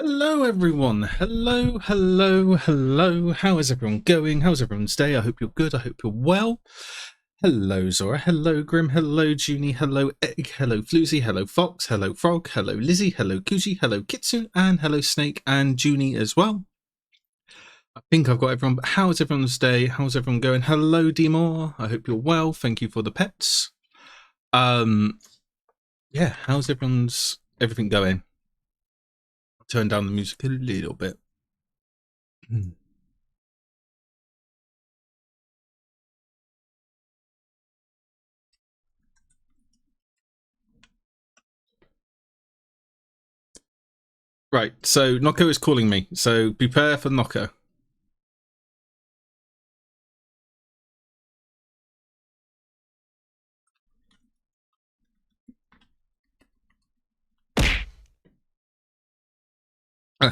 Hello everyone, hello. How is everyone going? How's everyone's day? I hope you're good, I hope you're well. Hello Zora, hello Grim, hello Junie, hello Egg, hello Floozy, hello Fox, hello Frog, hello Lizzie, hello Kuji, hello Kitsune, and hello Snake and Junie as well. I think I've got everyone, but how's everyone's day? How's everyone going? Hello Demore, I hope you're well, thank you for the pets. Yeah, how's everything going? Turn down the music a little bit. Right, so Nocco is calling me, so prepare for Nocco.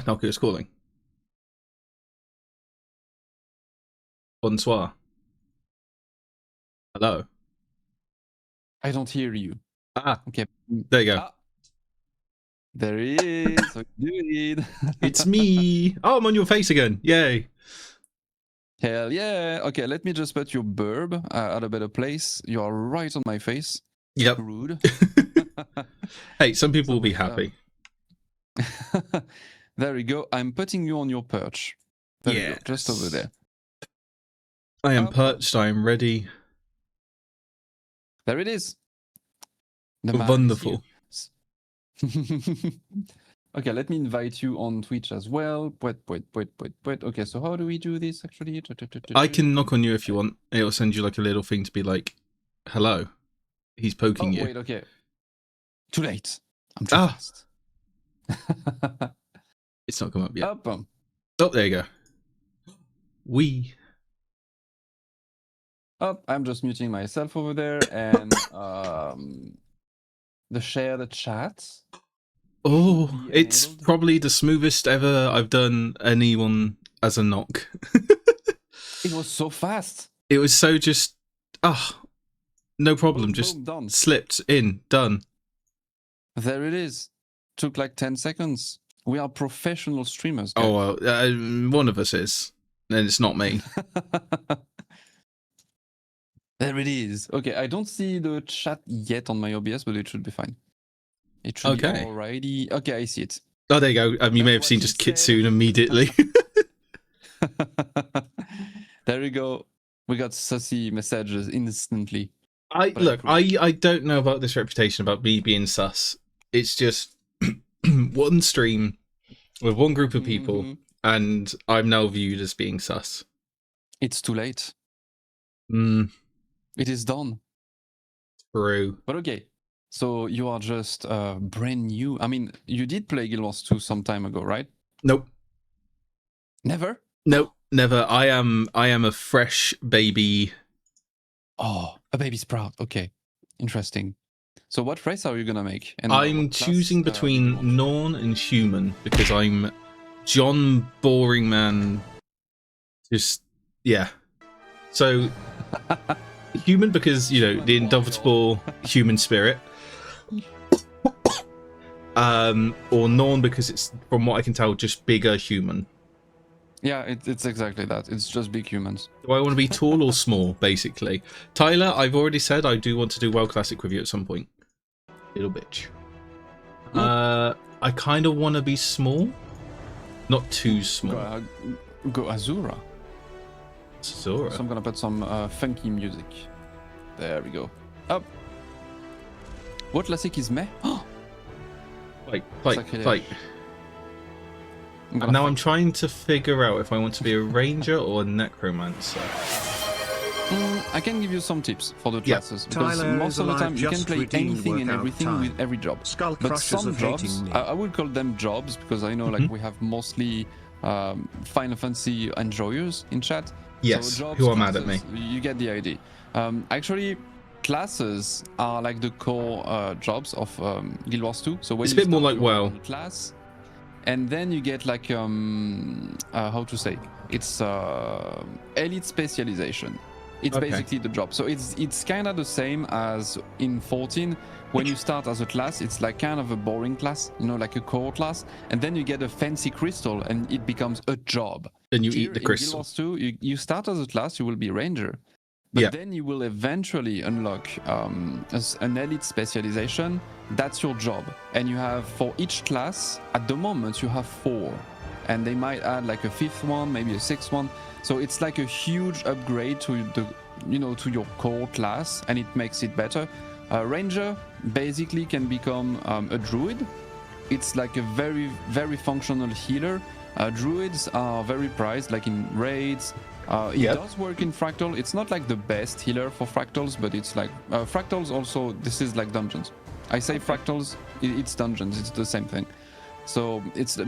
Nocco is calling. Bonsoir. Hello. I don't hear you. Ah, okay. There you go. Ah. There he is. What you doing? It's me. Oh, I'm on your face again. Yay. Hell yeah. Okay, let me just put your burb at a better place. You are right on my face. Yep. Rude. Hey, some people will be happy. There we go. I'm putting you on your perch. There you go. Just over there. I am perched. I am ready. There it is. Wonderful. Okay, let me invite you on Twitch as well. Wait. Okay, so how do we do this actually? I can knock on you if you want. It'll send you like a little thing to be like, hello. He's poking you. Wait, okay. Too late. I'm too fast. It's not come up yet. Up. Oh, there you go. I'm just muting myself over there and share the chat. Oh, it's probably the smoothest ever I've done anyone as a knock. It was so fast. It was so just, no problem. Just done. Slipped in, done. There it is. Took like 10 seconds. We are professional streamers, guys. Oh, well, one of us is. And it's not me. There it is. Okay, I don't see the chat yet on my OBS, but it should be fine. It should be alrighty. Okay, I see it. Oh, there you go. You may have seen just Kitsune immediately. There we go. We got sussy messages instantly. I don't know about this reputation about me being sus. It's just one stream with one group of people, and I'm now viewed as being sus. It's too late. It is done. True. But okay, so you are just brand new. I mean, you did play Guild Wars 2 some time ago, right? Nope. Never? Nope, never. I am a fresh baby. Oh, a baby sprout. Okay, interesting. So what race are you gonna make? And I'm choosing between Norn and human because I'm John Boring Man. Just, yeah. So human because, you know, the indomitable human spirit. Or Norn because it's, from what I can tell, just bigger human. Yeah, it's exactly that. It's just big humans. Do I want to be tall or small, basically? Tyler, I've already said I do want to do World Classic with you at some point. Little bitch. I kind of want to be small. Not too small. Go Azura. Azura. So I'm gonna put some funky music. There we go. Up. What classic is meh? Fight. Now I'm trying to figure out if I want to be a ranger or a necromancer. I can give you some tips for the classes, because most of the time you can play anything and everything with every job. But some jobs, I would call them jobs, because I know like we have mostly Final Fantasy enjoyers in chat. Yes, so jobs, who are mad at me. You get the idea. Actually, classes are like the core jobs of Guild Wars 2. So when it's a bit more like class, and then you get like how to say, it's elite specialization. It's basically the job. So it's kind of the same as in 14. When you start as a class, it's like kind of a boring class, you know, like a core class, and then you get a fancy crystal, and it becomes a job. Then you eat the crystal. In Guild Wars 2, you start as a class, you will be ranger, but then you will eventually unlock an elite specialization. That's your job, and you have for each class. At the moment, you have 4, and they might add like a 5th one, maybe a 6th one. So it's like a huge upgrade to to your core class, and it makes it better. Ranger basically can become a druid. It's like a very, very functional healer. Druids are very prized, like in raids. It does work in Fractal. It's not like the best healer for Fractals, but it's like Fractals also. This is like dungeons. I say Fractals, it's dungeons. It's the same thing. So it's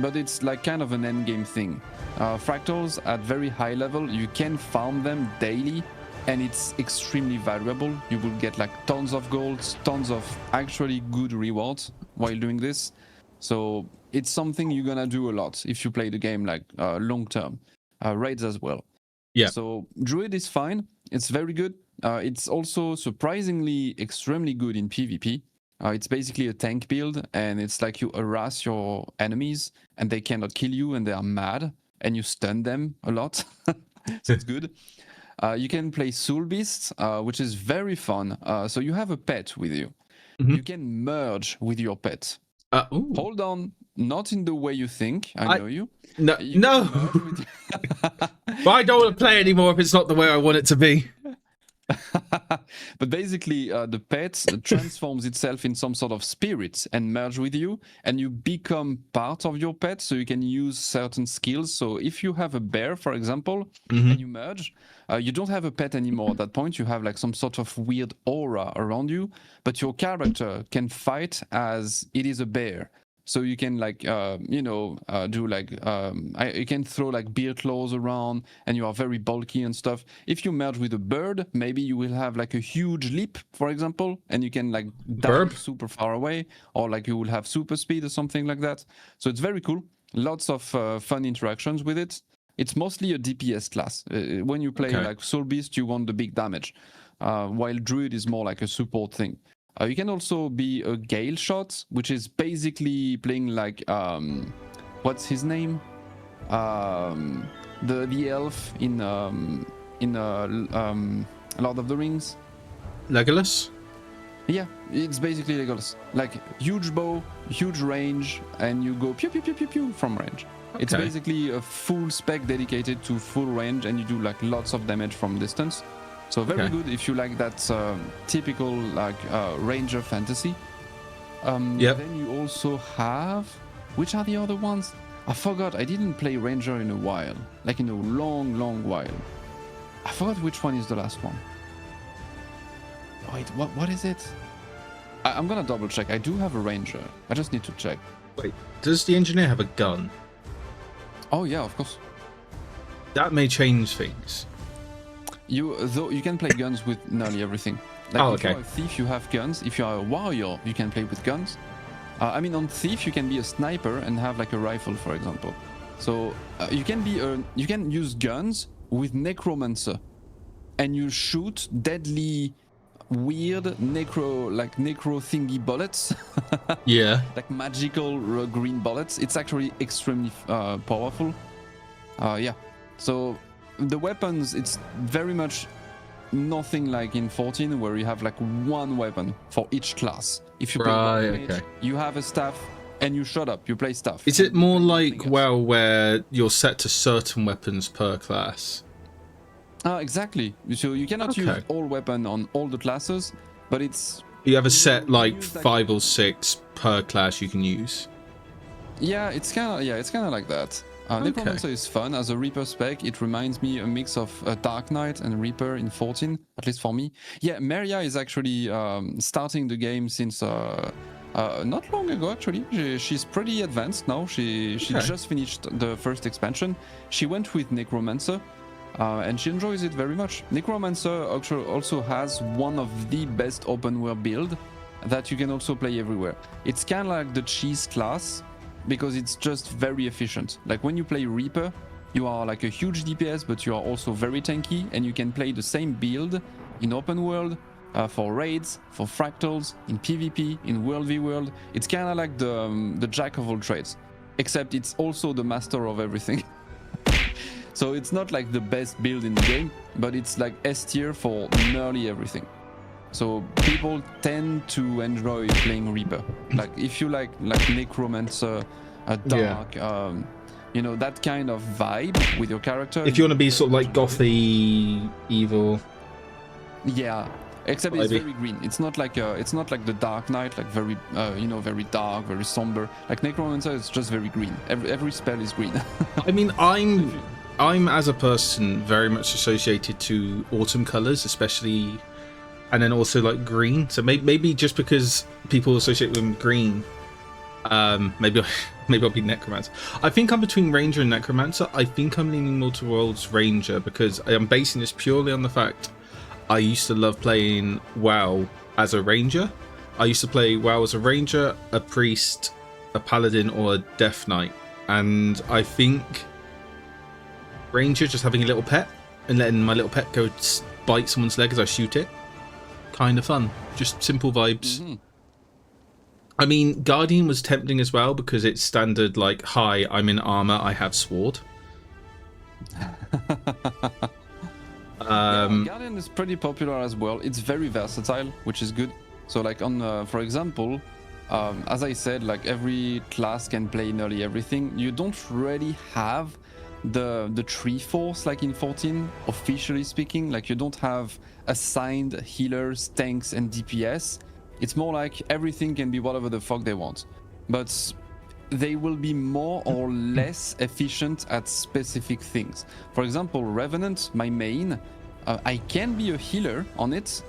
like kind of an end game thing. Fractals at very high level, you can farm them daily, and it's extremely valuable. You will get like tons of gold, tons of actually good rewards while doing this. So it's something you're gonna do a lot if you play the game like long term. Raids as well. Yeah. So Druid is fine. It's very good. It's also surprisingly extremely good in PvP. It's basically a tank build, and it's like you harass your enemies and they cannot kill you and they are mad, and you stun them a lot. So it's good. You can play Soul Beast, which is very fun. So you have a pet with you. You can merge with your pet. Hold on, not in the way you think. I know you. No. But I don't want to play anymore if it's not the way I want it to be. But basically, the pet transforms itself in some sort of spirit and merge with you, and you become part of your pet, so you can use certain skills. So if you have a bear, for example, and you merge, you don't have a pet anymore. At that point, you have like some sort of weird aura around you, but your character can fight as it is a bear. So you can like, do like, you can throw like bear claws around, and you are very bulky and stuff. If you merge with a bird, maybe you will have like a huge leap, for example, and you can like dive super far away, or like you will have super speed or something like that. So it's very cool. Lots of fun interactions with it. It's mostly a DPS class. When you play like Soul Beast, you want the big damage, while Druid is more like a support thing. You can also be a Gale Shot, which is basically playing like what's his name? The elf in Lord of the Rings. Legolas? Yeah, it's basically Legolas. Like huge bow, huge range, and you go pew pew pew pew pew from range. It's basically a full spec dedicated to full range, and you do like lots of damage from distance. So very good if you like that typical like ranger fantasy. Then you also have, which are the other ones? I forgot. I didn't play ranger in a while, like in a long while. I forgot which one is the last one. Wait, what is it? I'm gonna double check. I do have a ranger. I just need to check. Wait, does the engineer have a gun? Oh yeah, of course. That may change things. You can play guns with nearly everything. Like if you're a thief, you have guns. If you are a warrior, you can play with guns. I mean, on thief, you can be a sniper and have like a rifle, for example. So you can use guns with necromancer, and you shoot deadly, weird necro thingy bullets. Yeah. Like magical green bullets. It's actually extremely powerful. Yeah. So the weapons, it's very much nothing like in 14, where you have like one weapon for each class. If you play mage, you have a staff, and you shut up, you play staff. Is it more like WoW, where you're set to certain weapons per class? Exactly. So you cannot use all weapon on all the classes, but it's... You have a set like 5 or 6 per class you can use. Yeah, it's kind of like that. Necromancer is fun. As a Reaper spec, it reminds me a mix of Dark Knight and Reaper in 14, at least for me. Yeah, Maria is actually starting the game since not long ago, actually. She's pretty advanced now. She just finished the first expansion. She went with Necromancer, and she enjoys it very much. Necromancer also has one of the best open world build that you can also play everywhere. It's kind of like the cheese class, because it's just very efficient. Like when you play Reaper, you are like a huge DPS, but you are also very tanky, and you can play the same build in open world, for raids, for fractals, in PvP, in World v World. It's kind of like the jack of all trades, except it's also the master of everything. So it's not like the best build in the game, but it's like S tier for nearly everything. So people tend to enjoy playing Reaper. Like if you like Necromancer, Dark, you know, that kind of vibe with your character. If you want to be sort of like gothy, evil. Yeah, except it's very green. It's not like the Dark Knight, like very you know, very dark, very somber. Like Necromancer is just very green. Every spell is green. I mean, I'm as a person very much associated to autumn colors, especially, and then also like green. So maybe just because people associate with green, maybe I'll be Necromancer. I think I'm between Ranger and Necromancer. I think I'm leaning more towards Ranger because I am basing this purely on the fact I used to love playing WoW as a Ranger. I used to play WoW as a Ranger, a Priest, a Paladin, or a Death Knight, and I think Ranger, just having a little pet and letting my little pet go bite someone's leg as I shoot it, kind of fun. Just simple vibes. Mm-hmm. I mean, Guardian was tempting as well because it's standard like, hi, I'm in armor, I have sword. Guardian is pretty popular as well. It's very versatile, which is good. So like on, for example, as I said, like every class can play nearly everything. You don't really have the tree force like in 14, officially speaking. Like you don't have assigned healers, tanks, and DPS. It's more like everything can be whatever the fuck they want, but they will be more or less efficient at specific things. For example, Revenant, my main, I can be a healer on it,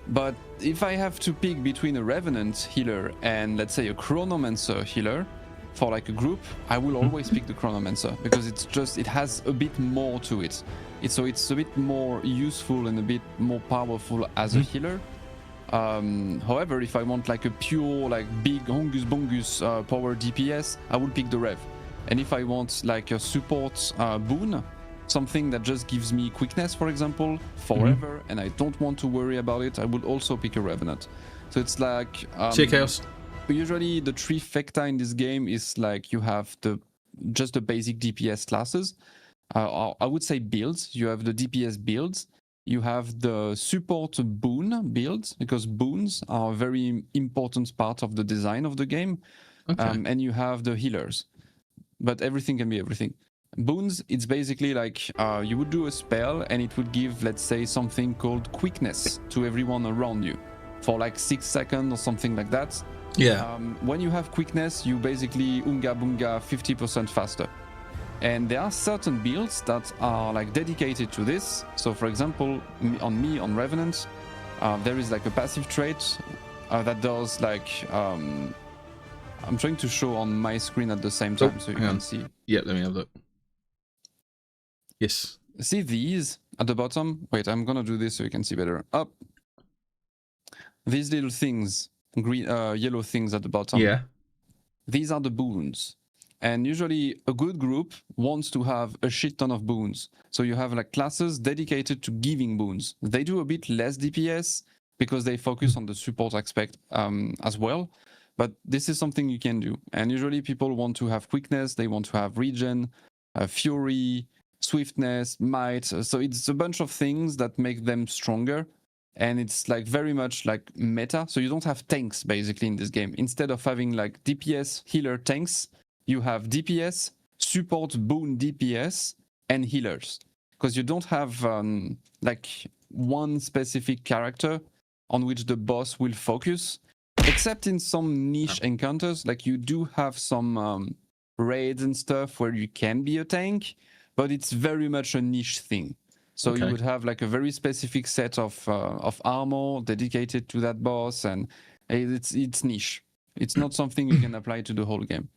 but if I have to pick between a Revenant healer and let's say a Chronomancer healer for like a group, I will always pick the Chronomancer because it has a bit more to it. It's a bit more useful and a bit more powerful as a healer. However, if I want like a pure, like big hongus bongus power DPS, I would pick the Rev. And if I want like a support boon, something that just gives me quickness, for example, forever, and I don't want to worry about it, I would also pick a Revenant. So it's like Chaos. Usually the trifecta in this game is like you have just the basic DPS classes. I would say builds. You have the DPS builds. You have the support boon builds, because boons are a very important part of the design of the game. Okay. And you have the healers. But everything can be everything. Boons, it's basically like you would do a spell and it would give, let's say, something called quickness to everyone around you for like 6 seconds or something like that. Yeah. When you have quickness, you basically unga bunga 50% faster. And there are certain builds that are like dedicated to this. So for example, on Revenant, there is like a passive trait that does like, I'm trying to show on my screen at the same time so you can see. Yeah, let me have a look. Yes. See these at the bottom? Wait, I'm gonna do this so you can see better. Up. These little things, green, yellow things at the bottom. Yeah. These are the boons. And usually a good group wants to have a shit ton of boons. So you have like classes dedicated to giving boons. They do a bit less DPS because they focus on the support aspect as well. But this is something you can do. And usually people want to have quickness, they want to have regen, fury, swiftness, might. So it's a bunch of things that make them stronger. And it's like very much like meta. So you don't have tanks basically in this game. Instead of having like DPS, healer, tanks, you have DPS, support, boon, DPS, and healers. Because you don't have like one specific character on which the boss will focus. Except in some niche encounters, like you do have some raids and stuff where you can be a tank, but it's very much a niche thing. So you would have like a very specific set of armor dedicated to that boss, and it's niche. It's not something you can apply to the whole game.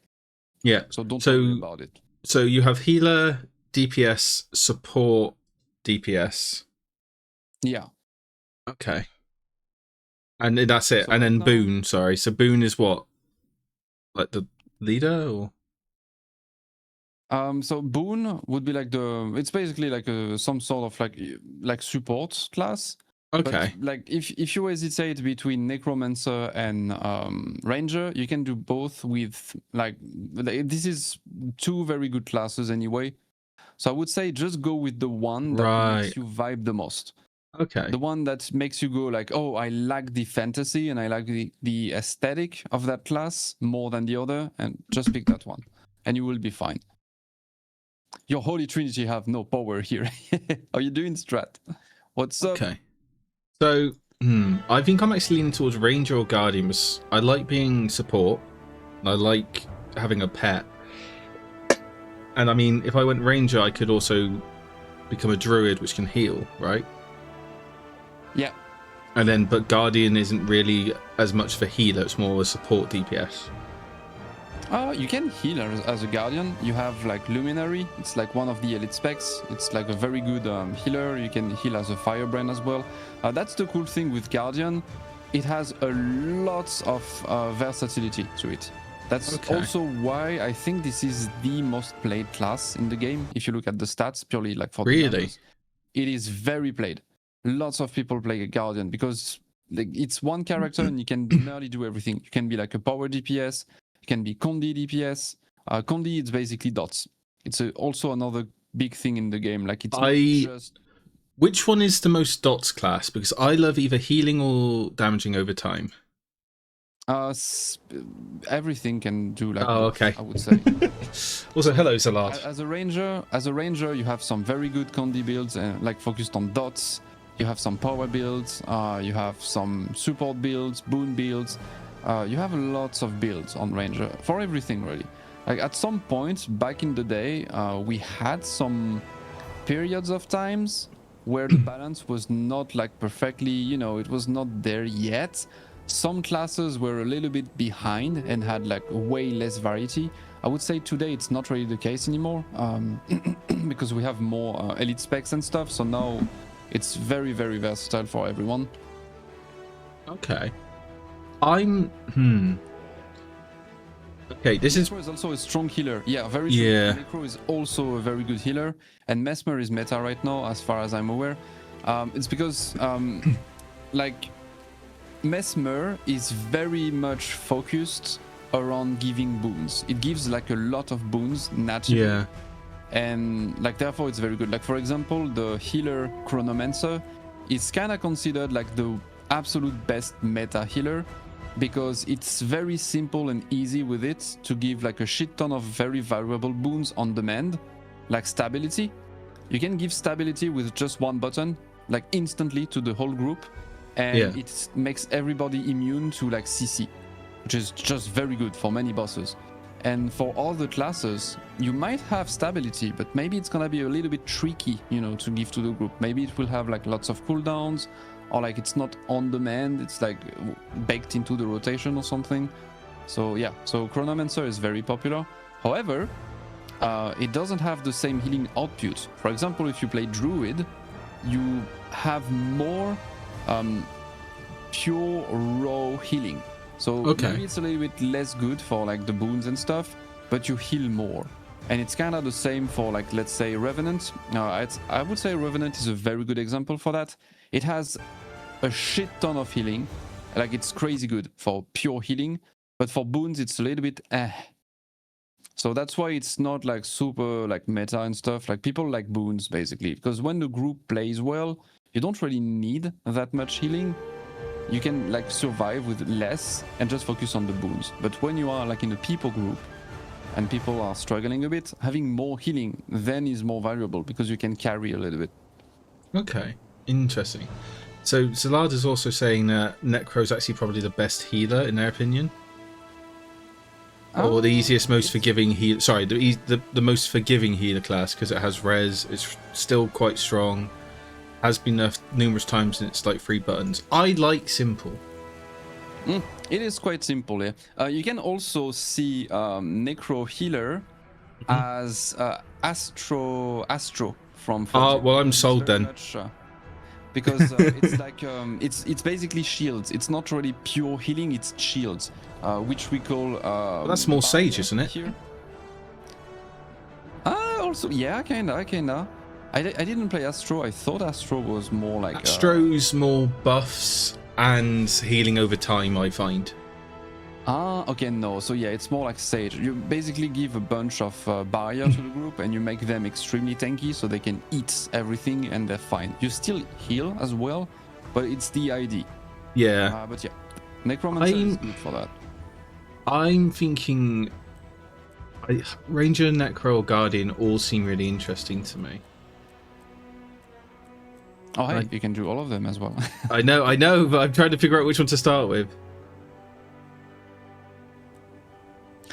Yeah. So don't worry about it. So you have healer, DPS, support, DPS. Yeah. Okay. And that's it. So and then boon, sorry. So boon is what? Like the leader or? So Boon would be like it's basically like some sort of like support class. Okay. But like if you hesitate between Necromancer and Ranger, you can do both with like this is two very good classes anyway. So I would say just go with the one that makes you vibe the most. Okay. The one that makes you go like, oh, I like the fantasy and I like the aesthetic of that class more than the other, and just pick that one and you will be fine. Your Holy Trinity have no power here. How you doing, Strat? What's up? Okay. So, I think I'm actually leaning towards Ranger or Guardian. I like being support. I like having a pet. And I mean, if I went Ranger, I could also become a Druid, which can heal, right? Yeah. And then, but Guardian isn't really as much for healer. It's more a support DPS. You can heal as a Guardian. You have like Luminary. It's like one of the elite specs. It's like a very good healer. You can heal as a Firebrand as well. That's the cool thing with Guardian. It has a lot of versatility to it. That's also why I think this is the most played class in the game. If you look at the stats, purely like for the numbers, it is very played. Lots of people play a Guardian because like, it's one character and you can nearly do everything. You can be like a power DPS. Can be Condi DPS. Condi, it's basically dots. It's also another big thing in the game. Like it's not just... Which one is the most dots class? Because I love either healing or damaging over time. Everything can do like both, okay. I would say. Also, hello, Salad. As a ranger, you have some very good Condi builds, like focused on dots. You have some power builds. You have some support builds, boon builds. You have lots of builds on Ranger for everything really. Like at some point back in the day, we had some periods of times where the balance was not like perfectly, you know, it was not there yet. Some classes were a little bit behind and had like way less variety. I would say today it's not really the case anymore because we have more elite specs and stuff. So now it's very, very versatile for everyone. Okay. Okay, this Necro is also a strong healer. Yeah, very true. Yeah. Necro is also a very good healer, and Mesmer is meta right now, as far as I'm aware. It's because, like, Mesmer is very much focused around giving boons. It gives like a lot of boons naturally. Yeah. And like therefore it's very good. Like for example, the healer Chronomancer is kind of considered like the absolute best meta healer, because it's very simple and easy with it to give like a shit ton of very valuable boons on demand, like stability. You can give stability with just one button, like instantly to the whole group, and it makes everybody immune to like CC, which is just very good for many bosses. And for all the classes, you might have stability, but maybe it's gonna be a little bit tricky, you know, to give to the group. Maybe it will have like lots of cooldowns, or like it's not on demand, it's like baked into the rotation or something. So yeah, so Chronomancer is very popular. However, it doesn't have the same healing output. For example, if you play Druid, you have more pure raw healing. So maybe it's a little bit less good for like the boons and stuff, but you heal more. And it's kind of the same for like, let's say Revenant. I would say Revenant is a very good example for that. It has a shit ton of healing, like it's crazy good for pure healing, but for boons it's a little bit So that's why it's not like super like meta and stuff. Like people like boons basically, because when the group plays well, you don't really need that much healing. You can like survive with less and just focus on the boons. But when you are like in a people group and people are struggling a bit, having more healing then is more valuable because you can carry a little bit. Okay, interesting. So Zalad is also saying that Necro is actually probably the best healer in their opinion, or the easiest, most forgiving healer. Sorry, the most forgiving healer class because it has res. It's still quite strong. Has been nerfed numerous times and it's like 3 buttons. I like simple. It is quite simple, yeah. You can also see Necro healer as Astro from. Well, I'm sold then. Much, because it's like it's basically shields. It's not really pure healing. It's shields, which we call. Well, that's more Sage, isn't it? Here. also, yeah, kinda. I didn't play Astro. I thought Astro was more like... Astro's more buffs and healing over time, I find. Okay, no. So yeah, it's more like Sage. You basically give a bunch of barrier to the group and you make them extremely tanky so they can eat everything and they're fine. You still heal as well, but it's the ID. Yeah. But yeah, Necromancer is good for that. I'm thinking... Ranger, Necro, or Guardian all seem really interesting to me. Oh, hey, you can do all of them as well. I know, but I'm trying to figure out which one to start with.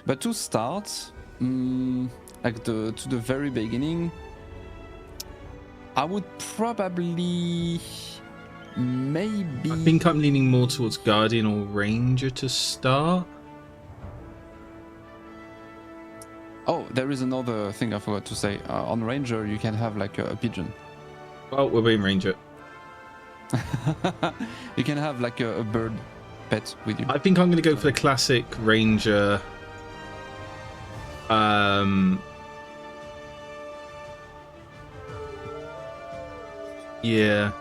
But to start, like to the very beginning, I would probably maybe... I think I'm leaning more towards Guardian or Ranger to start. Oh, there is another thing I forgot to say. On Ranger, you can have like a pigeon. Well, we're being Ranger. You can have like a bird pet with you. I think I'm going to go for the classic Ranger. Yeah.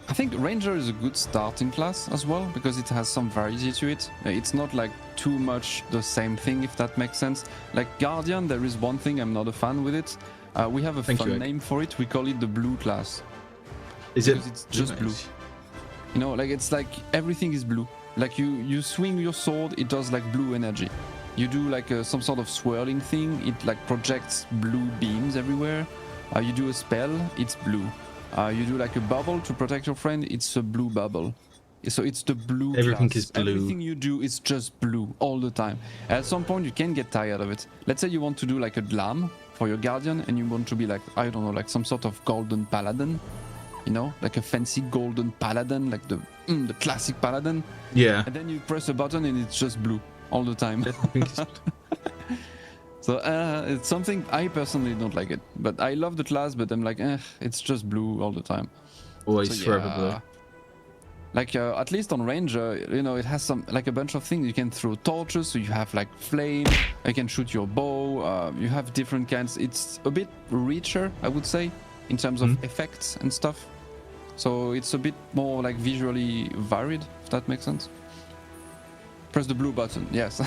I think Ranger is a good starting class as well because it has some variety to it. It's not like too much the same thing, if that makes sense. Like Guardian, there is one thing I'm not a fan with it. We have a fun name for it. We call it the blue class. Is it? Because it's just blue. You know, like it's like everything is blue. Like you swing your sword, it does like blue energy. You do like some sort of swirling thing, it like projects blue beams everywhere. You do a spell, it's blue. You do like a bubble to protect your friend, it's a blue bubble. So it's the blue Everything class. is blue. Everything you do is just blue all the time. At some point you can get tired of it. Let's say you want to do like a glam for your Guardian and you want to be like, I don't know, like some sort of golden paladin. You know, like a fancy golden paladin, like the classic paladin. Yeah. And then you press a button and it's just blue all the time. So it's something I personally don't like it, but I love the class. But I'm like, it's just blue all the time. Always so, forever blue. Like at least on Ranger, you know, it has some like a bunch of things. You can throw torches, so you have like flame. You can shoot your bow. You have different kinds. It's a bit richer, I would say, in terms of effects and stuff. So it's a bit more like visually varied, if that makes sense. Press the blue button, yes.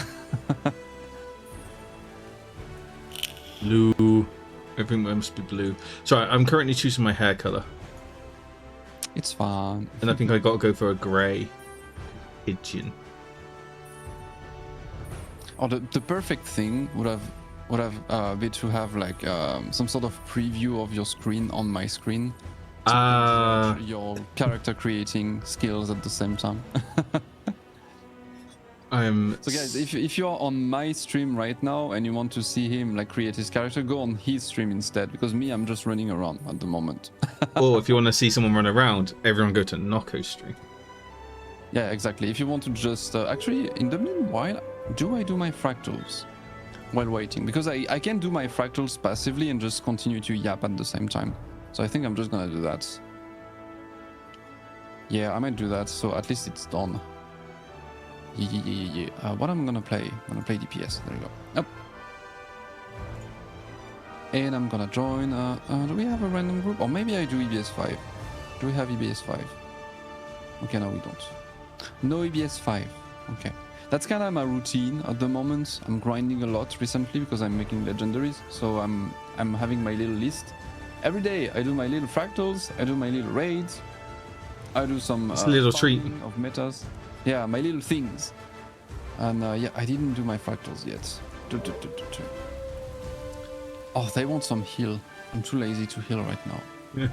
Blue. Everything must be blue. Sorry, I'm currently choosing my hair color. It's fine. And I think I got to go for a grey pigeon. Oh, the perfect thing would have been to have like some sort of preview of your screen on my screen. So your character creating skills at the same time. So guys, if you're on my stream right now and you want to see him like create his character, go on his stream instead, because me, I'm just running around at the moment. Or if you want to see someone run around, everyone go to Nocco's stream. Yeah, exactly. If you want to just actually, in the meanwhile, do I do my fractals while waiting? Because I can do my fractals passively and just continue to yap at the same time. So I think I'm just gonna do that. Yeah, I might do that, so at least it's done. Yeah. What I'm gonna play? I'm gonna play DPS. There you go. Yep. And I'm gonna join. Do we have a random group? Or maybe I do EBS 5. Do we have EBS 5? Okay, no, we don't. No EBS 5. Okay. That's kind of my routine at the moment. I'm grinding a lot recently because I'm making legendaries. So I'm having my little list. Every day I do my little fractals. I do my little raids. I do some little treat of metas. Yeah, my little things. And yeah, I didn't do my fractals yet. Oh, they want some heal. I'm too lazy to heal right now. Yeah.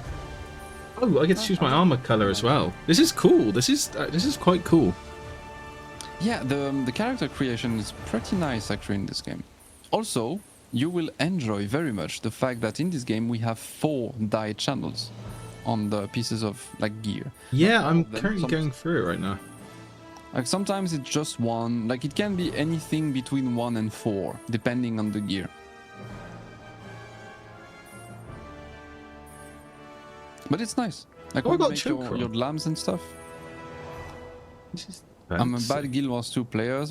Oh, I get to choose my armor color as well. This is cool. This is quite cool. Yeah, the character creation is pretty nice actually in this game. Also, you will enjoy very much the fact that in this game we have 4 dye channels on the pieces of like gear. Yeah, I'm currently going through it right now. Like sometimes it's just 1, like it can be anything between 1 and 4, depending on the gear. But it's nice. Like when you make your lambs and stuff. I'm a bad Guild Wars 2 player,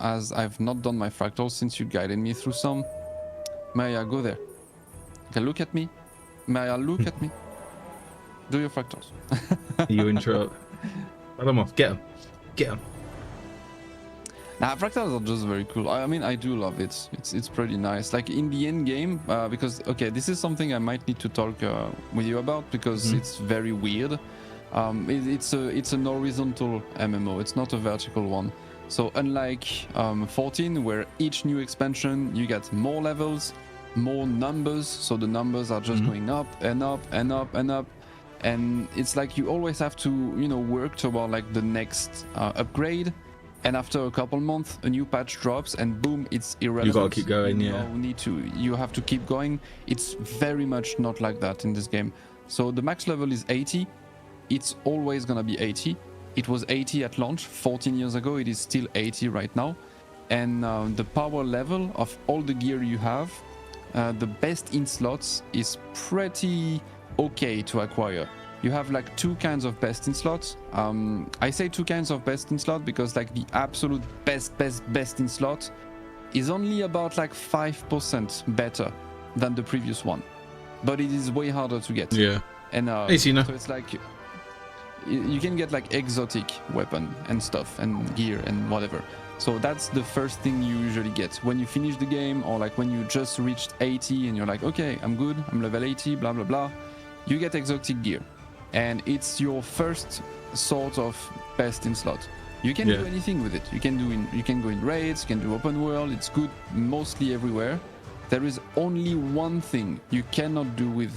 as I've not done my fractals since you guided me through some. Maya, go there. Okay, look at me. Maya, look at me. Do your fractals. You interrupt. Let them off. Get them. Get them. Nah, fractals are just very cool. I mean, I do love it. It's pretty nice. Like in the end game, because okay, this is something I might need to talk with you about because it's very weird. It's an horizontal MMO. It's not a vertical one. So unlike 14, where each new expansion you get more levels, more numbers. So the numbers are just going up and up and up and up. And it's like you always have to, you know, work toward like the next upgrade. And after a couple months, a new patch drops, and boom, it's irrelevant. You gotta keep going, yeah. You have to keep going. It's very much not like that in this game. So the max level is 80. It's always gonna be 80. It was 80 at launch 14 years ago. It is still 80 right now. And the power level of all the gear you have, the best in slots is pretty okay to acquire. You have like two kinds of best in slots. I say two kinds of best in slot because like the absolute best in slot is only about like 5% better than the previous one, but it is way harder to get. Yeah. And hey, Cena. So it's like you can get like exotic weapon and stuff and gear and whatever. So that's the first thing you usually get when you finish the game, or like when you just reached 80 and you're like, okay, I'm good, I'm level 80, blah blah blah. You get exotic gear. And it's your first sort of best in slot. You can do anything with it. You can go in raids, you can do open world. It's good mostly everywhere. There is only one thing you cannot do with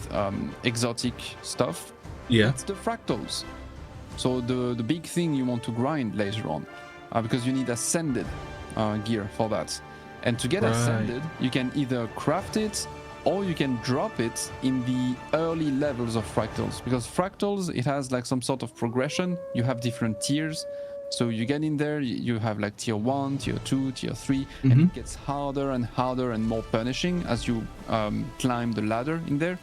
exotic stuff. Yeah. It's the fractals. So the big thing you want to grind later on, because you need ascended gear for that. And to get ascended, you can either craft it, or you can drop it in the early levels of fractals, because fractals, it has like some sort of progression. You have different tiers. So you get in there, you have like tier 1, tier 2, tier 3, and it gets harder and harder and more punishing as you climb the ladder in there.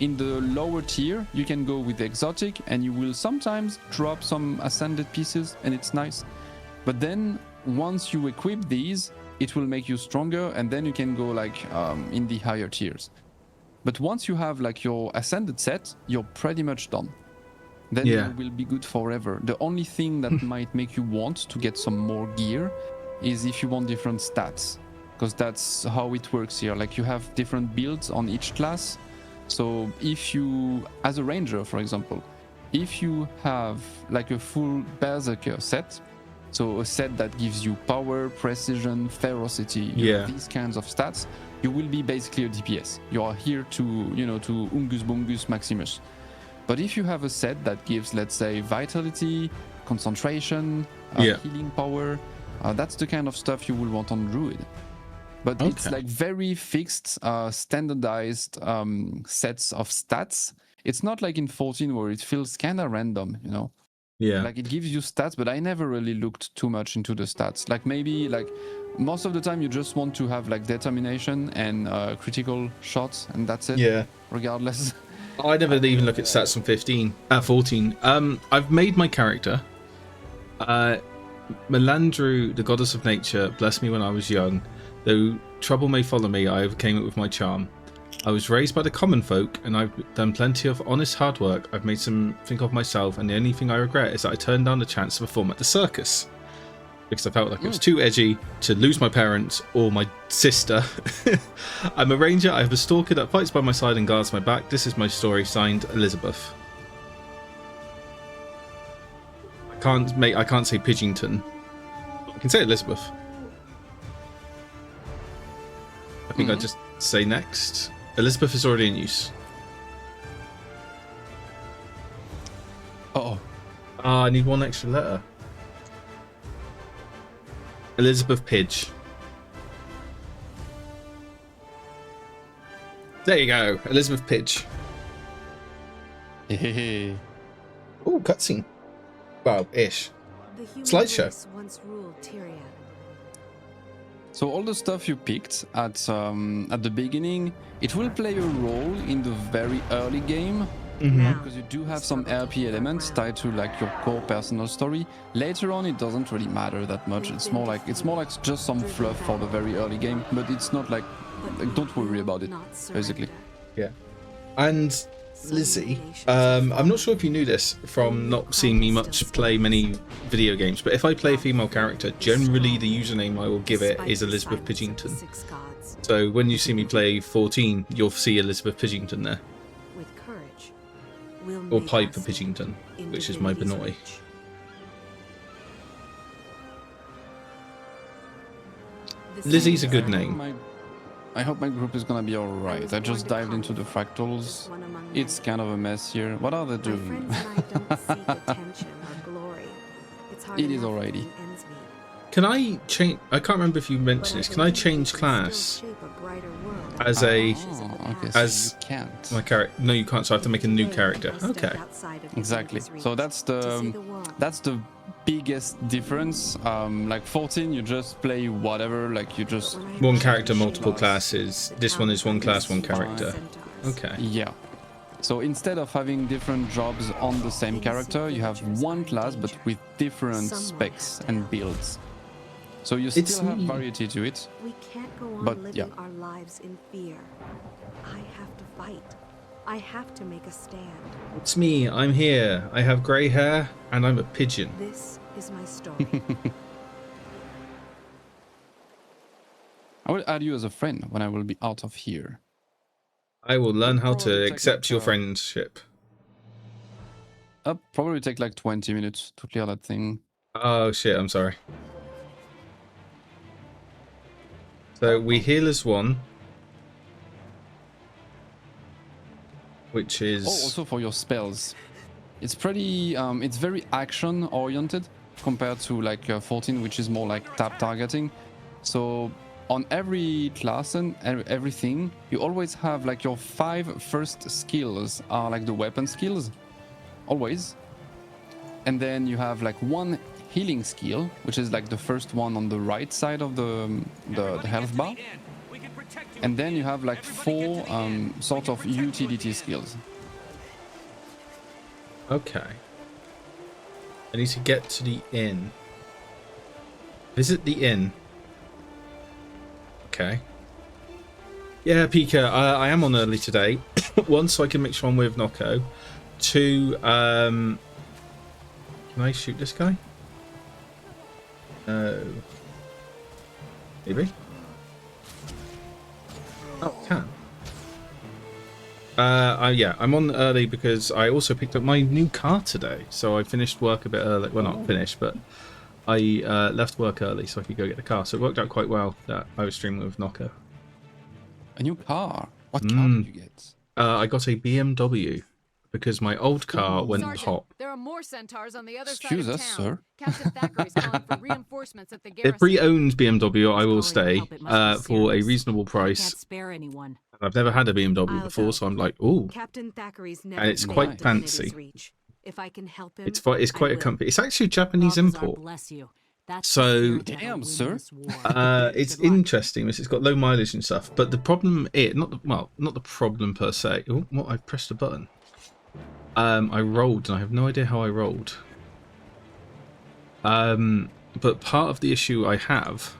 In the lower tier, you can go with the exotic, and you will sometimes drop some ascended pieces, and it's nice. But then once you equip these, it will make you stronger, and then you can go like in the higher tiers. But once you have like your ascended set, you're pretty much done. Then you will be good forever. The only thing that might make you want to get some more gear is if you want different stats, because that's how it works here. Like you have different builds on each class. So if you, as a ranger for example, if you have like a full berserker set, so a set that gives you power, precision, ferocity, these kinds of stats, you will be basically a DPS. You are here to, you know, to Ungus Bungus Maximus. But if you have a set that gives, let's say, vitality, concentration, healing power, that's the kind of stuff you will want on Druid. But it's like very fixed, standardized sets of stats. It's not like in 14 where it feels kind of random, you know? Yeah. Like it gives you stats, but I never really looked too much into the stats. Like maybe like most of the time you just want to have like determination and critical shots, and that's it. Yeah. Regardless. I never even look at stats on 14. I've made my character. Melandru, the goddess of nature, blessed me when I was young. Though trouble may follow me, I overcame it with my charm. I was raised by the common folk, and I've done plenty of honest hard work. I've made something of myself, and the only thing I regret is that I turned down the chance to perform at the circus. Because I felt like it was too edgy to lose my parents or my sister. I'm a ranger, I have a stalker that fights by my side and guards my back. This is my story, signed Elizabeth. I can't say Pidgeington. I can say Elizabeth. I think I'll just say next. Elizabeth is already in use. I need one extra letter. Elizabeth Pidge. There you go, Elizabeth Pidge. Ooh, cutscene. Well, ish. Slideshow. Once ruled Tyria. So all the stuff you picked at the beginning, it will play a role in the very early game, because you do have some RP elements tied to like your core personal story. Later on, it doesn't really matter that much. It's more like just some fluff for the very early game, but it's not like don't worry about it, basically. Yeah. And Lizzie, I'm not sure if you knew this from not seeing me much play many video games, but if I play a female character, generally the username I will give it is Elizabeth Pidgeington. So when you see me play 14, you'll see Elizabeth Pidgeington there. Or Piper Pidgeington, which is my Benoit. Lizzie's a good name. I hope my group is gonna be alright. I just dived into the fractals. It's kind of a mess here. What are they doing? It is alrighty. Can I change? I can't remember if you mentioned this. Can I change class as a as you can't. my character? No, you can't. So I have to make a new character. Okay. Exactly. So that's the biggest difference. Like 14, you just play whatever. Like you just One character, multiple classes. This one is one class, one character. Okay. Yeah. So instead of having different jobs on the same character, you have one class but with different specs and builds. So you still have variety to it. We can't go on living our lives in fear. I have to fight. I have to make a stand. It's me. I'm here. I have grey hair and I'm a pigeon. This is my story. I will add you as a friend when I will be out of here. I will learn how to accept your friendship. Probably take like 20 minutes to clear that thing. Oh shit, I'm sorry. So we heal as one. Which is... Oh, also for your spells. It's pretty, it's very action oriented compared to like 14, which is more like tap targeting. So on every class and everything, you always have like your 5 first skills are like the weapon skills, always. And then you have like 1 healing skill, which is like the first one on the right side of the health bar. And then you have like 4 sort of utility skills. Okay. I need to get to the inn. Visit the inn. Okay. Yeah, Pika, I am on early today. 1, so I can mix one with Nocco. 2, can I shoot this guy? No. Maybe? Oh, can. Yeah, I'm on early because I also picked up my new car today. So I finished work a bit early. Well, not finished, but I left work early so I could go get the car. So it worked out quite well that I was streaming with Nocco. A new car? What car did you get? I got a BMW because my old car went pop. There are more centaurs on the other Excuse side of us, town. sir. Captain Thackeray's calling for reinforcements at the garrison. A pre-owned BMW, I will stay for a reasonable price. Can't spare anyone. I've never had a BMW before, so I'm like, ooh. Captain Thackeray's never And it's made quite it within his fancy. reach. If I can help him, It's quite I a will. company. It's actually a Japanese import. Bless you. That's So- Damn, sir. It's interesting. It's got low mileage and stuff, but the problem is not the problem per se. Oh, what? I pressed a button. I rolled, and I have no idea how I rolled. But part of the issue I have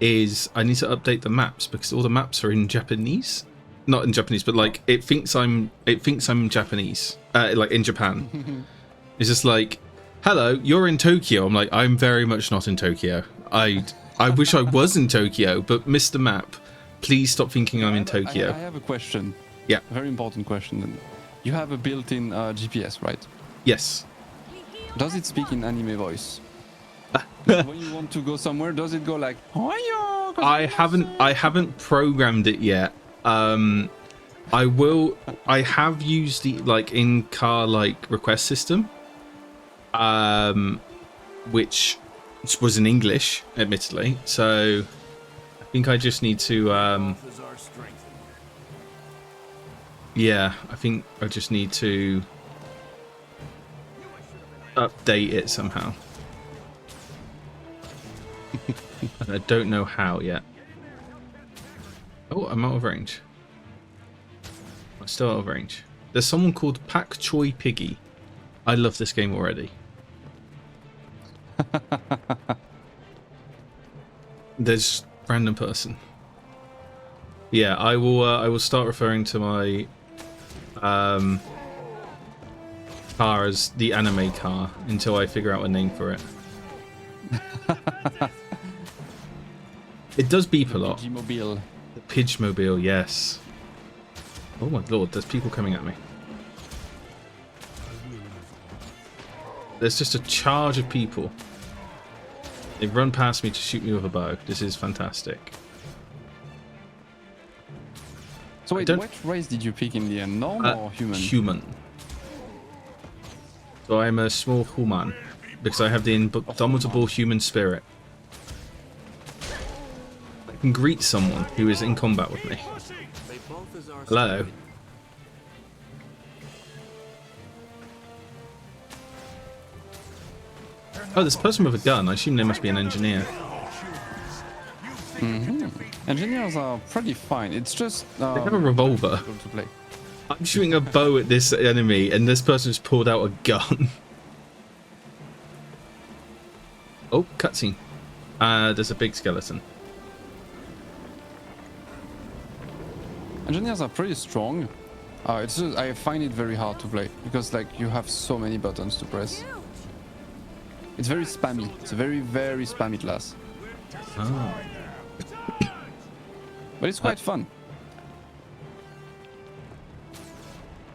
is I need to update the maps because all the maps are in Japanese. Not in Japanese, but like it thinks I'm Japanese, like in Japan. It's just like, hello, you're in Tokyo. I'm like, I'm very much not in Tokyo. I wish I was in Tokyo, but Mr. Map, please stop thinking I'm in Tokyo. I have a question. Yeah. A very important question. You have a built-in GPS, right? Yes. Does it speak in anime voice? When you want to go somewhere, does it go like, "Hiya"? I haven't programmed it yet. I have used the like in-car like request system, which was in English, admittedly. So I think I just need to yeah, I think I just need to update it somehow. And I don't know how yet. Oh, I'm out of range. I'm still out of range. There's someone called Pak Choi Piggy. I love this game already. There's random person. Yeah, I will start referring to my car as the anime car until I figure out a name for it. It does beep a lot. Pidgeymobile. The Pidgeymobile, yes. Oh my lord, there's people coming at me. There's just a charge of people. They run past me to shoot me with a bow. This is fantastic. So wait, what race did you pick in the end? Normal or human? Human. So I'm a small human because I have the indomitable human spirit. I can greet someone who is in combat with me. Hello. Oh, this person with a gun. I assume they must be an engineer. Mm-hmm. Engineers are pretty fine. It's just they have a revolver. To play. I'm shooting a bow at this enemy, and this person's pulled out a gun. Oh, cutscene. There's a big skeleton. Engineers are pretty strong. It's just, I find it very hard to play because like you have so many buttons to press. It's very spammy. It's a very, very spammy class. Oh. But it's quite fun.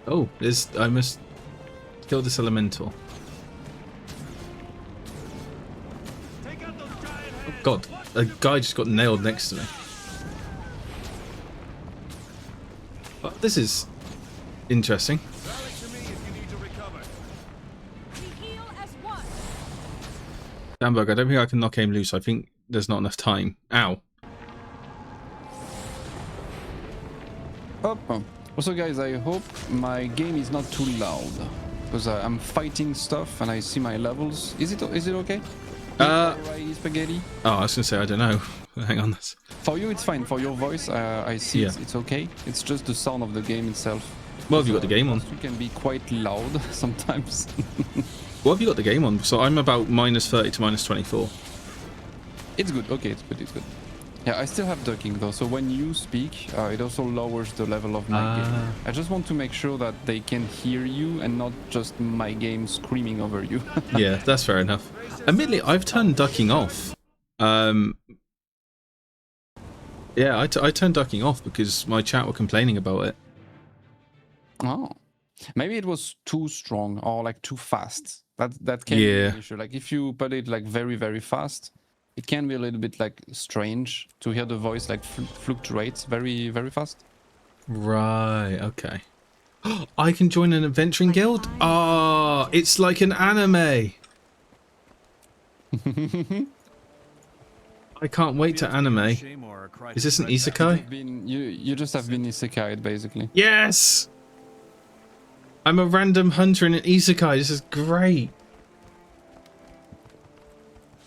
Oh, I must kill this elemental. Oh god, a guy just got nailed next to me. Oh, this is interesting. Damberg, I don't think I can knock aim loose. I think there's not enough time. Ow. Oh. Also, guys, I hope my game is not too loud because I'm fighting stuff and I see my levels. Is it okay? Spaghetti. Oh, I was gonna say I don't know. Hang on. For you, it's fine. For your voice, I see it's okay. It's just the sound of the game itself. Well, have you got the game on? It can be quite loud sometimes. What have you got the game on? So I'm about -30 to -24. It's good. Okay, it's good. It's good. Yeah, I still have ducking though. So when you speak, it also lowers the level of my game. I just want to make sure that they can hear you and not just my game screaming over you. Yeah, that's fair enough. Admittedly, I've turned ducking off. Yeah, I turned ducking off because my chat were complaining about it. Oh, maybe it was too strong or like too fast. That can be an issue. Like if you put it like very, very fast, it can be a little bit like strange to hear the voice like fluctuates very, very fast. Right, okay. I can join an adventuring guild? Ah, it's like an anime. I can't wait to anime. Is this an isekai? You just have been isekai'd basically. Yes! I'm a random hunter in an isekai. This is great.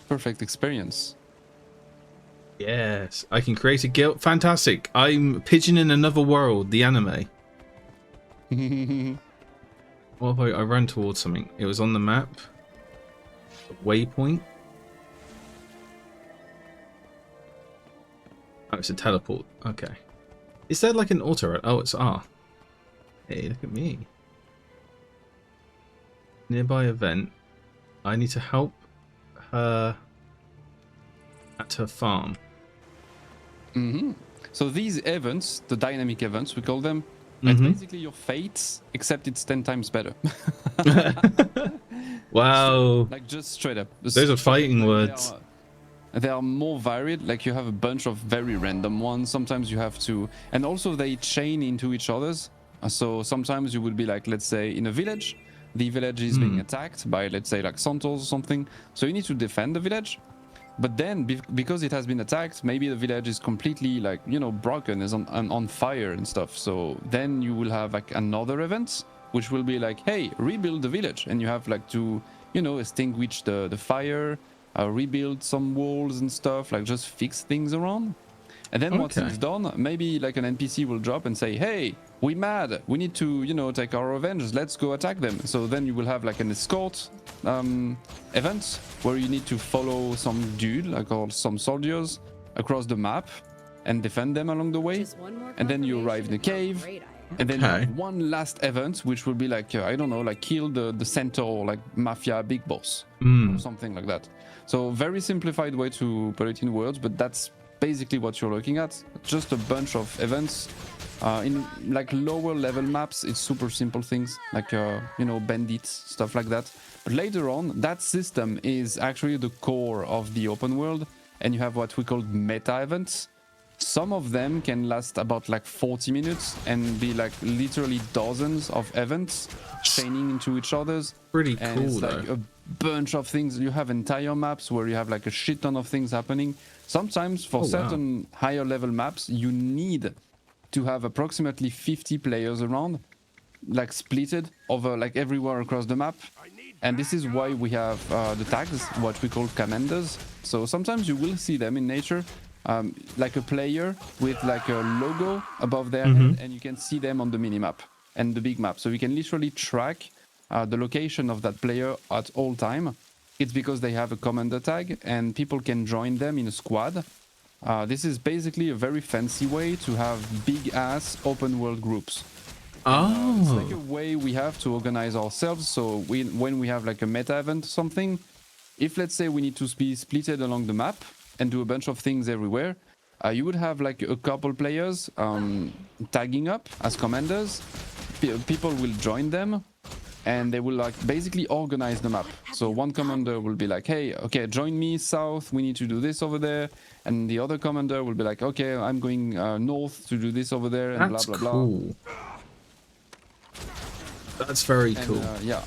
Perfect experience. Yes, I can create a guild. Fantastic. I'm Pigeon in Another World, the anime. What if I ran towards something? It was on the map. A waypoint. Oh, it's a teleport. Okay. Is there like an auto? Oh, it's R. Hey, look at me. Nearby event. I need to help her at her farm. So these events, the dynamic events, we call them, it's basically your fates, except it's 10 times better. Wow. Like just straight up. Those are fighting words. They are more varied, like you have a bunch of very random ones. Sometimes you have to, and also they chain into each other's. So sometimes you will be like, let's say in a village, the village is being attacked by, let's say like Santos or something. So you need to defend the village. But then because it has been attacked, maybe the village is completely like, you know, broken, is on fire and stuff. So then you will have like another event, which will be like, hey, rebuild the village. And you have like to, you know, extinguish the fire, rebuild some walls and stuff, like just fix things around. And then once it's done, maybe like an NPC will drop and say, hey, we mad, we need to, you know, take our revenge, let's go attack them. So then you will have like an escort event where you need to follow some dude, like or some soldiers across the map. and defend them along the way. Just one more And then you arrive in the confirmation cave, of how great I am. and then you Okay. have one last event, which will be like, I don't know, like kill the centaur, like mafia big boss, or something like that. So very simplified way to put it in words, but that's basically what you're looking at. Just a bunch of events. In like lower level maps, it's super simple things like you know, bandits, stuff like that. But later on, that system is actually the core of the open world, and you have what we call meta events. Some of them can last about like 40 minutes and be like literally dozens of events chaining into each other's. Pretty And cool it's though. like a bunch of things. You have entire maps where you have like a shit ton of things happening. Sometimes for Oh, wow. certain higher level maps, you need to have approximately 50 players around, like splitted over like everywhere across the map. And this is why we have the tags, what we call commanders. So sometimes you will see them in nature, like a player with like a logo above their head, and you can see them on the minimap and the big map. So you can literally track the location of that player at all time. It's because they have a commander tag, and people can join them in a squad. This is basically a very fancy way to have big-ass open-world groups. It's like a way we have to organize ourselves. So when we have like a meta event or something, if let's say we need to be splitted along the map and do a bunch of things everywhere, you would have like a couple players tagging up as commanders. People will join them, and they will like basically organize the map. So one commander will be like, hey, okay, join me south, we need to do this over there. And the other commander will be like, okay, I'm going north to do this over there, and That's blah, blah, cool. That's very blah. cool. And, yeah,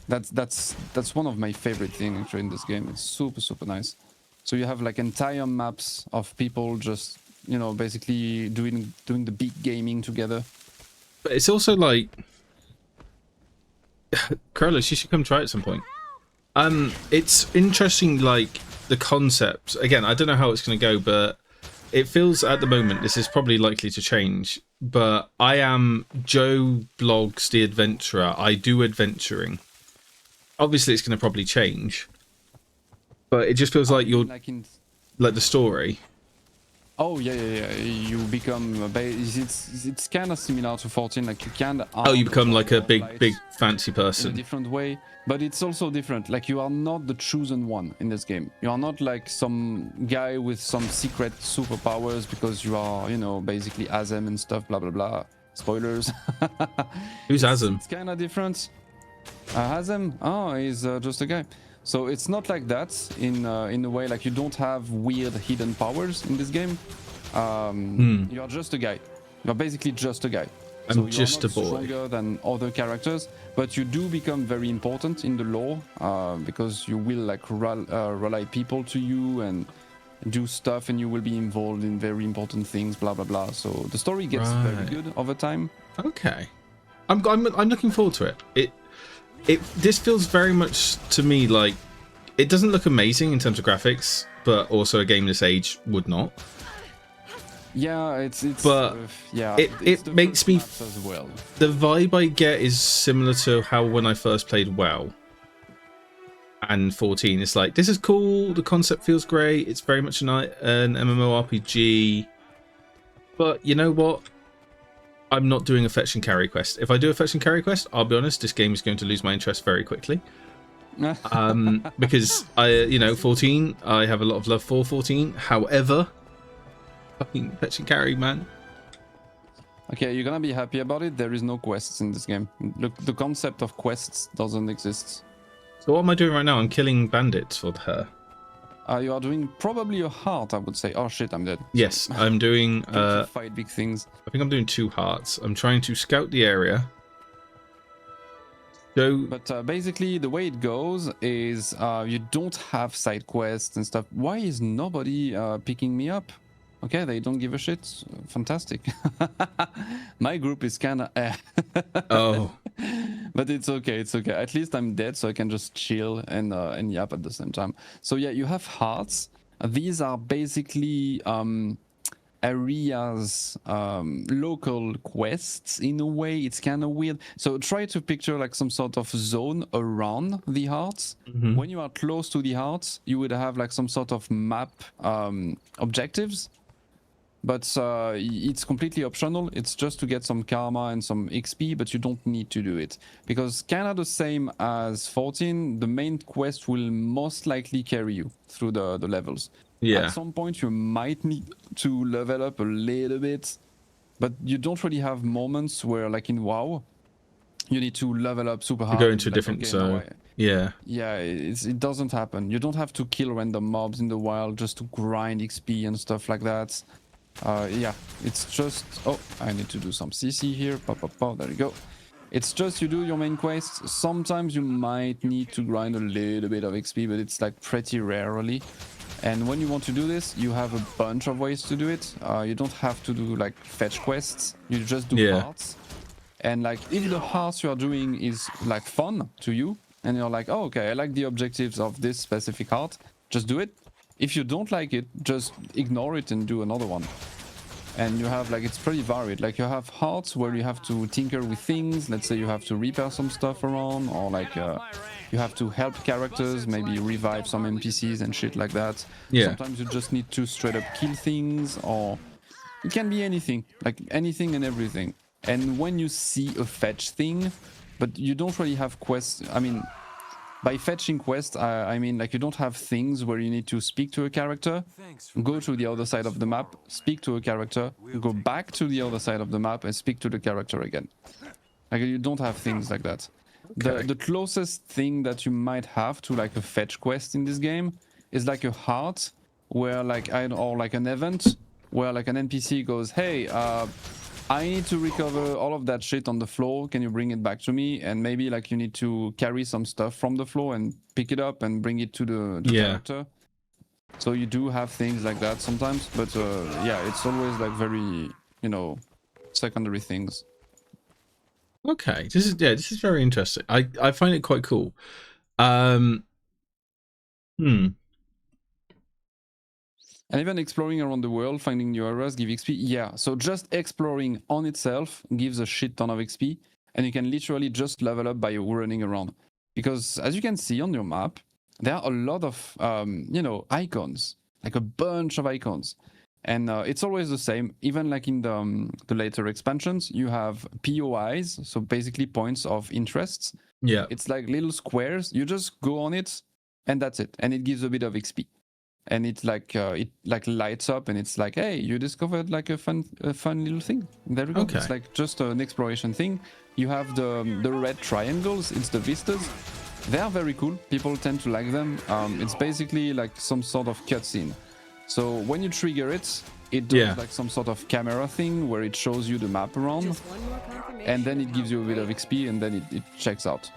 that's one of my favorite things actually in this game. It's super, super nice. So you have like entire maps of people just, you know, basically doing the big gaming together. But it's also like, Carlos, you should come try it at some point. It's interesting, like the concept. Again, I don't know how it's going to go, but it feels at the moment this is probably likely to change. But I am Joe Blogs the Adventurer. I do adventuring. Obviously, it's going to probably change, but it just feels like you're like the story. Oh yeah. You become it's kind of similar to 14. Like you can. Oh, you become like a big fancy in a person. different way, but it's also different. Like you are not the chosen one in this game. You are not like some guy with some secret superpowers because you are, you know, basically Azem and stuff. Blah blah blah. Spoilers. Who's Azem? It's kind of different. Azem, oh, he's just a guy. So it's not like that in a way. Like you don't have weird hidden powers in this game. You are just a guy. You're basically just a guy. So I'm just you're a not boy. stronger than other characters, but you do become very important in the lore because you will like rely people to you and do stuff, and you will be involved in very important things. Blah blah blah. So the story gets very Right. good over time. Okay, I'm looking forward to it. This feels very much to me like it doesn't look amazing in terms of graphics, but also a game this age would not. Yeah, it's But yeah, it it's the makes first me maps as well. The vibe I get is similar to how when I first played WoW and 14. It's like, this is cool, the concept feels great, it's very much an MMORPG, but you know what? I'm not doing a fetch and carry quest. If I do a fetch and carry quest, I'll be honest, this game is going to lose my interest very quickly. Because 14, I have a lot of love for 14. However, fucking fetch and carry, man. Okay, you're gonna be happy about it. There is no quests in this game. Look, the concept of quests doesn't exist. So what am I doing right now? I'm killing bandits for her. You are doing probably a heart, I would say. Oh shit, I'm dead. Yes, I'm doing. To fight big things. I think I'm doing 2 hearts. I'm trying to scout the area. So, But basically, the way it goes is you don't have side quests and stuff. Why is nobody picking me up? Okay, they don't give a shit. Fantastic. My group is kind of oh, but it's okay. It's okay. At least I'm dead, so I can just chill and yap at the same time. So yeah, you have hearts. These are basically areas, local quests in a way. It's kind of weird. So try to picture like some sort of zone around the hearts. When you are close to the hearts, you would have like some sort of map objectives. but it's completely optional. It's just to get some karma and some XP, but you don't need to do it. Because kind of the same as 14, the main quest will most likely carry you through the levels. Yeah. At some point you might need to level up a little bit, but you don't really have moments where, like in WoW, you need to level up super hard. You go into a different zone. Yeah. Yeah, it doesn't happen. You don't have to kill random mobs in the wild just to grind XP and stuff like that. Yeah, it's just... Oh, I need to do some CC here. Pop, pop, pop. There you go. It's just you do your main quests. Sometimes you might need to grind a little bit of XP, but it's like pretty rarely. And when you want to do this, you have a bunch of ways to do it. You don't have to do like fetch quests. You just do hearts. And like if the hearts you are doing is like fun to you, and you're like, oh, okay, I like the objectives of this specific heart, just do it. If you don't like it, just ignore it and do another one. And you have like, it's pretty varied. Like you have hearts where you have to tinker with things. Let's say you have to repair some stuff around, or like you have to help characters, maybe revive some NPCs and shit like that. Yeah. Sometimes you just need to straight up kill things, or it can be anything, like anything and everything. And when you see a fetch thing, but you don't really have quests, I mean, by fetching quests, I mean like you don't have things where you need to speak to a character, go to the other side of the map, speak to a character, go back to the other side of the map and speak to the character again. Like you don't have things like that. Okay. The closest thing that you might have to like a fetch quest in this game is like a heart where like, or like an event where like an NPC goes, hey, I need to recover all of that shit on the floor. Can you bring it back to me? And maybe like you need to carry some stuff from the floor and pick it up and bring it to the character. So you do have things like that sometimes, but yeah, it's always like very, you know, secondary things. Okay, this is very interesting. I find it quite cool. And even exploring around the world, finding new areas, give XP. Yeah, so just exploring on itself gives a shit ton of XP. And you can literally just level up by running around. Because as you can see on your map, there are a lot of, you know, icons. Like a bunch of icons. And it's always the same. Even like in the later expansions, you have POIs. So basically points of interests. Yeah. It's like little squares. You just go on it and that's it. And it gives a bit of XP. And it like lights up and it's like, hey, you discovered like a fun little thing. There we go. Okay. It's like just an exploration thing. You have the red triangles. It's the vistas. They are very cool. People tend to like them. It's basically like some sort of cutscene. So when you trigger it, it does like some sort of camera thing where it shows you the map around, and then it gives you a bit of XP, and then it checks out.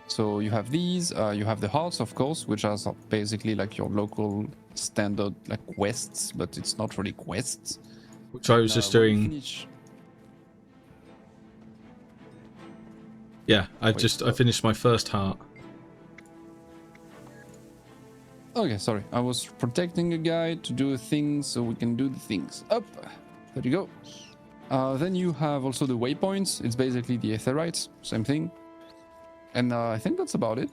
So you have these, you have the hearts, of course, which are basically like your local standard like quests, but it's not really quests. Which I was just doing. Yeah, I finished my first heart. Okay, sorry. I was protecting a guy to do a thing so we can do the things. Up! There you go. Then you have also the waypoints. It's basically the Aetherites, same thing. And I think that's about it.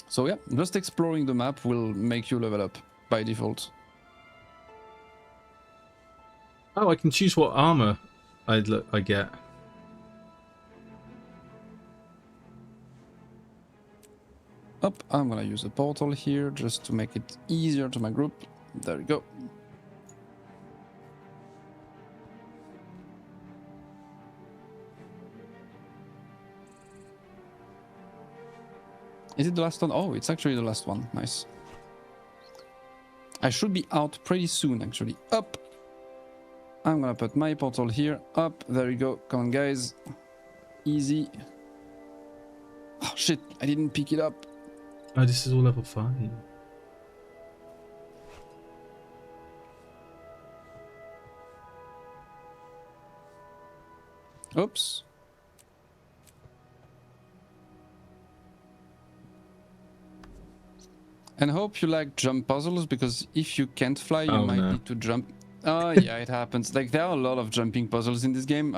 So yeah, just exploring the map will make you level up by default. Oh, I can choose what armor I get. Up, I'm gonna use a portal here just to make it easier to my group. There we go. Is it the last one? Oh, it's actually the last one. Nice. I should be out pretty soon, actually. Up! I'm gonna put my portal here. Up, there you go. Come on, guys. Easy. Oh, shit. I didn't pick it up. Oh, this is all level 5. Oops. And hope you like jump puzzles, because if you can't fly, you might need to jump. Oh, yeah, it happens. Like, there are a lot of jumping puzzles in this game.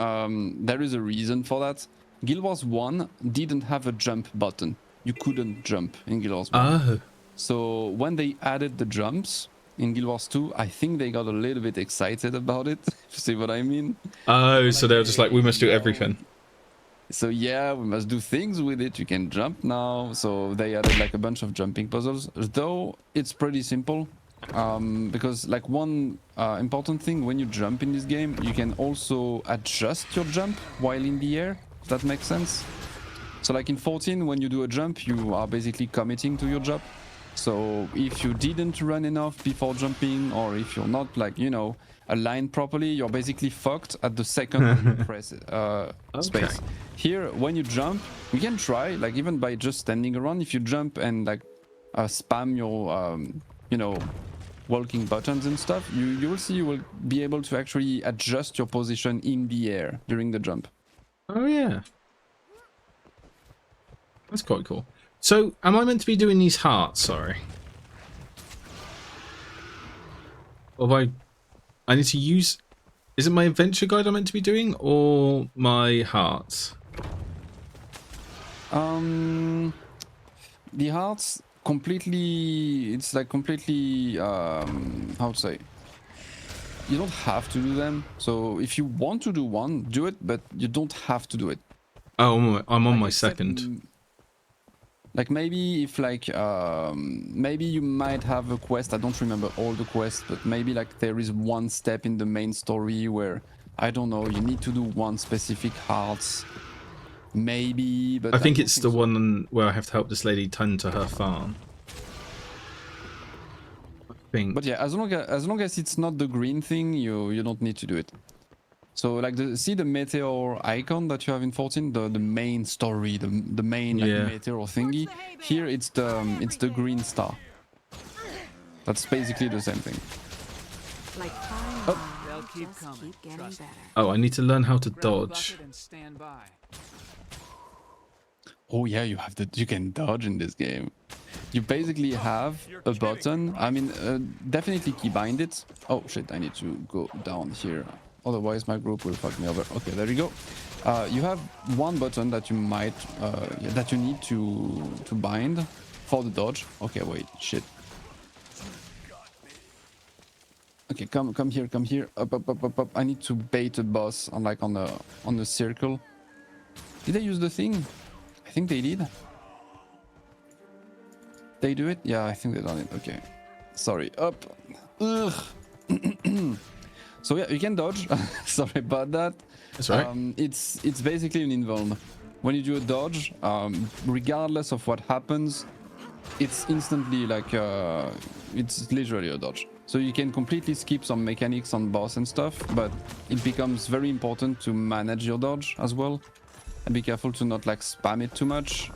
There is a reason for that. Guild Wars 1 didn't have a jump button. You couldn't jump in Guild Wars 1. Oh. So when they added the jumps, in Guild Wars 2, I think they got a little bit excited about it. See what I mean? Oh, so they're just like, we must do everything. So yeah, we must do things with it. You can jump now. So they added like a bunch of jumping puzzles, though it's pretty simple. Because like one important thing, when you jump in this game, you can also adjust your jump while in the air, if that makes sense. So like in 14, when you do a jump, you are basically committing to your jump. So if you didn't run enough before jumping, or if you're not like, you know, aligned properly, you're basically fucked at the second when you press space. Here, when you jump, you can try, like even by just standing around, if you jump and like spam your, you know, walking buttons and stuff, you will see you will be able to actually adjust your position in the air during the jump. Oh yeah. That's quite cool. So, am I meant to be doing these hearts? Sorry. Or I need to use... Is it my adventure guide I'm meant to be doing, or my hearts? The hearts completely... It's like completely... how to say? You don't have to do them. So, if you want to do one, do it, but you don't have to do it. Oh, I'm on like my second. Like maybe if like maybe you might have a quest, I don't remember all the quests, but maybe like there is one step in the main story where, I don't know, you need to do one specific hearts, maybe, but I think it's the one where I have to help this lady tend to her farm. I think. But yeah, as long as it's not the green thing, you don't need to do it. So like see the meteor icon that you have in 14, the main story, the main like, meteor thingy. Here it's the green star. That's basically the same thing. Like They'll keep coming. keep getting better. Oh, I need to learn how to dodge. Oh yeah, you can dodge in this game. You basically have a button. I mean, definitely keybind it. Oh shit, I need to go down here. Otherwise my group will fuck me over. Okay, there you go. You have one button that you might that you need to bind for the dodge. Okay, wait, shit. Okay, come here. Up. I need to bait a boss on like on the circle. Did they use the thing? I think they did. They do it? Yeah, I think they done it. Okay. Sorry. Up. Ugh. So yeah, you can dodge. Sorry about that. That's right. It's basically an invuln. When you do a dodge, regardless of what happens, it's instantly like it's literally a dodge. So you can completely skip some mechanics on boss and stuff, but it becomes very important to manage your dodge as well, and be careful to not like spam it too much.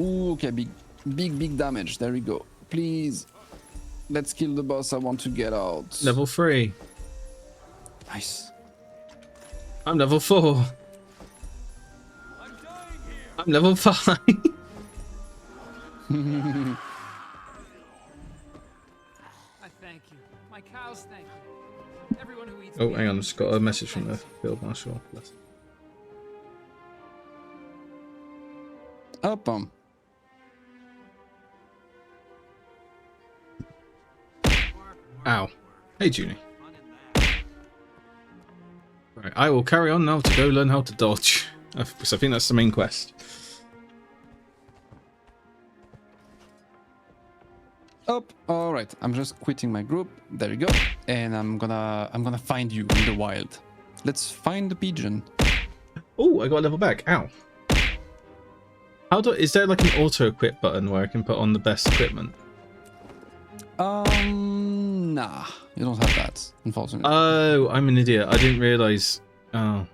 Ooh, okay, big damage. There we go. Please. Let's kill the boss. I want to get out. Level 3. Nice. I'm level 4. I'm level 5. I thank you. My cows thank you. Everyone who eats. Oh, hang on. I've just got a message from the field marshal. Up. Ow. Hey, Junie. Right, I will carry on now to go learn how to dodge. Because I think that's the main quest. Up. All right. I'm just quitting my group. There you go. And I'm gonna find you in the wild. Let's find the pigeon. Oh, I got a level back. Ow. Is there like an auto equip button where I can put on the best equipment? Nah, you don't have that, unfortunately. Oh, I'm an idiot. I didn't realise. Oh.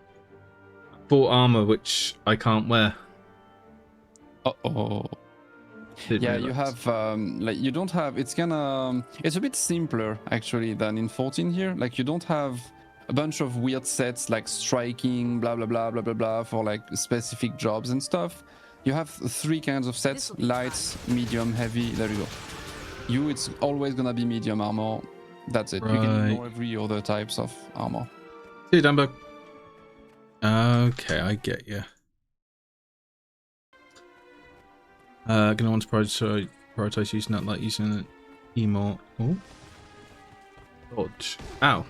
Full armor, which I can't wear. Uh-oh. Yeah, you have, like, you don't have, it's a bit simpler, actually, than in 14 here. Like, you don't have a bunch of weird sets, like striking, blah, blah, blah, blah, blah, blah, for, like, specific jobs and stuff. You have 3 kinds of sets, light, medium, heavy, there you go. It's always gonna be medium armor. That's it. Right. You can ignore every other types of armor. See you, Dumbo. Okay, I get you. Gonna want to prioritize Prioritize using that like using an emote. Oh. Dodge. Ow.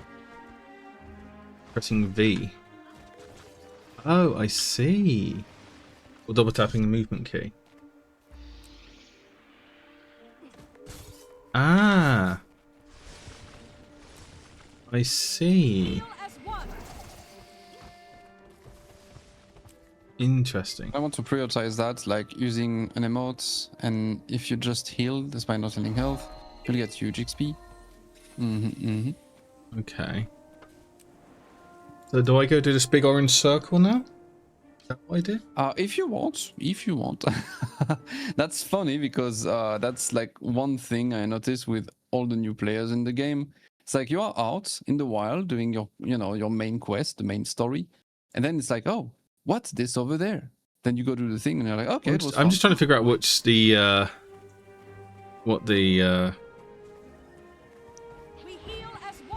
Pressing V. Oh, I see. Or double tapping the movement key. Ah. I see. Interesting. I want to prioritize that, like using an emote, and if you just heal despite not having health, you'll get huge XP. Okay. So do I go do this big orange circle now? Is that what I do? If you want. That's funny because that's like one thing I noticed with all the new players in the game. It's like you are out in the wild doing your, your main quest, the main story, and then it's like, oh, what's this over there? Then you go do the thing, and you're like, okay, I'm just trying to figure out which the what the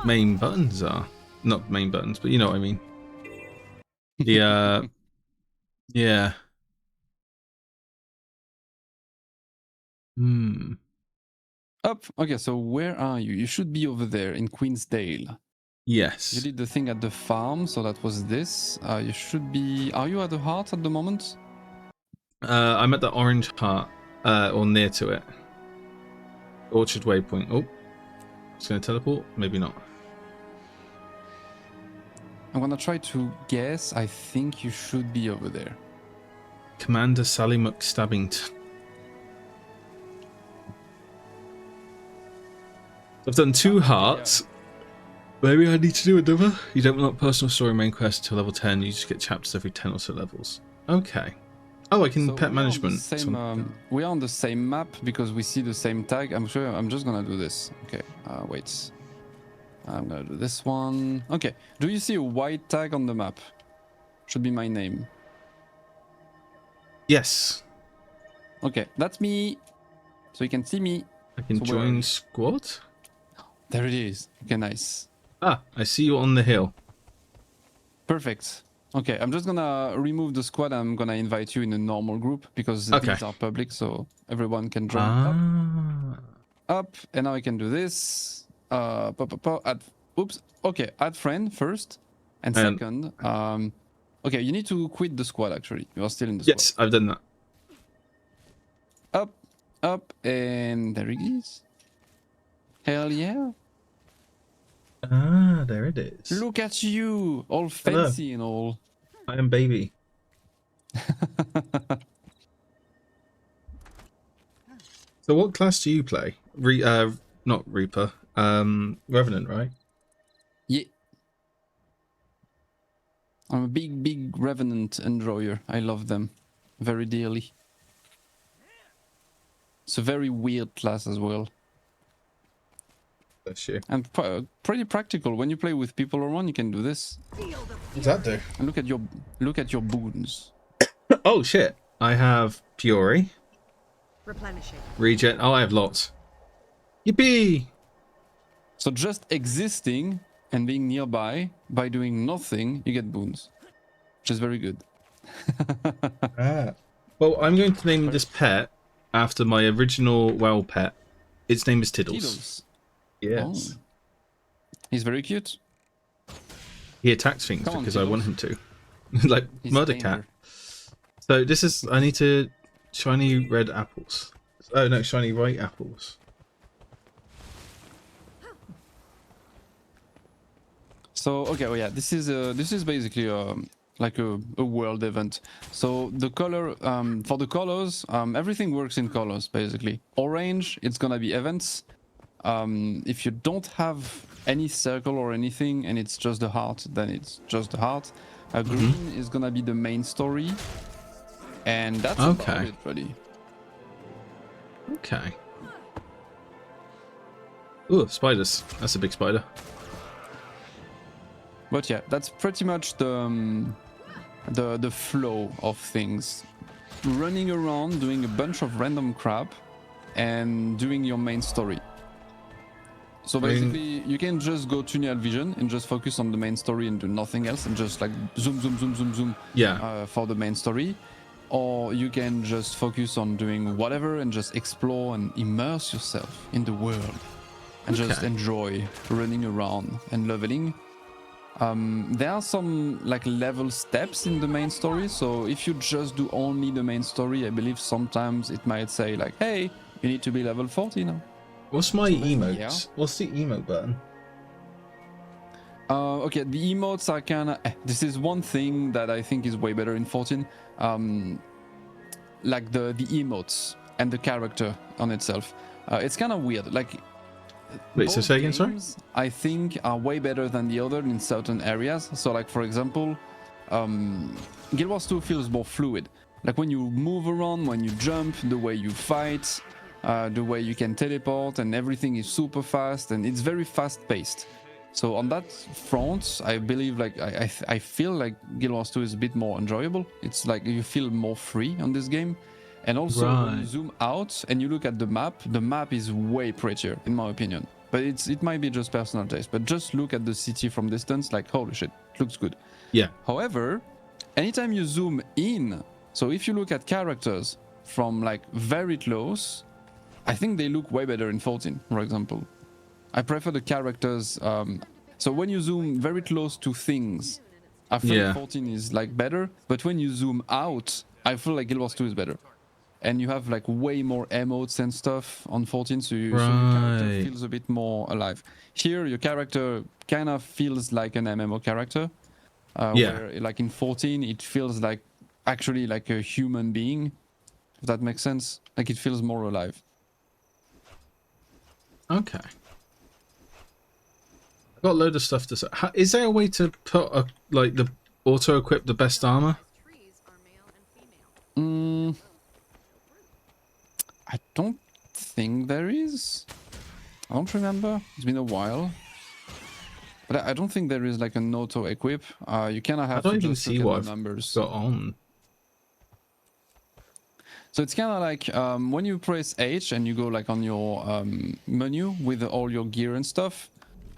main buttons are. Not main buttons, but you know what I mean. The yeah. Up. Okay, so where are you? You should be over there in Queensdale. Yes. You did the thing at the farm, so that was this. You should be. Are you at the heart at the moment? I'm at the orange heart, or near to it. Orchard waypoint. Oh, it's gonna teleport. Maybe not. I'm gonna try to guess. I think you should be over there. Commander Sally McStabbington. I've done 2 hearts. Maybe I need to do another. You don't unlock personal story main quest until level 10. You just get chapters every 10 or so levels. Okay. Oh, I can pet management. We are on the same map because we see the same tag. I'm just gonna do this. Okay. Wait. I'm gonna do this one. Okay. Do you see a white tag on the map? Should be my name. Yes. Okay, that's me. So you can see me. I can join squad. There it is. Okay, nice. Ah, I see you on the hill. Perfect. Okay, I'm just gonna remove the squad. I'm gonna invite you in a normal group because these are public, so everyone can join up. And now I can do this. Add, oops. Okay, add friend first, and second. Okay, you need to quit the squad. Actually, you are still in the squad. Yes, I've done that. Up, and there it is. Hell yeah. Ah, there it is. Look at you, all fancy and all. I am baby. So what class do you play? Not Reaper. Revenant, right? Yeah. I'm a big Revenant enjoyer. I love them very dearly. It's a very weird class as well. Bless you. And pretty practical. When you play with people around, you can do this. What does that do? And look at your boons. Oh shit! I have Fury. Replenishing. Regen. Oh, I have lots. Yippee! So just existing and being nearby by doing nothing, you get boons, which is very good. Well, I'm going to name this pet after my original WoW pet. Its name is Tiddles. Tiddles. Yes. Oh. He's very cute. He attacks things because I want him to. Like He's Murder danger. Cat. So this is, I need to, shiny red apples. Oh no, shiny white apples. So okay, oh yeah, this is basically like a world event. So the color for the colors, everything works in colors basically. Orange, it's gonna be events. If you don't have any circle or anything and it's just the heart, then it's just the heart. Green is gonna be the main story, and that's about it really. Okay. Ooh, spiders. That's a big spider. But yeah, that's pretty much the flow of things. Running around, doing a bunch of random crap, and doing your main story. So basically, you can just go tunnel vision and just focus on the main story and do nothing else, and just like zoom Yeah. for the main story. or you can just focus on doing whatever and just explore and immerse yourself in the world and just enjoy running around and leveling. There are some like level steps in the main story, so if you just do only the main story, I believe sometimes it might say like, hey, you need to be level 40 now. What's my emote? Yeah. What's the emote button? Okay, the emotes are kind of... This is one thing that I think is way better in 14. Like the emotes and the character on itself. It's kind of weird. Like, wait, so say again, sorry? I think are way better than the other in certain areas. So like, for example, Guild Wars 2 feels more fluid. Like when you move around, when you jump, the way you fight, the way you can teleport, and everything is super fast and it's very fast paced. So on that front, I believe like I feel like Guild Wars 2 is a bit more enjoyable. It's like you feel more free on this game. And also when you zoom out and you look at the map is way prettier in my opinion. But it might be just personal taste. But just look at the city from distance, like holy shit, it looks good. Yeah. However, anytime you zoom in, so if you look at characters from like very close, I think they look way better in 14, for example. I prefer the characters. So when you zoom very close to things, I feel like 14 is like better. But when you zoom out, I feel like Guild Wars 2 is better. And you have like way more emotes and stuff on 14, so, so your character feels a bit more alive. Here, your character kind of feels like an MMO character. Where, like in 14, it feels like actually like a human being. If that makes sense. Like it feels more alive. Okay. I've got a load of stuff to say. Is there a way to put a, like the auto-equip the best armor? I don't think there is. I don't remember. It's been a while. But I don't think there is like an auto-equip. You kind of have to just see what the numbers got on. So it's kind of like when you press H and you go like on your menu with all your gear and stuff.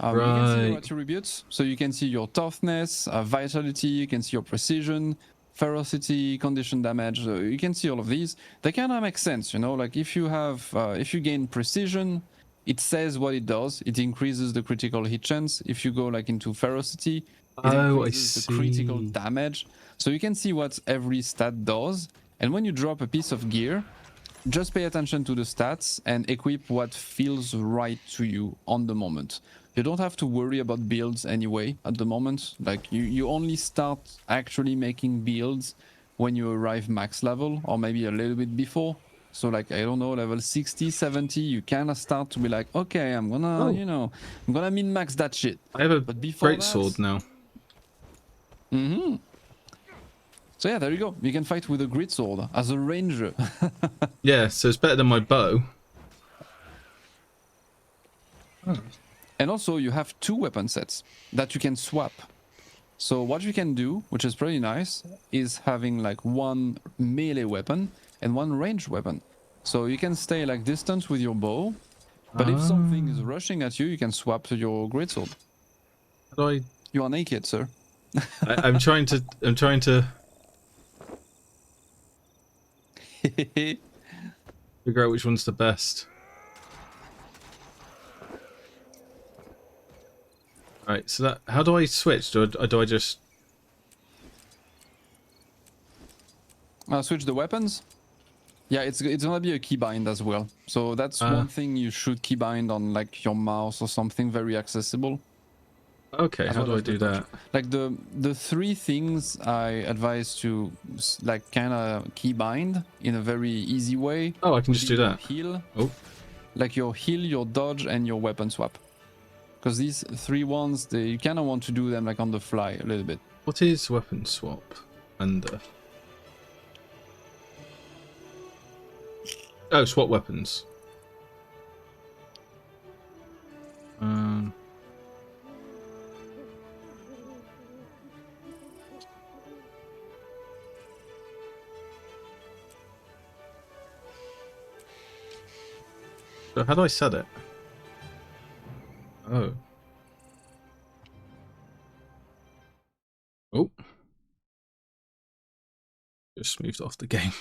You can see your attributes. So you can see your toughness, vitality, you can see your precision, ferocity, condition damage. You can see all of these. They kind of make sense, you know, like if you have, if you gain precision, it says what it does. It increases the critical hit chance. If you go like into ferocity, it increases the critical damage. So you can see what every stat does. And when you drop a piece of gear, just pay attention to the stats and equip what feels right to you on the moment. You don't have to worry about builds anyway at the moment. Like you only start actually making builds when you arrive max level or maybe a little bit before. So like, I don't know, level 60, 70, you kind of start to be like, okay, I'm gonna, you know, I'm gonna min-max that shit. I have a great sword now. Mm-hmm. So yeah, there you go. You can fight with a grid sword as a ranger. Yeah, so it's better than my bow. And also you have 2 weapon sets that you can swap. So what you can do, which is pretty nice, is having like 1 melee weapon and 1 ranged weapon. So you can stay like distance with your bow, but if something is rushing at you, you can swap to your great sword. How do I... You are naked, sir. I'm trying to figure out which one's the best. Right, so that, how do I switch? Do I just switch the weapons? Yeah, it's gonna be a keybind as well. So that's one thing you should keybind on like your mouse or something very accessible. Okay, how do I do that? Like the 3 things I advise to like kind of keybind in a very easy way. Oh, I can just do that. Heal. Oh. Like your heal, your dodge, and your weapon swap. Because these 3 ones, you kind of want to do them like on the fly a little bit. What is weapon swap under? Oh, swap weapons. So how do I set it? Oh. Oh. Just moved off the game.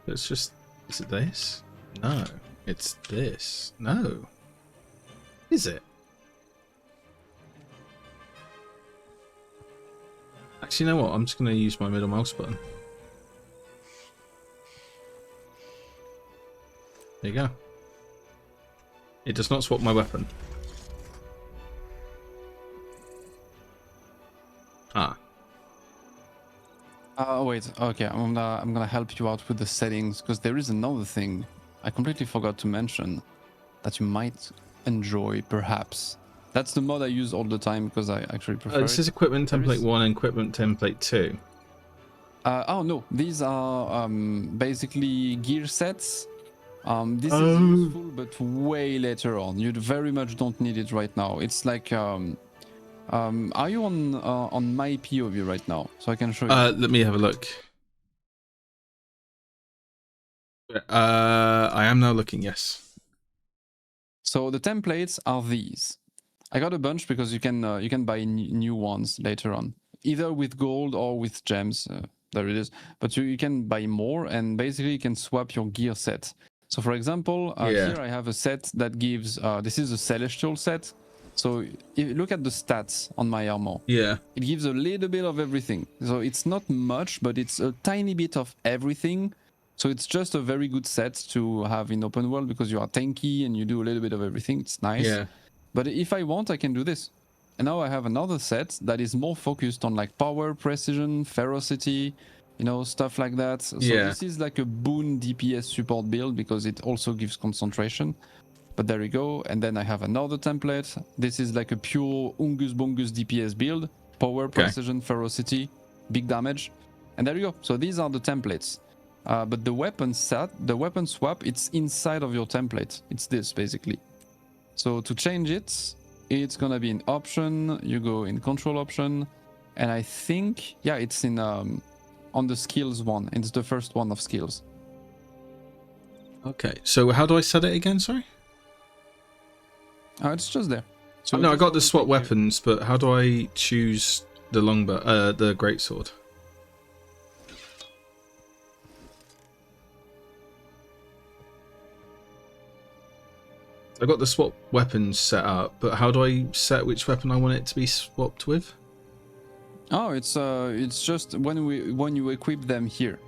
It's just... Is it this? No. It's this. No. Is it? Actually, you know what? I'm just going to use my middle mouse button. There you go. It does not swap my weapon. Ah. Wait. Okay, I'm gonna help you out with the settings because there is another thing I completely forgot to mention that you might enjoy, perhaps. That's the mod I use all the time because I actually prefer This is equipment template 1 and equipment template 2. Oh no, these are basically gear sets. This is useful, but way later on. You very much don't need it right now. It's like, are you on my POV right now? So I can show you. Let me have a look. I am now looking. Yes. So the templates are these. I got a bunch because you can buy new ones later on, either with gold or with gems. There it is. But you can buy more, and basically you can swap your gear set. So for example, here I have a set that gives, this is a celestial set. So if you look at the stats on my armor, it gives a little bit of everything. So it's not much, but it's a tiny bit of everything. So it's just a very good set to have in open world because you are tanky and you do a little bit of everything. It's nice. Yeah. But if I want, I can do this. And now I have another set that is more focused on like power, precision, ferocity, you know, stuff like that. So this is like a boon DPS support build because it also gives concentration. But there you go. And then I have another template. This is like a pure Ungus Bungus DPS build. Power, precision, ferocity, big damage. And there you go. So these are the templates. But the weapon set, the weapon swap, it's inside of your template. It's this basically. So to change it, it's gonna be an option. You go in control option. And I think, yeah, it's in on the skills one. It's the first one of skills. Okay. So how do I set it again? Sorry. It's just there. So no, I got the swap weapons, but how do I choose the longbow, the greatsword? I got the swap weapons set up, but how do I set which weapon I want it to be swapped with? Oh, it's just when you equip them here.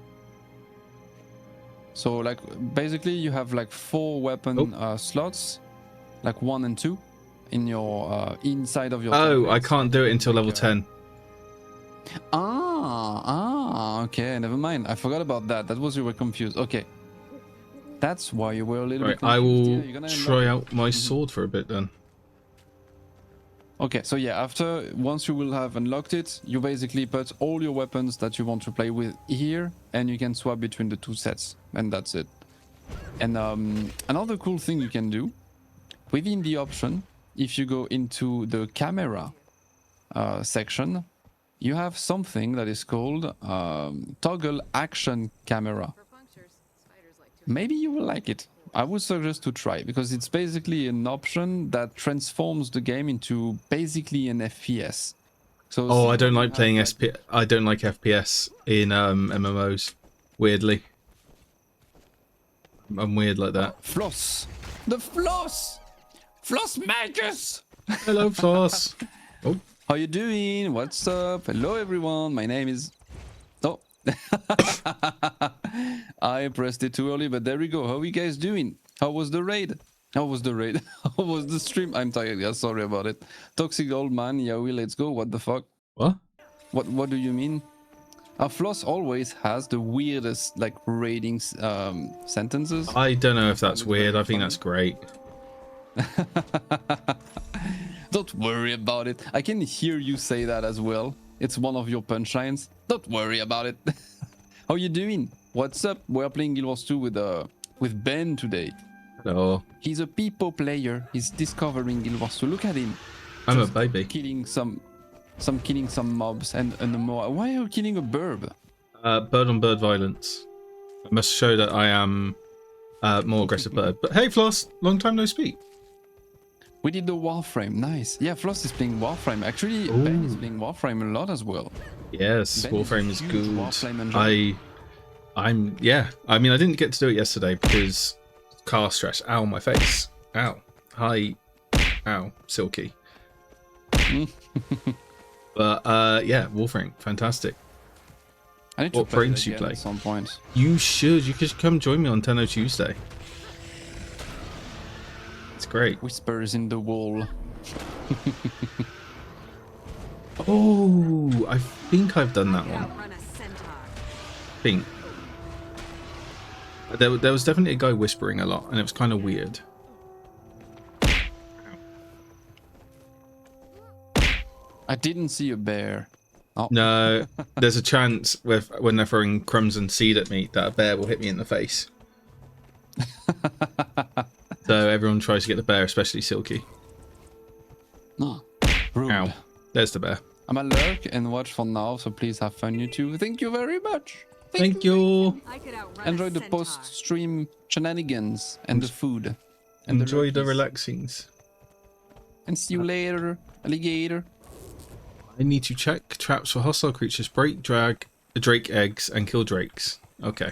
So like basically you have like 4 weapon slots, like 1 and 2, in your inside of your. Oh, templates. I can't do it until level 10. Okay, never mind. I forgot about that. That was you were confused. Okay. That's why you were a little bit confused. I will try out my sword for a bit then. Okay, so yeah, once you will have unlocked it, you basically put all your weapons that you want to play with here, and you can swap between the 2 sets, and that's it. And another cool thing you can do, within the option, if you go into the camera section, you have something that is called toggle action camera. Maybe you will like it. I would suggest to try because it's basically an option that transforms the game into basically an FPS. So I don't like playing SP. I don't like FPS in MMOs. Weirdly, I'm weird like that. Floss, the Floss Magus. Hello, Floss. Oh, how you doing? What's up? Hello, everyone. My name is. Oh. I pressed it too early, but there we go. How are you guys doing? How was the raid? How was the stream? I'm tired, guys. Sorry about it. Toxic old man, Yaoi, let's go. What the fuck? What? What do you mean? Floss always has the weirdest like raiding sentences. I don't know if that's weird. I think that's great. Don't worry about it. I can hear you say that as well. It's one of your punchlines. Don't worry about it. How you doing? What's up? We're playing Guild Wars 2 with Ben today. Hello. He's a people player. He's discovering Guild Wars 2. Look at him. I'm a baby. Killing some mobs and more. Why are you killing a bird? Bird on bird violence. I must show that I am more aggressive bird. But hey, Floss, long time no speak. We did the Warframe. Nice. Yeah, Floss is playing Warframe. Actually, Ben is playing Warframe a lot as well. Yes, Ben Warframe is huge good. Warframe enjoyer. Yeah. I mean, I didn't get to do it yesterday because car stress. Ow, my face. Ow. Hi. Ow, Silky. But yeah, Warframe, fantastic. I need to What play frames it do you again play? at some point. You should. You could come join me on Tenno Tuesday. It's great. Whispers in the wall. Oh, I think I've done that one. Outrun a centaur. I think. There was definitely a guy whispering a lot, and it was kind of weird. I didn't see a bear. Oh. No, there's a chance when they're throwing crumbs and seed at me that a bear will hit me in the face. So everyone tries to get the bear, especially Silky. No. Rude. Ow. There's the bear. I'm a lurk and watch for now, so please have fun, you two. Thank you very much. Thank you. I could outrun Enjoy a the centaur. post-stream shenanigans and the food. And Enjoy the lurkies. relaxings. And see you later, alligator. I need to check traps for hostile creatures, break, drag, drake eggs, and kill drakes. Okay.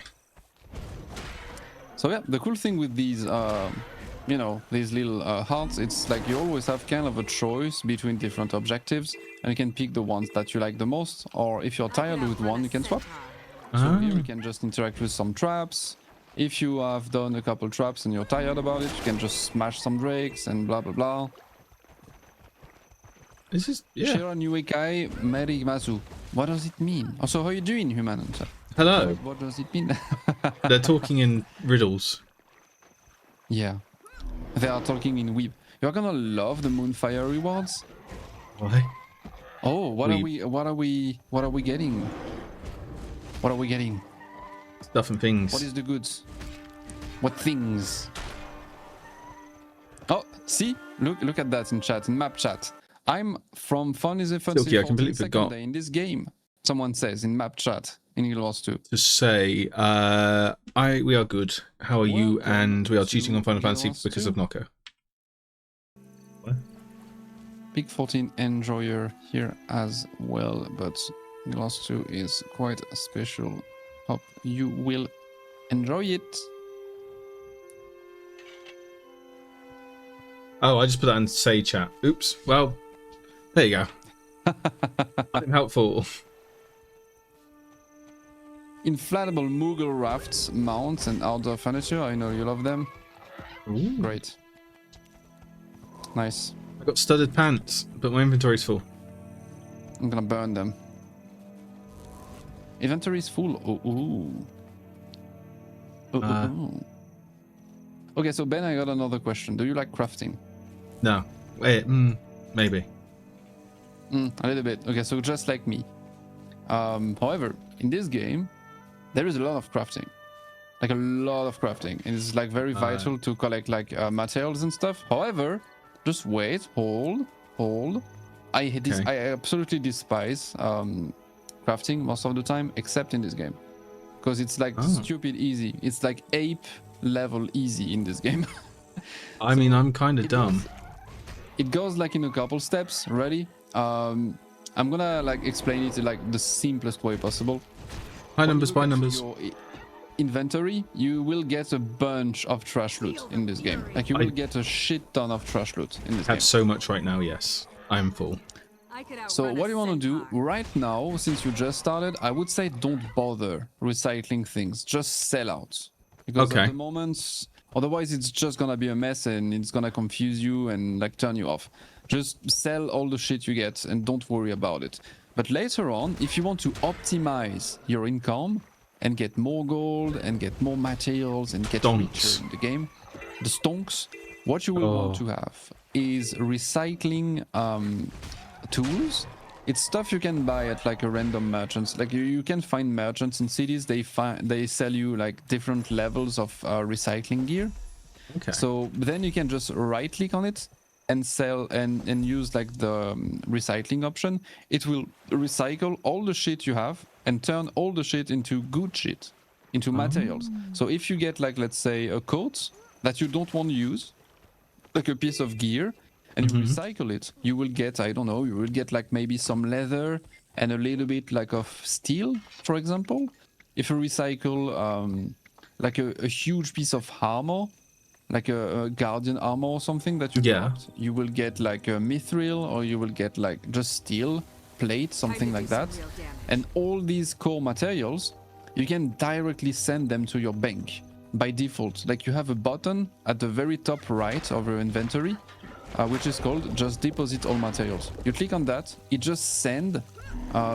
So yeah, the cool thing with these, you know, these little hearts, it's like you always have kind of a choice between different objectives, and you can pick the ones that you like the most, or if you're tired with one, you can swap. So here you can just interact with some traps. If you have done a couple traps and you're tired about it, you can just smash some drakes and blah blah blah. This is Share a new Ikai Merimazu. What does it mean? Also, how are you doing, human hunter? Hello. What does it mean? They're talking in riddles. Yeah. They are talking in Weeb. You're gonna love the Moonfire rewards. Why? Oh, what are we getting? What are we getting? Stuff and things. What is the goods? What things? Oh, see? Look at that in chat, in map chat. I'm from Fun is a Fancy Silky, I completely 14 forgot. day in this game. Someone says in map chat in Guild Wars 2. To say, we are good. How are you? Welcome And we are cheating to on Final Guild Fantasy Wars because 2. of Nocco. Big 14 enjoyer here as well, but Guild Wars 2 is quite special. Hope you will enjoy it. Oh, I just put that in say chat. Oops. Well, there you go. I'm helpful. Inflatable Moogle rafts, mounts, and outdoor furniture. I know you love them. Ooh. Great. Nice. I got studded pants, but my inventory's full. I'm gonna burn them. Inventory is full. Oh, ooh. Ooh. Okay, so Ben, I got another question. Do you like crafting? No. Wait, maybe. A little bit. Okay, so just like me. However, in this game, there is a lot of crafting. Like a lot of crafting. And it's like very vital to collect like materials and stuff. However, just wait, hold. I absolutely despise crafting most of the time, except in this game. Because it's like stupid easy. It's like ape level easy in this game. I mean, I'm kind of dumb. It goes like in a couple steps. Ready? I'm gonna like explain it like the simplest way possible. High numbers, by numbers. Your inventory, you will get a bunch of trash loot in this game. Like you will get a shit ton of trash loot in this I game. have so much right now, yes. I'm full. I could outrun So a what you want to do centaur. right now, since you just started, I would say don't bother recycling things. Just sell out. Because Okay. at the moment, otherwise it's just gonna be a mess and it's gonna confuse you and like turn you off. Just sell all the shit you get and don't worry about it. But later on, if you want to optimize your income and get more gold and get more materials and get Stonks. richer in the game, the stonks, what you will want to have is recycling tools. It's stuff you can buy at like a random merchants. Like you can find merchants in cities. They sell you like different levels of recycling gear. Okay. So then you can just right click on it and sell and use like the recycling option. It will recycle all the shit you have and turn all the shit into good shit, into materials. So if you get like, let's say a coat that you don't want to use, like a piece of gear, and you recycle it, you will get, I don't know, you will get like maybe some leather and a little bit like of steel, for example. If you recycle like a huge piece of armor, like a guardian armor or something that you got, you will get like a mithril, or you will get like just steel plate, something like that. And all these core materials, you can directly send them to your bank by default. Like you have a button at the very top right of your inventory, which is called just deposit all materials. You click on that, it just send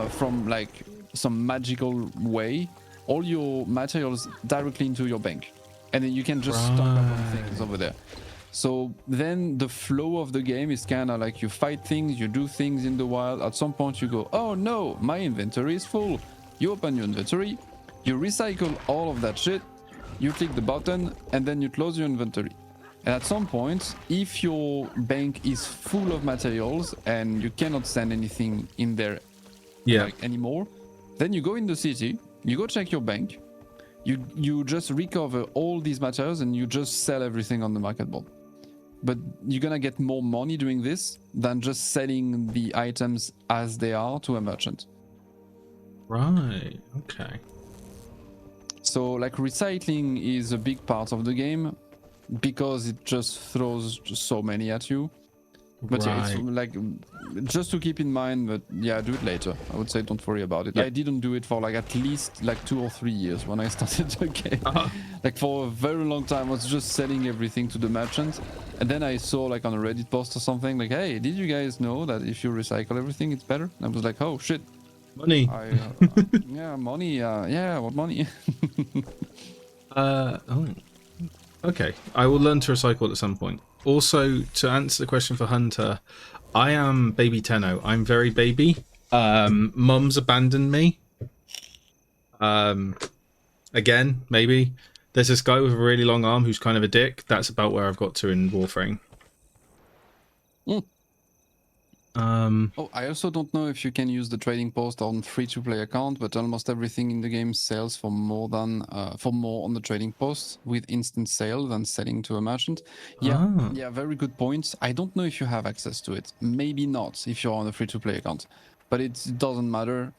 from like some magical way all your materials directly into your bank, and then you can just stock up on things over there. So then the flow of the game is kind of like you fight things, you do things in the wild. At some point you go, oh no, my inventory is full. You open your inventory, you recycle all of that shit, you click the button, and then you close your inventory. And at some point, if your bank is full of materials and you cannot send anything in there like, anymore, then you go in the city, you go check your bank, you just recover all these materials and you just sell everything on the market board. But you're gonna get more money doing this than just selling the items as they are to a merchant. Right, okay. So like recycling is a big part of the game because it just throws so many at you. But yeah, it's like just to keep in mind that do it later. I would say don't worry about it. I didn't do it for like at least like 2 or 3 years when I started the game. Like for a very long time I was just selling everything to the merchants, and then I saw like on a Reddit post or something like, hey, did you guys know that if you recycle everything it's better? And I was like, oh shit, money. Yeah, money. Yeah, what money? Okay, I will learn to recycle at some point. Also, to answer the question for Hunter, I am baby Tenno. I'm very baby. Mum's abandoned me. Again, maybe. There's this guy with a really long arm who's kind of a dick. That's about where I've got to in Warframe. I also don't know if you can use the trading post on free-to-play account, but almost everything in the game sells for more on the trading post with instant sale than selling to a merchant. Yeah, very good point. I don't know if you have access to it. Maybe not if you're on a free-to-play account, but it doesn't matter.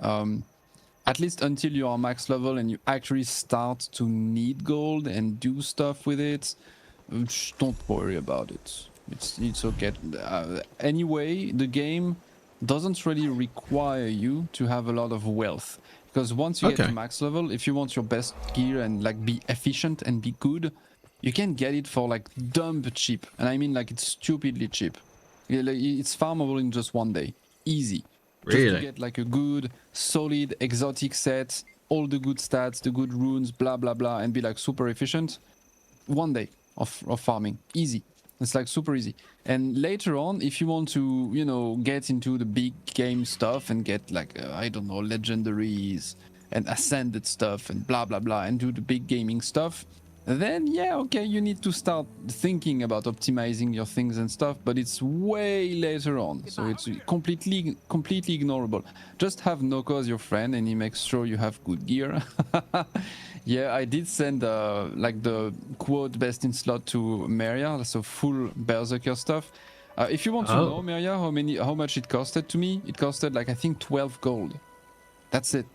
At least until you are max level and you actually start to need gold and do stuff with it, don't worry about it. It's okay. Anyway, the game doesn't really require you to have a lot of wealth, because once you get to max level, if you want your best gear and like be efficient and be good, you can get it for like dumb cheap, and I mean like it's stupidly cheap. It's farmable in just 1 day, easy. Really? Just to get like a good, solid, exotic set, all the good stats, the good runes, blah blah blah, and be like super efficient. 1 day of farming, easy. It's like super easy. And later on, if you want to, you know, get into the big game stuff and get like, I don't know, legendaries and ascended stuff and blah, blah, blah, and do the big gaming stuff, then yeah, okay, you need to start thinking about optimizing your things and stuff, but it's way later on. So it's completely ignorable. Just have Noko as your friend and he makes sure you have good gear. Yeah, I did send like the quote best in slot to Meria, so full Berserker stuff. If you want to know, Meria, how much it costed to me, it costed like I think 12 gold. That's it.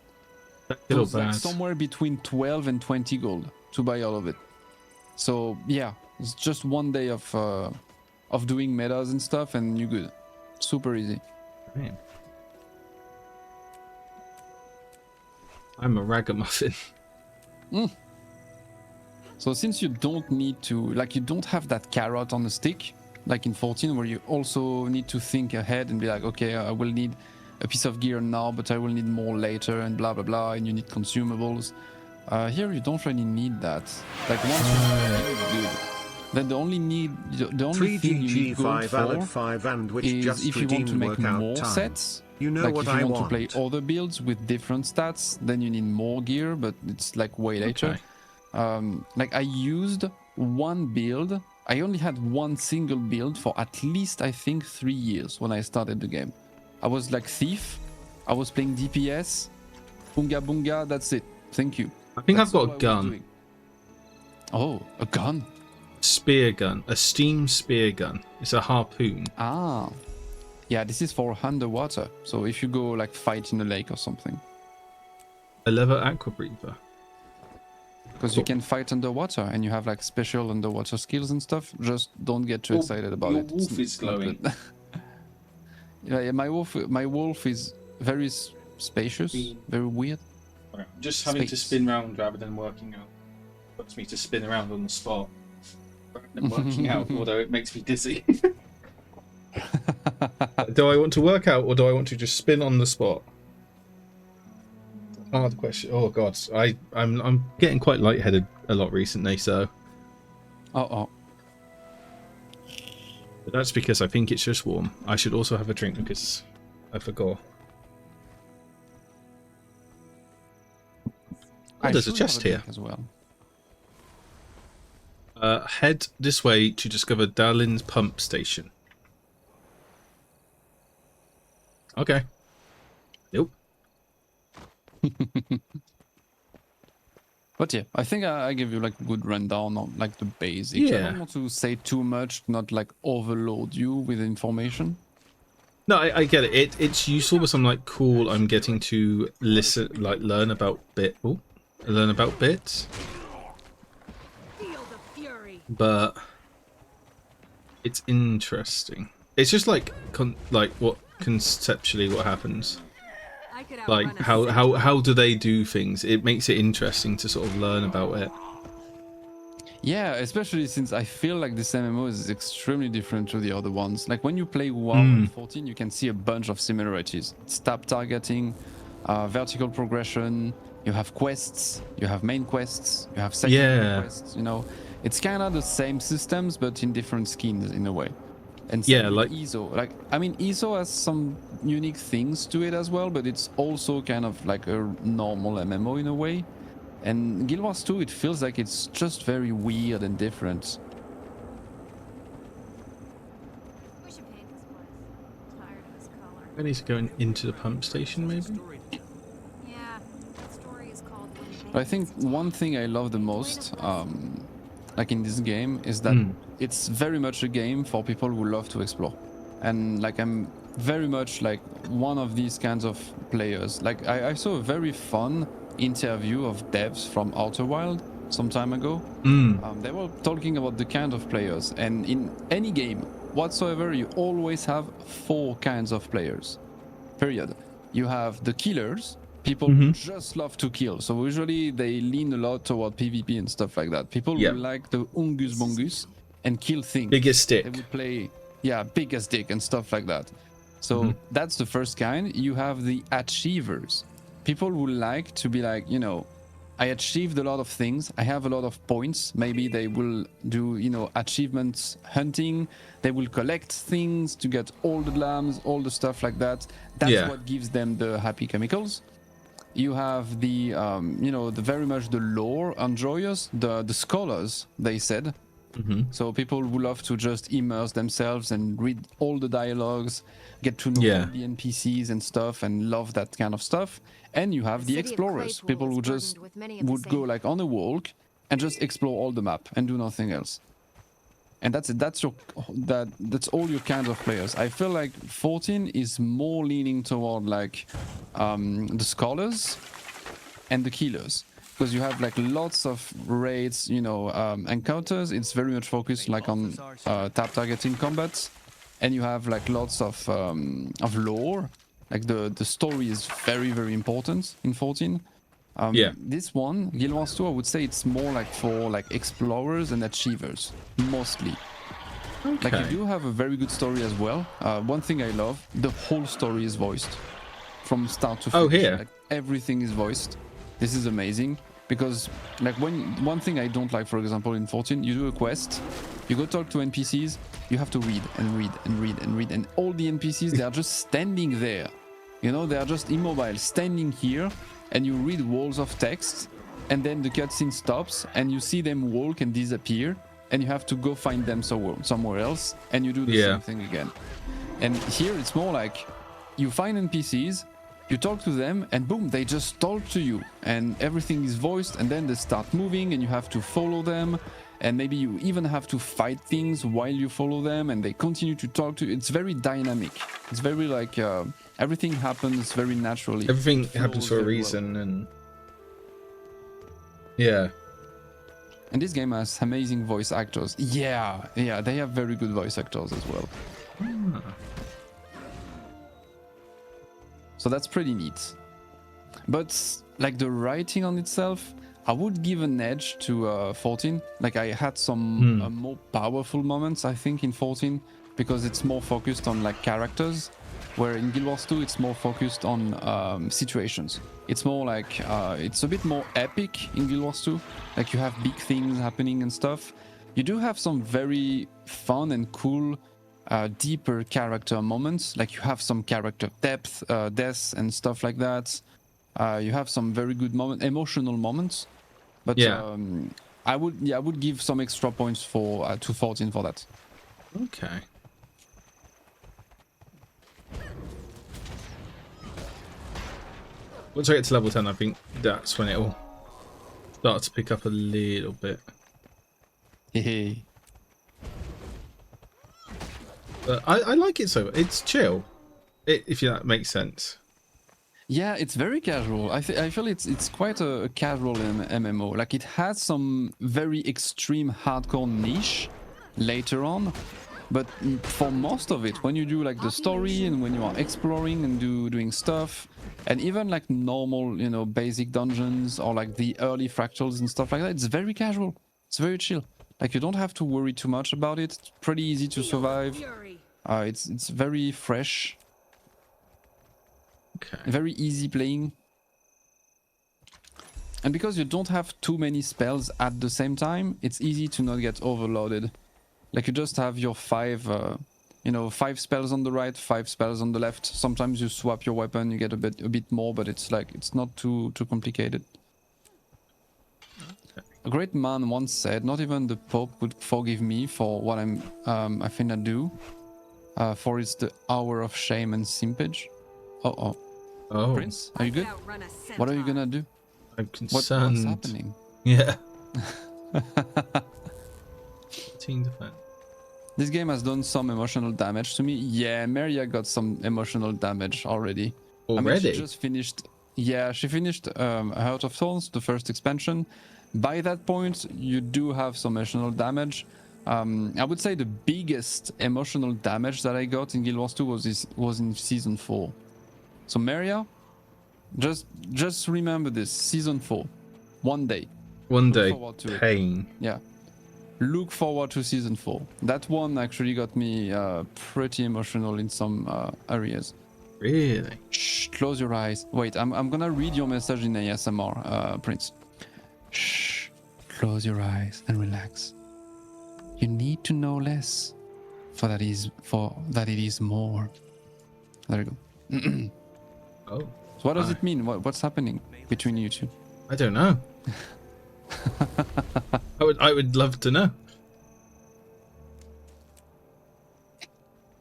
It was like somewhere between 12 and 20 gold to buy all of it. So yeah, it's just 1 day of doing metas and stuff, and you're good. Super easy. Man. I'm a ragamuffin. So since you don't need to, like, you don't have that carrot on the stick, like in 14, where you also need to think ahead and be like, okay, I will need a piece of gear now, but I will need more later, and blah blah blah, and you need consumables. Here you don't really need that. Like once you good, then the only thing you need gold for is if you want to make more sets. You know like what if you I want to play other builds with different stats, then you need more gear, but it's like way later. Like I used one build. I only had one single build for at least I think 3 years when I started the game. I was like Thief. I was playing DPS. Bunga bunga. That's it. Thank you. I think I've got a gun. Oh, a gun. spear gun, a steam spear gun. It's a harpoon. Ah, yeah, this is for underwater. So if you go like fight in a lake or something. A leather aqua breather. Because you can fight underwater and you have like special underwater skills and stuff. Just don't get too excited about your it. wolf is glowing. Yeah, my wolf is very spacious, very weird. Right, just having to spin round rather than working out. Puts me to spin around on the spot rather than working out, although it makes me dizzy. Do I want to work out or do I want to just spin on the spot? Hard question. Oh god, I'm getting quite lightheaded a lot recently, so. Uh-oh. But that's because I think it's just warm. I should also have a drink because I forgot. Oh, there's a chest here as well. Head this way to discover Darlin's pump station. Okay. Nope. But yeah, I think I give you like a good rundown on like the basics. Yeah. I don't want to say too much, not like overload you with information. No, I get it. It's useful, but I'm like, cool. I'm getting to listen, like, learn about bits. Feel the fury. But it's interesting. It's just like, what conceptually what happens. I could Like how do they do things? It makes it interesting to sort of learn about it. Yeah, especially since I feel like this MMO is extremely different to the other ones. Like when you play WoW in 14, you can see a bunch of similarities. It's tab targeting, vertical progression, you have quests, you have main quests, you have secondary quests, you know. It's kind of the same systems, but in different skins in a way. And yeah, like ESO. Like, I mean, ESO has some unique things to it as well, but it's also kind of like a normal MMO in a way. And Guild Wars 2, it feels like it's just very weird and different. We should paint this place. I'm tired of this color. I need to go into the pump station, maybe. Yeah, that story is called When But I think one thing I love the most, like in this game, is that it's very much a game for people who love to explore. And like I'm very much like one of these kinds of players. Like I saw a very fun interview of devs from Outer Wild some time ago. They were talking about the kind of players, and in any game whatsoever you always have 4 kinds of players, period. You have the killers, people who just love to kill, so usually they lean a lot toward PvP and stuff like that. People who like the Ungus Bungus and kill things. Biggest stick. They would play, biggest dick and stuff like that. So that's the first kind. You have the achievers. People who like to be like, you know, I achieved a lot of things. I have a lot of points. Maybe they will do, you know, achievements hunting. They will collect things to get all the lambs, all the stuff like that. That's what gives them the happy chemicals. You have the, you know, the very much the lore enjoyers, the scholars, they said. So people who love to just immerse themselves and read all the dialogues, get to know the NPCs and stuff, and love that kind of stuff. And you have the explorers, people who just would go like on a walk and just explore all the map and do nothing else. And that's it. That's all your kinds of players. I feel like 14 is more leaning toward like the scholars and the killers. Because you have like lots of raids, you know, encounters. It's very much focused like on tab targeting combats, and you have like lots of lore. Like the story is very, very important in 14. This one, Guild Wars 2, I would say it's more like for like explorers and achievers mostly. Okay. Like you do have a very good story as well. One thing I love, the whole story is voiced from start to finish. Oh, here. Like, everything is voiced. This is amazing because like one thing I don't like, for example, in 14, you do a quest, you go talk to NPCs, you have to read and read and read and read, and all the NPCs, they are just standing there, you know, they are just immobile, standing here, and you read walls of text, and then the cutscene stops and you see them walk and disappear, and you have to go find them somewhere else, and you do the same thing again. And here it's more like you find NPCs, you talk to them, and boom, they just talk to you, and everything is voiced, and then they start moving, and you have to follow them, and maybe you even have to fight things while you follow them, and they continue to talk to you. It's very dynamic. It's very like everything happens very naturally. Everything happens for a reason, and yeah. And this game has amazing voice actors. Yeah, they have very good voice actors as well. So that's pretty neat. But like the writing on itself, I would give an edge to 14. Like I had some more powerful moments, I think, in 14, because it's more focused on like characters, where in Guild Wars 2 it's more focused on situations. It's more like it's a bit more epic in Guild Wars 2. Like you have big things happening and stuff. You do have some very fun and cool deeper character moments. Like you have some character depth, deaths and stuff like that. You have some very good emotional moments. But I would give some extra points for to 14 for that. Okay. Once I get to level 10, I think that's when it'll start to pick up a little bit. Hey. But I like it so it's chill, if that makes sense. Yeah, it's very casual. I feel it's quite a casual MMO. Like it has some very extreme hardcore niche later on, but for most of it, when you do like the story and when you are exploring and doing stuff, and even like normal, you know, basic dungeons or like the early fractals and stuff like that, it's very casual. It's very chill. Like you don't have to worry too much about it. It's pretty easy to survive. It's very fresh. Okay. Very easy playing. And because you don't have too many spells at the same time, it's easy to not get overloaded. Like you just have your 5 spells on the right, 5 spells on the left. Sometimes you swap your weapon, you get a bit more, but it's like it's not too complicated. Okay. A great man once said, "Not even the Pope would forgive me for what I finna do, for it's the hour of shame and simpage." Oh. Prince, are you good? What are you gonna do? I'm concerned. What's happening? Yeah. Team defense. This game has done some emotional damage to me. Yeah, Maria got some emotional damage already. Already? I mean, she just finished. Yeah, she finished Heart of Thorns, the first expansion. By that point, you do have some emotional damage. I would say the biggest emotional damage that I got in Guild Wars 2 was in Season 4. So Maria, just remember this, Season 4. One day. One day. Pain. Yeah. Look forward to Season 4. That one actually got me pretty emotional in some areas. Really? Shh, close your eyes. Wait, I'm gonna read your message in ASMR, Prince. Shh, close your eyes and relax. You need to know less, for that it is more. There you go. Oh. So what does it mean? What's happening between you two? I don't know. I would love to know.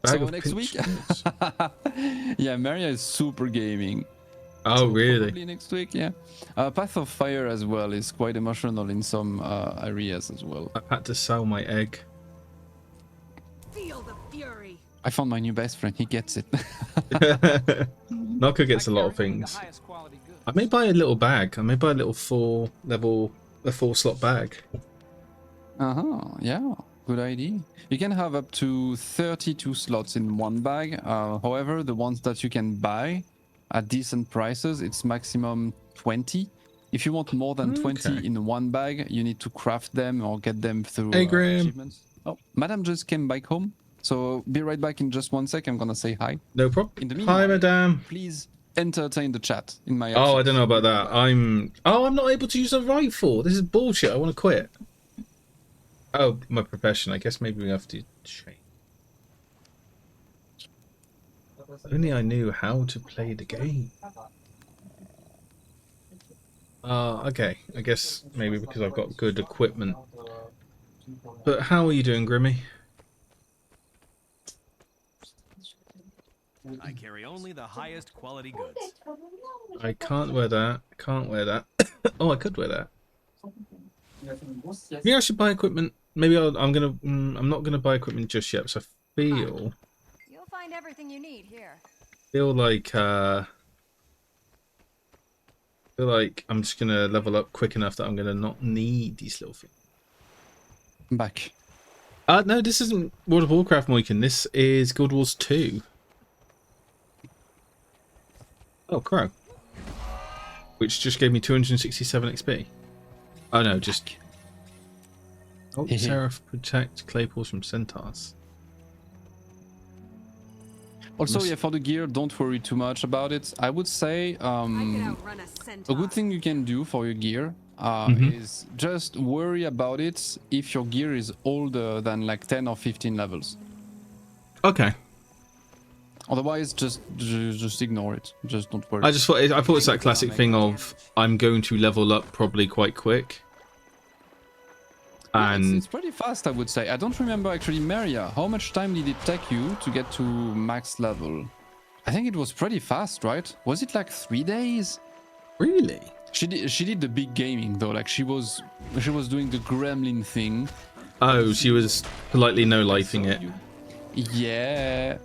So next week? Yeah, Maria is super gaming. Oh, so really? Probably next week, yeah. Path of Fire as well is quite emotional in some areas as well. I've had to sell my egg. Feel the fury. I found my new best friend. He gets it. Naka gets a lot of things. I may buy a little bag. I may buy a little 4-slot bag. Yeah. Good idea. You can have up to 32 slots in one bag. However, the ones that you can buy at decent prices, it's maximum 20. If you want more than 20 in one bag, you need to craft them or get them through achievements. Oh, Madame just came back home. So be right back in just 1 sec. I'm gonna say hi. No problem. In the meanwhile, hi, Madame. Please entertain the chat in my absence. Oh, I don't know about that. I'm not able to use a rifle. This is bullshit. I want to quit. Oh, my profession. I guess maybe we have to change. If only I knew how to play the game. Okay. I guess maybe because I've got good equipment. But how are you doing, Grimmy? I carry only the highest quality goods. I can't wear that. Can't wear that. Oh, I could wear that. Maybe I should buy equipment. Maybe I'm gonna. I'm not gonna buy equipment just yet. So I feel You'll find everything you need here. like I'm just gonna level up quick enough that I'm gonna not need these little things. I'm back. No, this isn't World of Warcraft, Moiken. This is Guild Wars 2. Oh, Crow. Which just gave me 267 XP. Oh no, just... Oh, Seraph protect Claypools from centaurs. Also, yeah, for the gear, don't worry too much about it. I would say a good thing you can do for your gear is just worry about it if your gear is older than like 10 or 15 levels. Okay. Otherwise, just ignore it. Just don't worry. I thought it's that classic thing of I'm going to level up probably quite quick. Yeah, And it's pretty fast, I would say. I don't remember actually, Maria. How much time did it take you to get to max level? I think it was pretty fast, right? Was it like 3 days? really? She did the big gaming though. Like she was doing the gremlin thing. Oh, she was politely no-lifing it. Yeah.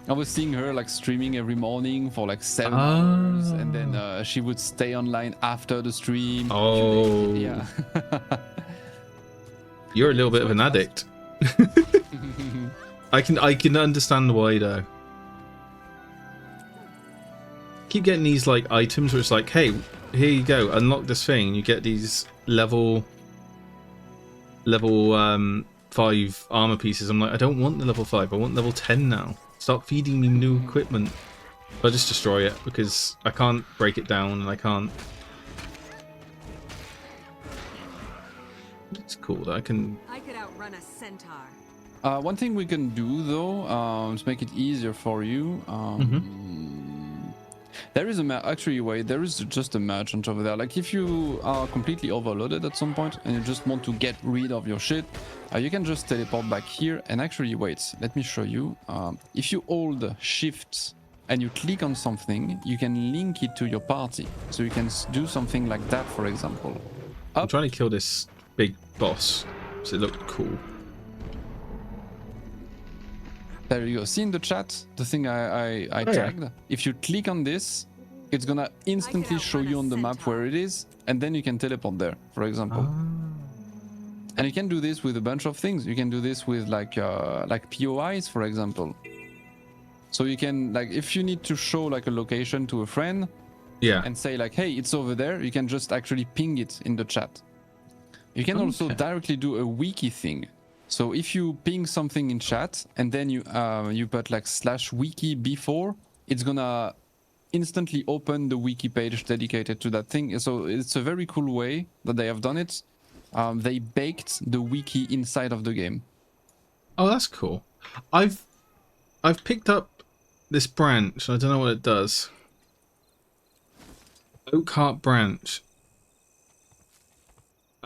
I was seeing her like streaming every morning for like 7 hours, and then she would stay online after the stream. Oh. Yeah. You're a little bit of an addict. I can understand why though. Keep getting these like items where it's like, hey, here you go, unlock this thing, and you get these level 5 armor pieces. I'm like, I don't want the level 5, I want level 10 now. Stop feeding me new equipment. I'll just destroy it because I can't break it down and I can't. It's cool that I could outrun a centaur. One thing we can do though, to make it easier for you, there is there is just a merchant over there. Like if you are completely overloaded at some point and you just want to get rid of your shit, you can just teleport back here and actually wait. Let me show you. If you hold shift and you click on something, you can link it to your party. So you can do something like that, for example. I'm trying to kill this big boss, so it looked cool. There you go. See in the chat the thing I tagged? Yeah. If you click on this, it's gonna instantly show you on the map where it is, and then you can teleport there, for example. And you can do this with a bunch of things. You can do this with like POIs, for example. So you can, like, if you need to show like a location to a friend, yeah, and say like, hey, it's over there, you can just actually ping it in the chat. You can also directly do a wiki thing. So if you ping something in chat and then you put like /wiki before, it's gonna instantly open the wiki page dedicated to that thing. So it's a very cool way that they have done it. They baked the wiki inside of the game. Oh, that's cool. I've picked up this branch. I don't know what it does. Oakheart branch.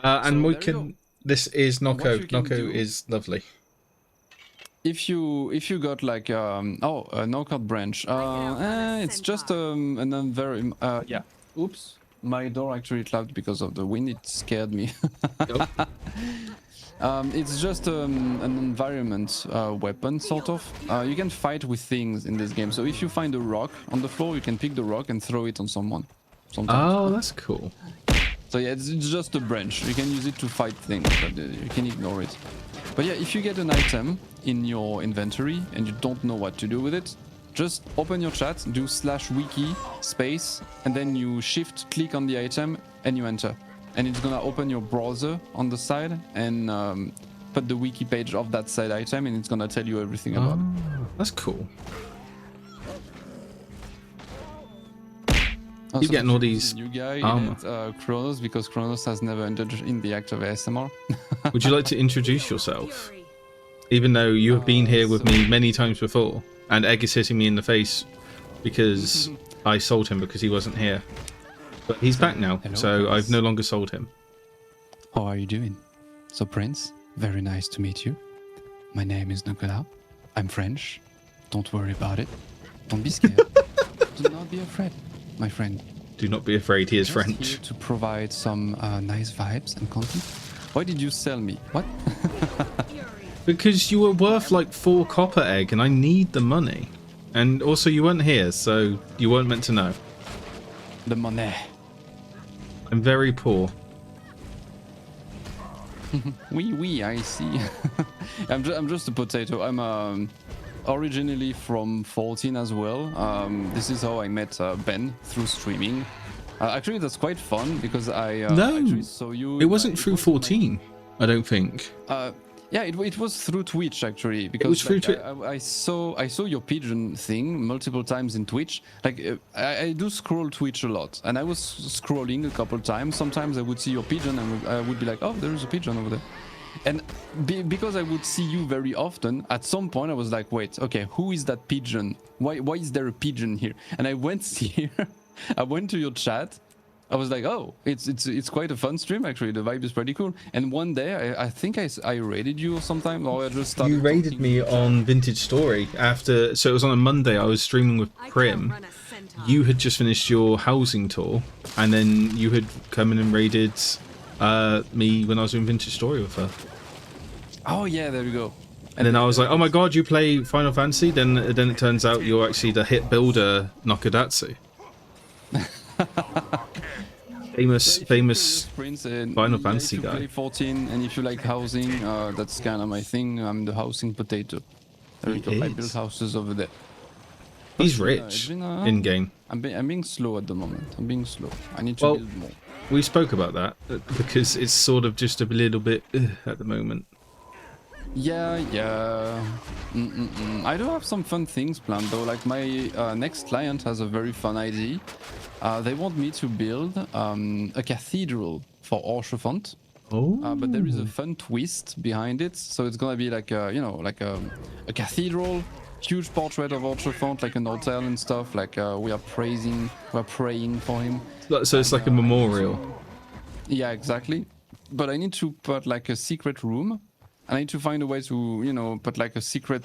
And we can. This is Noko. Noko is lovely. If you got like a Oakheart branch, it's just an very yeah. Oops, my door actually clapped because of the wind. It scared me. It's just an environment weapon, sort of. You can fight with things in this game. So if you find a rock on the floor, you can pick the rock and throw it on someone. Sometimes. Oh, that's cool. So yeah, it's just a branch. You can use it to fight things, but you can ignore it. But yeah, if you get an item in your inventory and you don't know what to do with it, just open your chat, do /wiki space, and then you shift click on the item and you enter. And it's gonna open your browser on the side and put the wiki page of that said item, and it's gonna tell you everything about it. That's cool. Keep getting all these new guy in Kronos, because Kronos has never entered in the act of ASMR. Would you like to introduce yourself? Even though you have been here with me many times before, and Egg is hitting me in the face because I sold him because he wasn't here. But he's back now, so I've no longer sold him. How are you doing? So Prince, very nice to meet you. My name is Nicolas. I'm French. Don't worry about it. Don't be scared. Do not be afraid, my friend. Do not be afraid, he is Just French. Here to provide some nice vibes and content. Why did you sell me? What? Because you were worth like 4 copper egg, and I need the money. And also, you weren't here, so you weren't meant to know. The money. I'm very poor. Oui, I see. I'm just a potato. I'm originally from 14 as well. This is how I met Ben, through streaming. Actually, that's quite fun because I actually saw you. It wasn't through 14, I don't think. Yeah, it was through Twitch actually, because It was through like, I saw your pigeon thing multiple times in Twitch. Like I do scroll Twitch a lot, and I was scrolling a couple times. Sometimes I would see your pigeon, and I would be like, oh, there is a pigeon over there. And because I would see you very often, at some point I was like, wait, okay, who is that pigeon? Why is there a pigeon here? And I went here, I went to your chat. I was like, oh, it's quite a fun stream actually. The vibe is pretty cool. And one day, I think I raided you sometime, or I just started. You raided me on Vintage Story after, so it was on a Monday. I was streaming with Prim. You had just finished your housing tour, and then you had come in and raided me when I was doing Vintage Story with her. Oh yeah, there we go. And then I was like, oh my god, you play Final Fantasy? Then it turns out you're actually the hit builder Nakadatsu. famous Final Fantasy guy. If you play 14 and if you like housing, that's kind of my thing. I'm the housing potato. There you go. I build houses over there. He's rich in game. I'm being slow at the moment. I'm being slow. I need to build more. We spoke about that because it's sort of just a little bit at the moment. Yeah. I do have some fun things planned though. Like my next client has a very fun idea. They want me to build a cathedral for Orchefont. Oh. But there is a fun twist behind it. So it's gonna be like a cathedral, huge portrait of Orchefont, like an hotel and stuff. Like we're praying for him. So it's like a memorial. Yeah, exactly. But I need to put like a secret room. I need to find a way to, put like a secret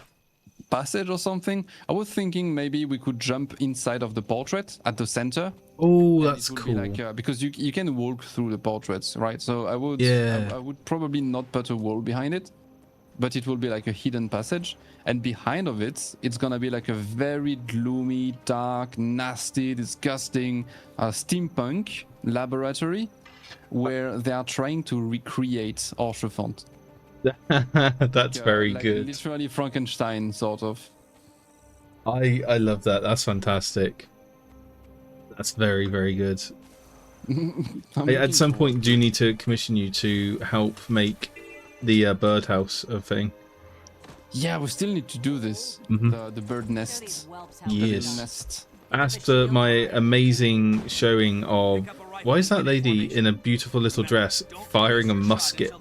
passage or something. I was thinking maybe we could jump inside of the portrait at the center. Oh, that's cool. Like, because you can walk through the portraits, right? So I would I would probably not put a wall behind it, but it will be like a hidden passage. And behind of it, it's gonna be like a very gloomy, dark, nasty, disgusting steampunk laboratory where they are trying to recreate Orchefont. That's very like good. Literally Frankenstein, sort of. I love that. That's fantastic. That's very, very good. At some point, do you need to commission you to help make the birdhouse a thing? Yeah, we still need to do this. The bird nests. Yes. Nests. After my amazing showing of why is that lady in a beautiful little dress firing a musket?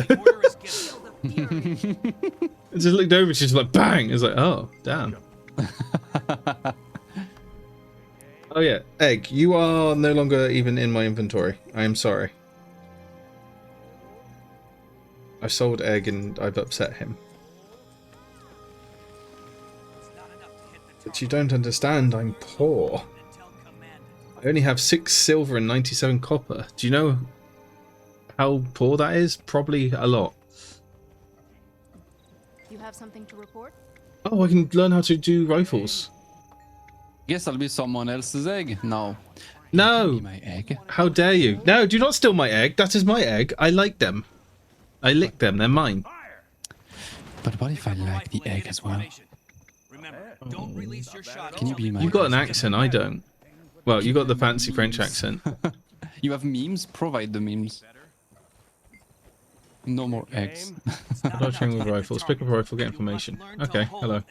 I just looked over, she's like, bang! It's like, oh, damn. Oh yeah, Egg, you are no longer even in my inventory. I am sorry. I sold Egg and I've upset him. But you don't understand, I'm poor. I only have 6 silver and 97 copper. Do you know how poor that is? Probably a lot. You have something to report? Oh, I can learn how to do rifles. Guess I'll be someone else's egg now. No! My egg. How dare you? No, do not steal my egg. That is my egg. I like them. I lick them. They're mine. But what if I like the egg as well? Don't release your shot. Can you be my You got an accent. I don't. Well, you got the fancy French accent. You have memes? Provide the memes. No more eggs. Training with rifles. Pick up a rifle, get information. Okay, hello.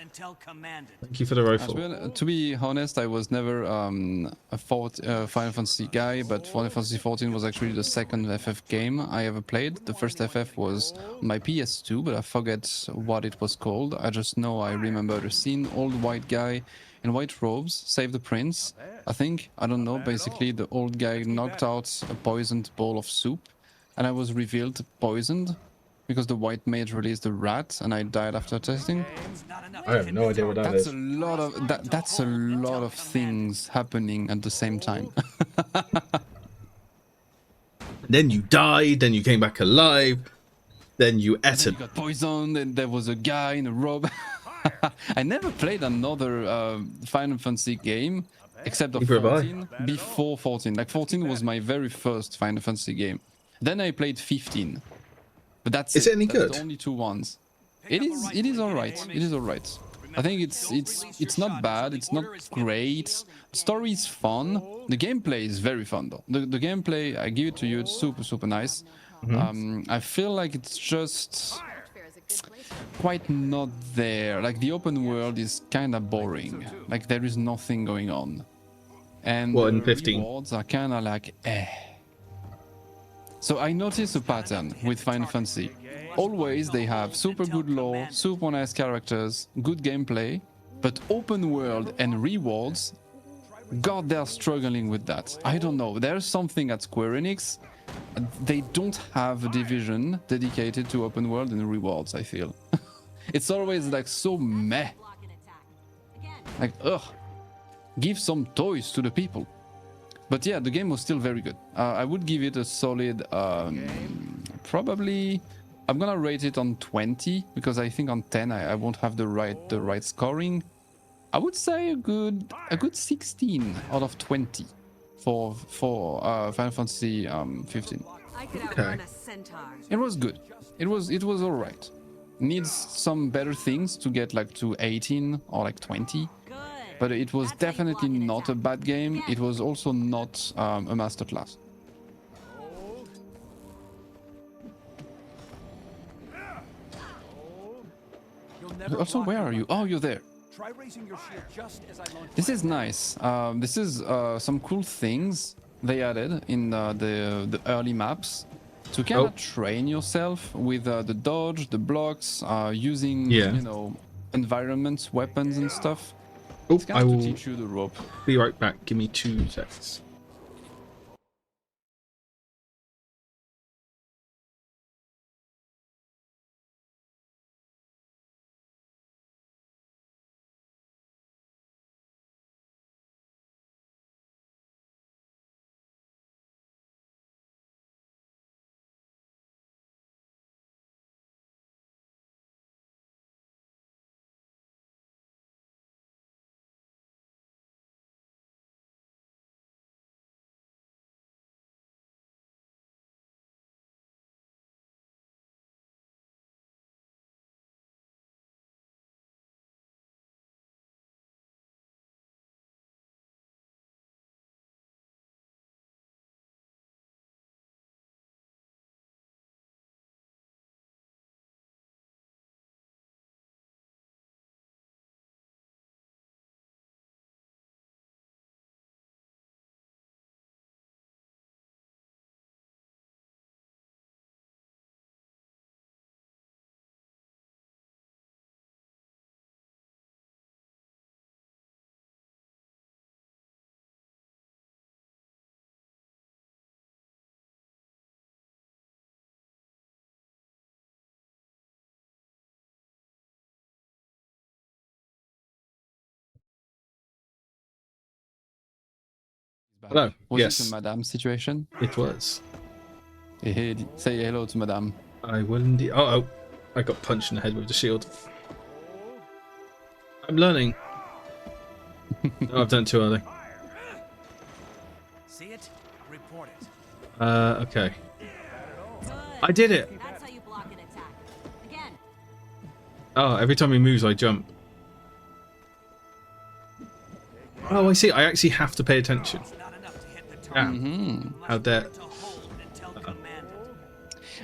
Thank you for the rifle. Well, to be honest, I was never a Final Fantasy guy, but Final Fantasy 14 was actually the second FF game I ever played. The first FF was my PS2, but I forget what it was called. I just know I remember the scene, old white guy in white robes, save the prince, I think. I don't know, basically the old guy knocked out a poisoned bowl of soup. And I was revealed poisoned because the white mage released a rat, and I died after testing. I have no idea what that is. That's a lot of things happening at the same time. Then you died. Then you came back alive. Then you ate He it. got poisoned, and there was a guy in a robe. I never played another Final Fantasy game except of Neither have I. 14 before 14. Like 14 was my very first Final Fantasy game. Then I played 15. But that's Is it any That's good? the only two ones. It is alright. It is alright. I think it's not bad, it's not great. The story is fun. The gameplay is very fun though. The gameplay, I give it to you, it's super nice. I feel like it's just quite not there. Like the open world is kind of boring. Like there is nothing going on. And What, in the 15? rewards are kind of like So I noticed a pattern with Final Fantasy. Always they have super good lore, super nice characters, good gameplay, but open world and rewards, God, they're struggling with that. I don't know. There's something at Square Enix. They don't have a division dedicated to open world and rewards, I feel. It's always like so meh. Like, ugh. Give some toys to the people. But yeah, the game was still very good. I would give it a solid, probably, I'm gonna rate it on 20 because I think on 10 I won't have the right scoring. I would say a good 16 out of 20 for Final Fantasy 15. Okay. It was good. It was all right. Needs some better things to get like to 18 or like 20. But it was definitely not a bad game. It was also not a masterclass. Also, where are you? Oh, you're there. This is nice. This is some cool things they added in the early maps to kind of train yourself with the dodge, the blocks, using you know, environments, weapons, and stuff. Oh, It's kind I of will to teach you the rope. be right back. Give me 2 seconds. Hello. Was Yes, it a madame situation? it was. Hey, say hello to madame. I will indeed. Oh, I got punched in the head with the shield. I'm learning. Oh, I've done it too early. See it? Report it. Okay. I did it. That's how you block an attack. Again. Oh, every time he moves, I jump. Oh, I see. I actually have to pay attention. Damn. How dare.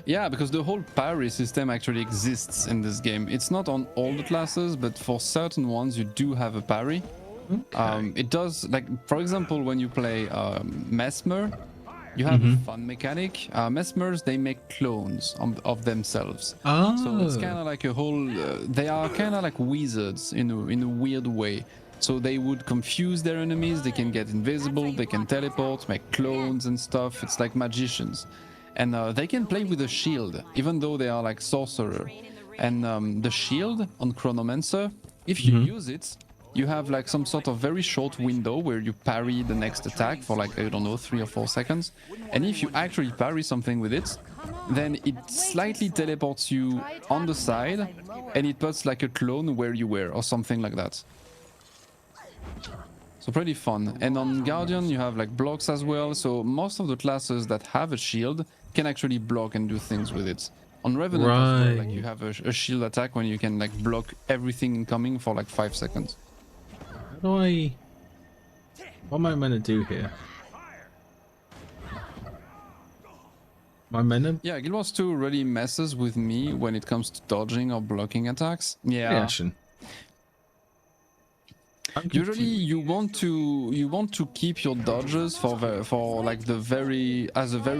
Yeah, because the whole parry system actually exists in this game. It's not on all the classes, but for certain ones you do have a parry. Okay. It does, like, for example, when you play Mesmer, you have a fun mechanic. Mesmers, they make clones of themselves. Oh. So it's kind of like a whole... they are kind of like wizards in a weird way. So they would confuse their enemies, they can get invisible, they can teleport, make clones and stuff. It's like magicians. And they can play with a shield, even though they are like sorcerer. And the shield on Chronomancer, if you use it, you have like some sort of very short window where you parry the next attack for like, I don't know, 3 or 4 seconds. And if you actually parry something with it, then it slightly teleports you on the side, and it puts like a clone where you were or something like that. So pretty fun. And on Guardian you have like blocks as well, so most of the classes that have a shield can actually block and do things with it. On Revenant as well, like you have a shield attack when you can like block everything incoming for like 5 seconds. What am I meant to do here? Am I meant to... Yeah, Guild Wars 2 really messes with me when it comes to dodging or blocking attacks. Yeah. Usually you want to keep your dodges for like the very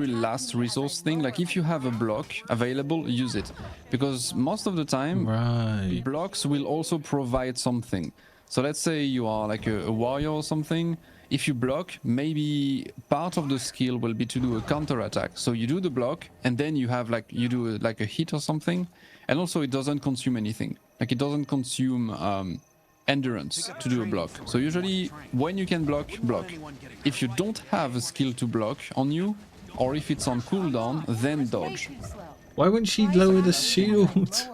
last resource thing. Like if you have a block available, use it, because most of the time blocks will also provide something. So let's say you are like a warrior or something. If you block, maybe part of the skill will be to do a counter attack. So you do the block and then you have like a hit or something, and also it doesn't consume anything. Like it doesn't consume endurance to do a block. So usually when you can block. If you don't have a skill to block on you, or if it's on cooldown, then dodge. Why wouldn't she lower the shield?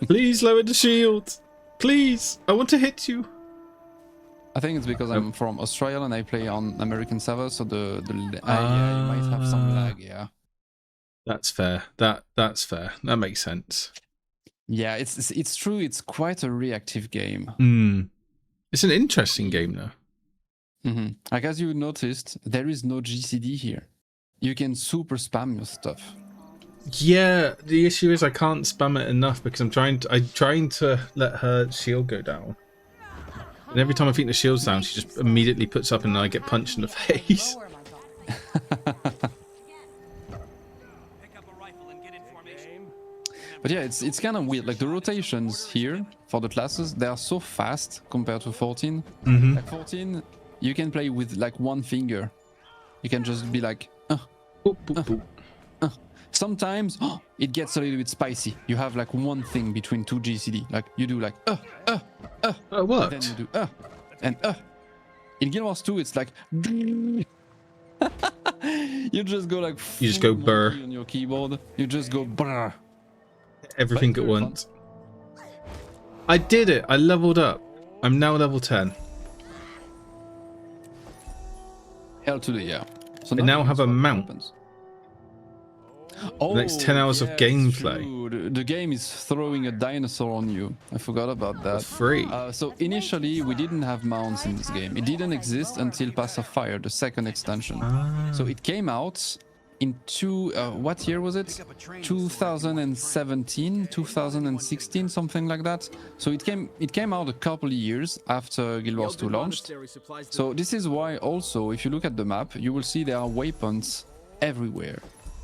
Please lower the shield. Please, I want to hit you. I think it's because I'm from Australia and I play on American servers, so yeah, you might have some lag. Yeah, that's fair. That's fair. That makes sense. Yeah, it's true. It's quite a reactive game. It's an interesting game though. Like as you noticed, there is no GCD here. You can super spam your stuff. Yeah, the issue is I can't spam it enough because I'm trying to let her shield go down. And every time I think the shield's down, she just immediately puts up and I get punched in the face. But yeah, it's kind of weird. Like the rotations here for the classes, they are so fast compared to 14. Like 14, you can play with like one finger. You can just be like, boop, boop, boop. Sometimes it gets a little bit spicy. You have like one thing between two GCD. Like you do like what? And then you do and In Guild Wars 2, it's like you just go like you just go burr on your keyboard. You just go brr. Everything at once. I did it. I leveled up. I'm now level 10. Hell to the yeah. So I now have a mount. Happens. The next 10 hours of gameplay. The game is throwing a dinosaur on you. I forgot about that. Free. So initially we didn't have mounts in this game. It didn't exist until Path of Fire, the second extension. So it came out in what year was it? 2017, 2016, something like that. So it came out a couple of years after Guild Wars 2 launched. So this is why also, if you look at the map, you will see there are waypoints everywhere.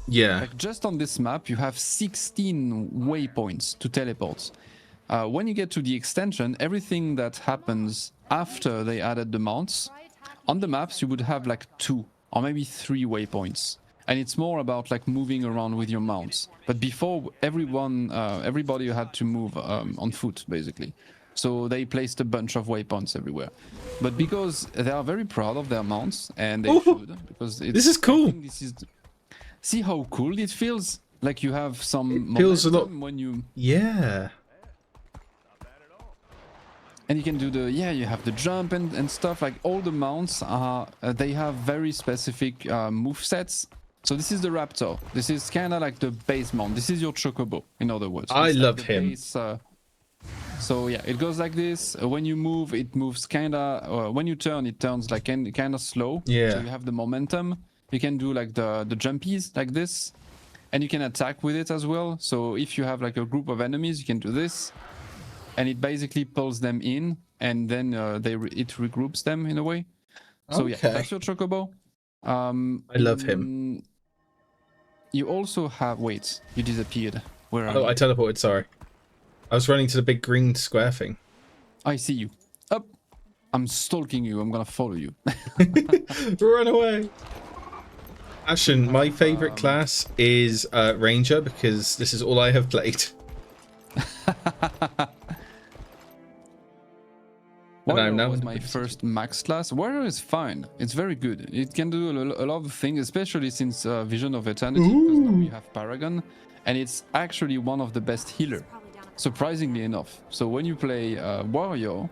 Yeah. Like just on this map, you have 16 waypoints to teleport. When you get to the extension, everything that happens after they added the mounts, on the maps you would have like 2 or maybe 3 waypoints. And it's more about like moving around with your mounts. But before, everybody had to move on foot, basically. So they placed a bunch of waypoints everywhere. But because they are very proud of their mounts, and they should, because this is cool. See how cool it feels? Like you have some feels a lot when you... Yeah. And you can do you have the jump and stuff. Like all the mounts are, they have very specific move sets. So this is the Raptor. This is kind of like the base mount. This is your Chocobo, in other words. I love him. Base, so yeah, it goes like this. When you move, it moves kind of... when you turn, it turns like kind of slow. Yeah. So you have the momentum. You can do like the jumpies like this. And you can attack with it as well. So if you have like a group of enemies, you can do this. And it basically pulls them in. And then it regroups them in a way. So yeah, that's your Chocobo. I love him. You also have... Wait, you disappeared. Where are you? I teleported, sorry. I was running to the big green square thing. I see you. Up. I'm stalking you. I'm gonna follow you. Run away. Ashen, my favorite class is Ranger because this is all I have played. Why Warrior was my first max class. Warrior is fine. It's very good. It can do a lot of things, especially since Vision of Eternity, because now we have Paragon, and it's actually one of the best healer, surprisingly enough. So when you play Warrior,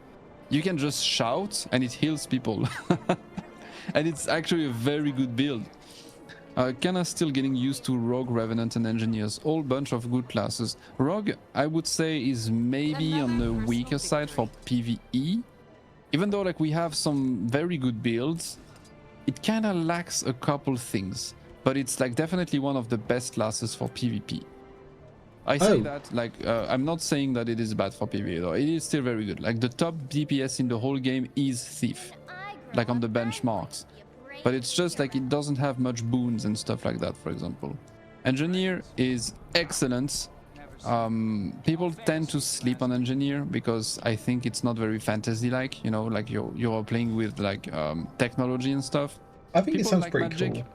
you can just shout and it heals people. And it's actually a very good build. Kinda still getting used to Rogue, Revenant and Engineers, all bunch of good classes. Rogue, I would say, is maybe on the weaker side for PvE. Even though like we have some very good builds, it kinda lacks a couple things. But it's like definitely one of the best classes for PvP. I say that like I'm not saying that it is bad for PvE though. It is still very good. Like the top DPS in the whole game is Thief, like on the benchmarks. But it's just like it doesn't have much boons and stuff like that, for example. Engineer is excellent. People tend to sleep on Engineer because I think it's not very fantasy-like, you know, like you're playing with like technology and stuff. I think people it sounds like pretty magic. cool.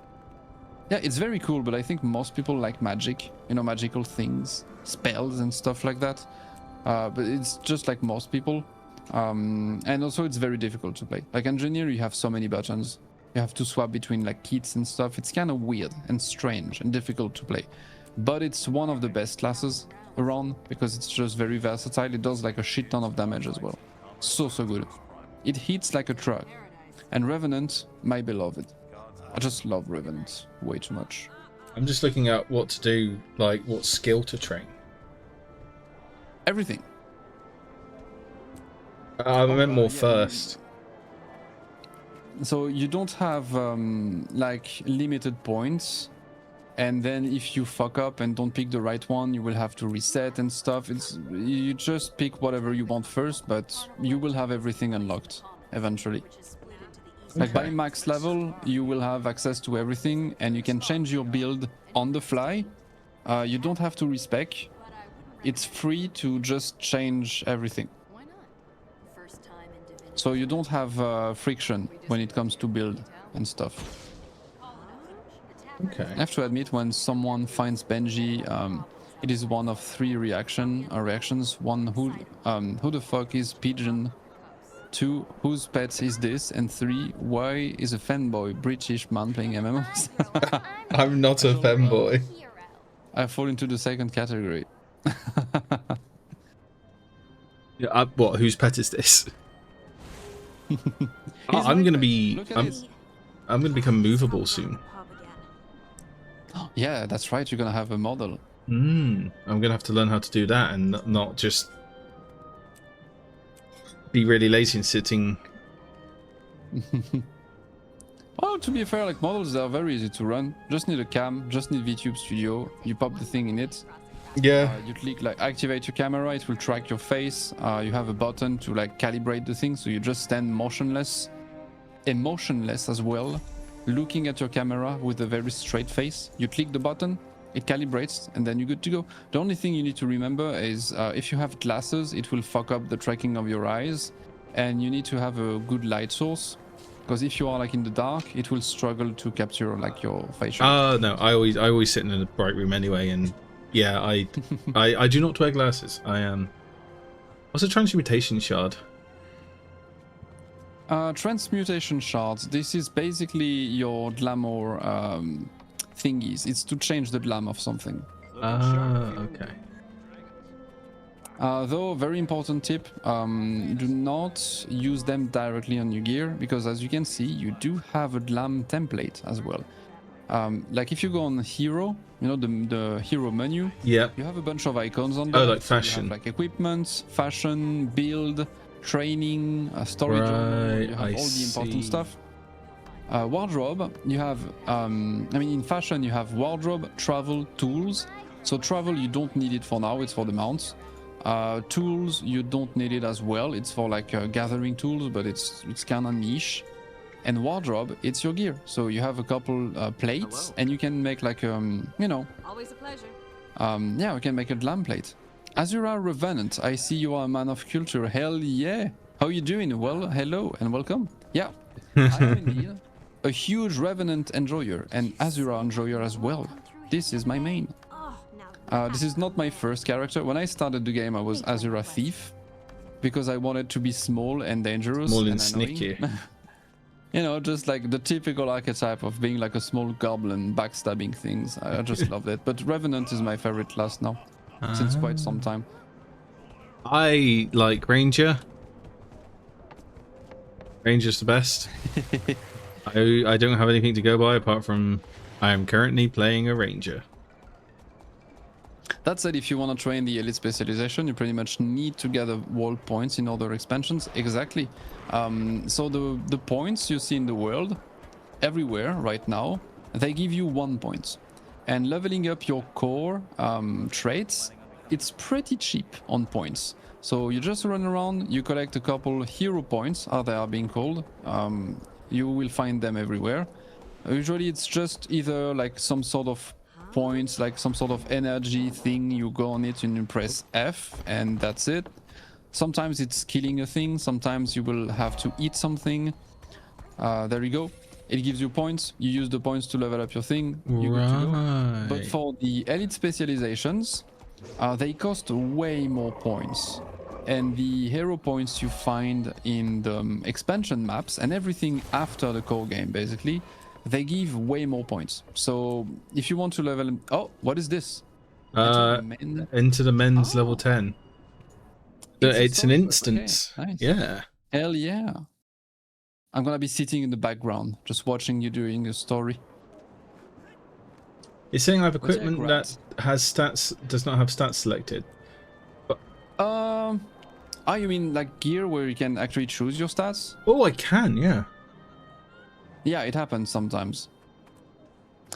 Yeah, it's very cool, but I think most people like magic, you know, magical things, spells and stuff like that. But it's just like most people. And also it's very difficult to play. Like Engineer, you have so many buttons. You have to swap between like kits and stuff. It's kind of weird and strange and difficult to play. But it's one of the best classes around because it's just very versatile. It does like a shit ton of damage as well. So good. It hits like a truck. And Revenant, my beloved. I just love Revenant way too much. I'm just looking at what to do, like what skill to train. Everything. I meant more first. So you don't have like limited points, and then if you fuck up and don't pick the right one, you will have to reset and stuff. You just pick whatever you want first, but you will have everything unlocked eventually. Like by max level, you will have access to everything, and you can change your build on the fly. You don't have to respec. It's free to just change everything. So you don't have friction when it comes to build and stuff. Okay. I have to admit, when someone finds Benji, it is one of 3 reactions. 1, who the fuck is Pigeon? 2, whose pet is this? And 3, why is a fanboy British man playing MMOs? I'm not a fanboy. I fall into the second category. Yeah, what? Whose pet is this? I'm gonna become movable soon. Yeah, that's right. You're gonna have a model. I'm gonna have to learn how to do that and not just be really lazy and sitting. Well, to be fair, like models are very easy to run. Just need a cam, just need VTube Studio. You pop the thing in it. Yeah. You click like activate your camera, it will track your face. You have a button to like calibrate the thing, so you just stand motionless, emotionless as well, looking at your camera with a very straight face. You click the button, it calibrates, and then you're good to go. The only thing you need to remember is if you have glasses, it will fuck up the tracking of your eyes, and you need to have a good light source, because if you are like in the dark, it will struggle to capture like your facial. No, I always sit in a bright room anyway, and yeah, I do not wear glasses. I am. What's a transmutation shard? Transmutation shards. This is basically your glamour thingies. It's to change the glam of something. Okay. Though, very important tip, do not use them directly on your gear, because as you can see, you do have a glam template as well. Like if you go on hero, you know, the hero menu, yeah, you have a bunch of icons on there. Oh, like fashion. So you have like equipment, fashion, build, training, storage, right, you have all the important stuff. Wardrobe, you have, I mean, in fashion, you have wardrobe, travel, tools. So travel, you don't need it for now, it's for the mounts. Tools, you don't need it as well. It's for like gathering tools, but it's kind of niche. And wardrobe, it's your gear. So you have a couple plates. Hello. And you can make like, you know. Always a pleasure. Yeah, we can make a glam plate. Azura Revenant, I see you are a man of culture. Hell yeah. How you doing? Well, hello and welcome. Yeah, I am indeed a huge Revenant enjoyer and Azura enjoyer as well. This is my main. This is not my first character. When I started the game, I was Azura Thief. because I wanted to be small and dangerous. Small and annoying. sneaky. You know, just like the typical archetype of being like a small goblin backstabbing things. I just love it. But Revenant is my favorite class now, since quite some time. I like Ranger. Ranger's the best. I don't have anything to go by apart from I am currently playing a Ranger. That said, if you want to train the elite specialization, you pretty much need to gather world points in other expansions. Exactly. So the points you see in the world, everywhere right now, they give you 1 point. And leveling up your core traits, it's pretty cheap on points. So you just run around, you collect a couple hero points, as they are being called. You will find them everywhere. Usually it's just either like some sort of points, like some sort of energy thing. You go on it and you press F and that's it. Sometimes it's killing a thing, sometimes you will have to eat something. There you go. It gives you points, you use the points to level up your thing, you're good to go. But for the elite specializations, they cost way more points. And the hero points you find in the expansion maps and everything after the core game, basically, they give way more points. So if you want to level... Oh, what is this? Into the men's level 10. It's an instance. Okay, nice. Yeah. Hell yeah. I'm gonna be sitting in the background, just watching you doing a story. You're saying I have equipment that has stats, does not have stats selected. Oh, you mean like gear where you can actually choose your stats? Oh, I can, yeah. Yeah, it happens sometimes.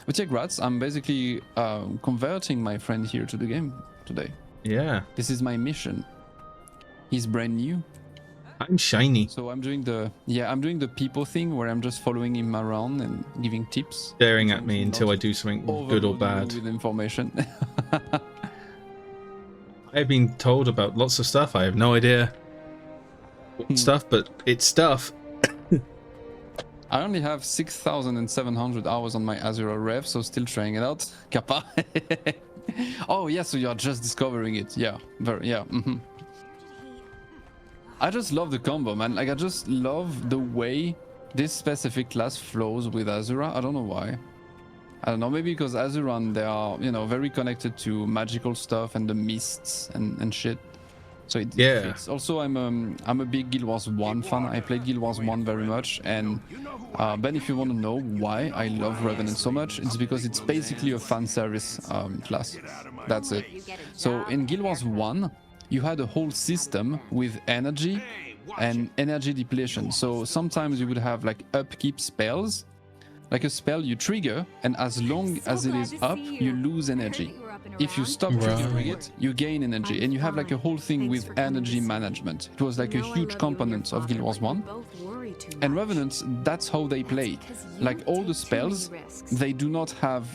But yeah, Gratz, I'm basically converting my friend here to the game today. Yeah. This is my mission. He's brand new. I'm shiny. So I'm doing the people thing where I'm just following him around and giving tips. Staring at me until I do something good or bad. With information. I've been told about lots of stuff. I have no idea what stuff, but it's stuff. I only have 6,700 hours on my Azura Rev, so still trying it out. Kappa. Oh yeah, so you're just discovering it. Yeah, yeah. I just love the combo, man. Like, I just love the way this specific class flows with Azura. I don't know why. I don't know, maybe because Azuran, they are, you know, very connected to magical stuff and the mists and shit. So it fits. Also, I'm a big Guild Wars 1 fan. I played Guild Wars 1 very much, and Ben, if you want to know why I love Revenant so much, it's because it's basically a fan service class. That's it. So in Guild Wars 1, you had a whole system with energy and energy depletion. So sometimes you would have like upkeep spells, like a spell you trigger, and as long as it is up, you lose energy. If you stop triggering it, you gain energy, and you have like a whole thing with energy management. It was like a huge component of Guild Wars 1. And Revenants, that's how they play. Like all the spells, they do not have,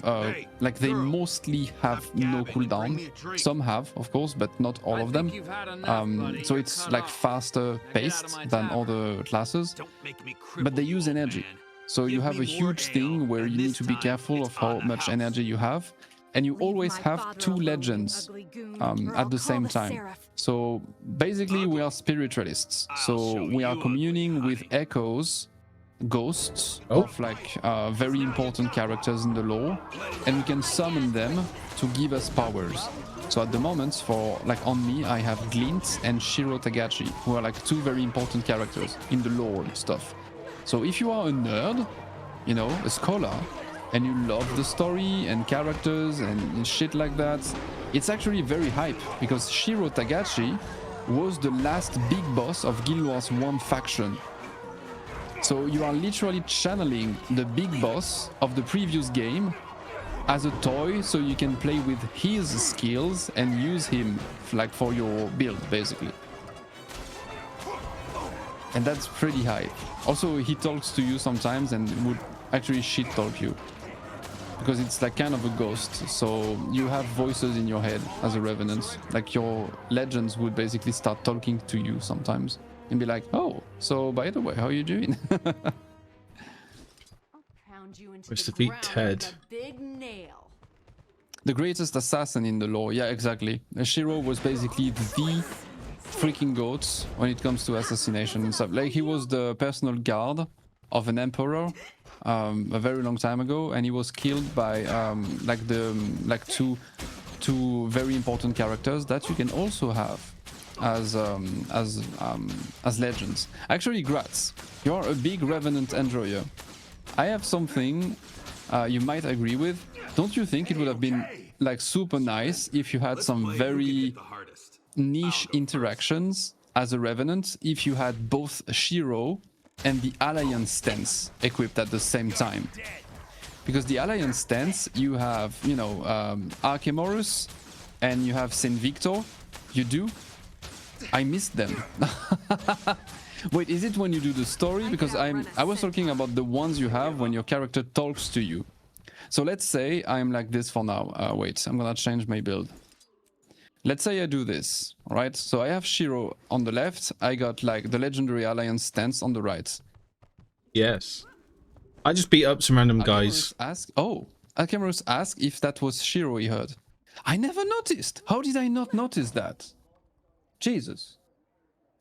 like they mostly have no cooldown. Some have, of course, but not all of them. So it's like faster paced than other classes, but they use energy. So you have a huge thing where you need to be careful of how much energy you have. And you always have two legends at the same time. So basically we are spiritualists. So we are communing with echoes, ghosts of like very important characters in the lore. And we can summon them to give us powers. So at the moment, for like on me, I have Glint and Shiro Tagachi, who are like two very important characters in the lore and stuff. So if you are a nerd, you know, a scholar, and you love the story and characters and shit like that, it's actually very hype, because Shiro Tagachi was the last big boss of Guild Wars 1 faction. So you are literally channeling the big boss of the previous game as a toy, so you can play with his skills and use him like for your build, basically. And that's pretty hype. Also, he talks to you sometimes and would actually shit talk you, because it's like kind of a ghost. So you have voices in your head as a Revenant. Like your legends would basically start talking to you sometimes and be like, "Oh, so by the way, how are you doing?" Let's defeat Ted. The greatest assassin in the lore. Yeah, exactly. Shiro was basically the freaking goats when it comes to assassination and stuff. Like he was the personal guard of an emperor a very long time ago, and he was killed by two very important characters that you can also have as legends. Actually, Gratz, you're a big Revenant enjoyer. I have something you might agree with. Don't you think it would have been like super nice if you had some very niche interactions as a Revenant if you had both Shiro and the Alliance stance equipped at the same time? Because the Alliance stance, you have, you know, Archemorus and you have Saint Victor. You do? I missed them. Wait, is it when you do the story? Because I was talking about the ones you have when your character talks to you. So let's say I'm like this for now. Wait, I'm gonna change my build. Let's say I do this, right? So I have Shiro on the left. I got like the Legendary Alliance stance on the right. Yes. I just beat up some random guys. Alchemorus asked if that was Shiro he heard. I never noticed. How did I not notice that? Jesus.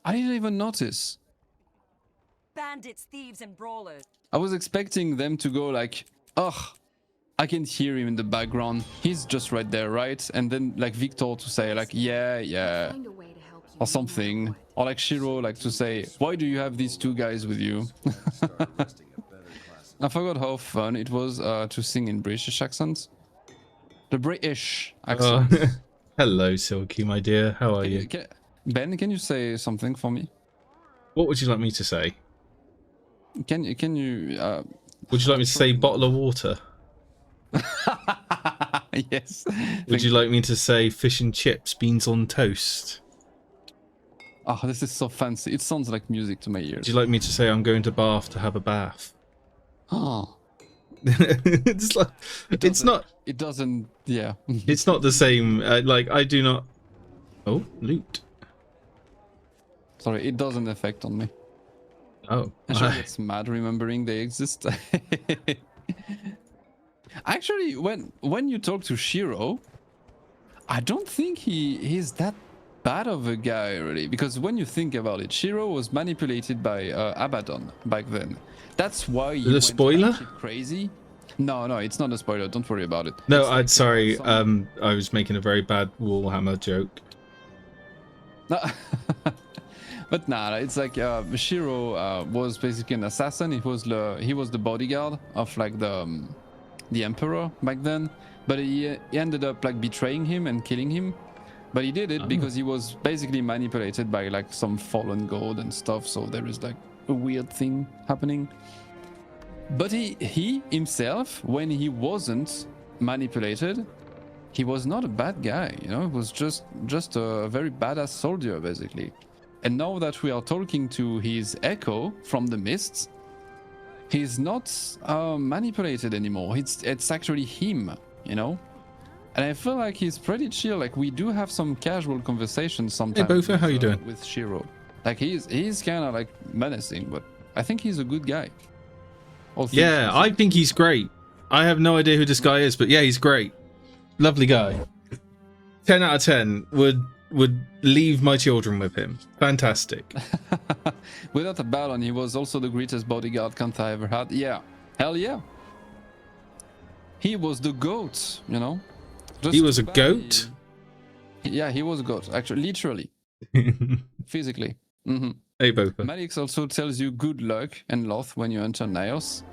I didn't even notice. Bandits, thieves, and brawlers. I was expecting them to go like, ugh, I can hear him in the background. He's just right there, right? And then like Victor to say like, yeah, or something. Or like Shiro like to say, why do you have these two guys with you? I forgot how fun it was to sing in British accents. The British accent. Hello, Silky, my dear. How are you? Ben, can you say something for me? What would you like me to say? Can you? Would you like me to say bottle of water? Yes. Would you like me to say fish and chips, beans on toast? Oh, this is so fancy. It sounds like music to my ears. Would you like me to say I'm going to Bath to have a bath? Oh. It's like it's not. It doesn't. Yeah. It's not the same. Like I do not. Oh, loot. Sorry, it doesn't affect on me. Oh. I sure gets mad remembering they exist. Actually, when you talk to Shiro, I don't think he's that bad of a guy really, because when you think about it, Shiro was manipulated by Abaddon back then. That's why you went spoiler? Crazy. No, it's not a spoiler. Don't worry about it. No, it's I'm like, sorry. I was making a very bad Warhammer joke. But nah, it's like Shiro was basically an assassin. He was the bodyguard of like the emperor back then. But he ended up like betraying him and killing him. But he did it because he was basically manipulated by like some fallen god and stuff. So there is like a weird thing happening. But he himself, when he wasn't manipulated, he was not a bad guy, you know. He was just a very badass soldier basically. And now that we are talking to his echo from the mists, he's not manipulated anymore. It's actually him, you know. And I feel like he's pretty chill. Like we do have some casual conversations sometimes. Hey Bofa, how you doing? With Shiro, like he's kind of like menacing, but I think he's a good guy. Yeah, I think he's great. I have no idea who this guy is, but yeah, he's great. Lovely guy. 10 out of 10 would leave my children with him. Fantastic. Without a balance, he was also the greatest bodyguard Kanta ever had. Yeah, hell yeah. He was the goat, you know. He was a goat? Yeah, he was a goat, actually, literally. Physically. Mm-hmm. Hey, Bofa. Malix also tells you good luck and Loth when you enter Naos.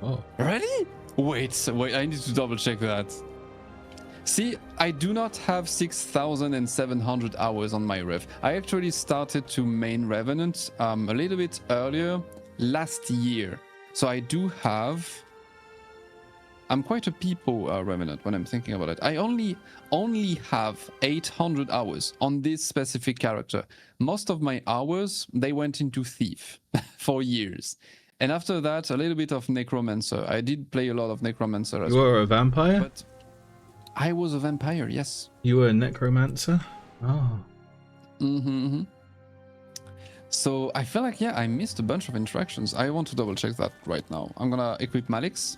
Oh. Really? Wait, I need to double check that. See, I do not have 6,700 hours on my Rev. I actually started to main Revenant a little bit earlier last year. So I do have... I'm quite a people Revenant when I'm thinking about it. I only have 800 hours on this specific character. Most of my hours, they went into Thief for years. And after that, a little bit of Necromancer. I did play a lot of Necromancer as well. You were a vampire? But I was a vampire, yes. You were a Necromancer? Oh. Mm-hmm. So I feel like, yeah, I missed a bunch of interactions. I want to double check that right now. I'm gonna equip Malix.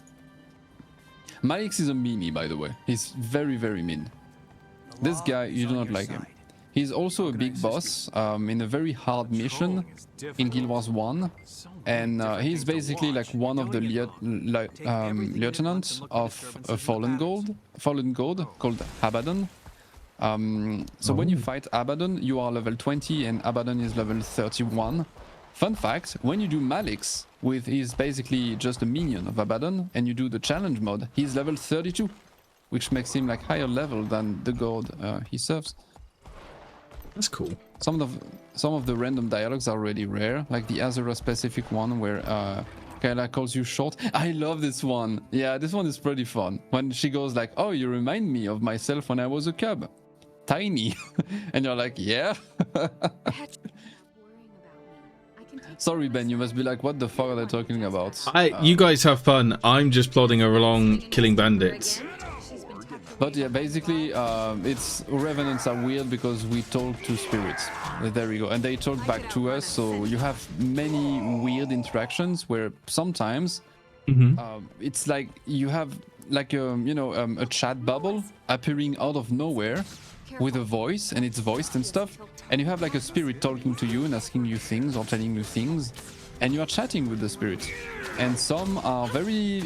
Malix is a meanie, by the way. He's very, very mean. This guy, you do not like him. He's also a big boss in a very hard mission in Guild Wars 1. And he's basically like one of the lieutenants of a fallen god called Abaddon. So when you fight Abaddon, you are level 20 and Abaddon is level 31. Fun fact, when you do Malix, he's basically just a minion of Abaddon, and you do the challenge mode, he's level 32, which makes him like higher level than the god he serves. That's cool. Some of the random dialogues are really rare, like the Azura specific one where Kayla calls you short. I love this one. Yeah, this one is pretty fun. When she goes like, "Oh, you remind me of myself when I was a cub. Tiny." And you're like, "Yeah." Sorry, Ben, you must be like, what the fuck are they talking about? You guys have fun. I'm just plodding along killing bandits. But yeah, basically, it's revenants are weird because we talk to spirits. There we go, and they talk back to us. So you have many weird interactions where sometimes it's like you have like a chat bubble appearing out of nowhere with a voice, and it's voiced and stuff, and you have like a spirit talking to you and asking you things or telling you things, and you are chatting with the spirit. And some are very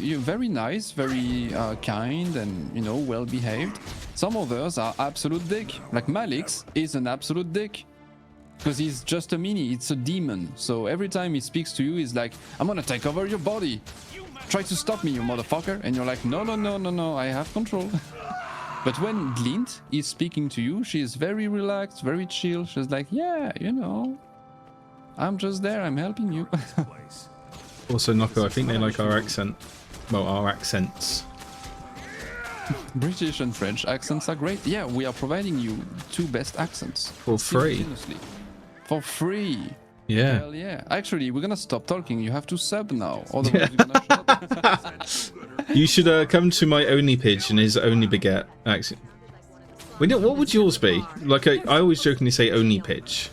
nice, very kind, and well behaved. Some others are absolute dick. Like Malix is an absolute dick because he's just a mini. It's a demon. So every time he speaks to you, he's like, "I'm gonna take over your body. Try to stop me, you motherfucker." And you're like, "No, I have control." But when Glint is speaking to you, she is very relaxed, very chill. She's like, "Yeah, I'm just there. I'm helping you." Also, Noko, I think they like our accent. Well, our accents. British and French accents are great. Yeah, we are providing you 2 best accents. For free. Simultaneously. For free. Yeah. Hell yeah. Actually, we're gonna stop talking. You have to sub now. Otherwise, you're gonna shut. You should come to my Only Pidge and his Only Beget accent. What would yours be? Like, I always jokingly say Only Pidge.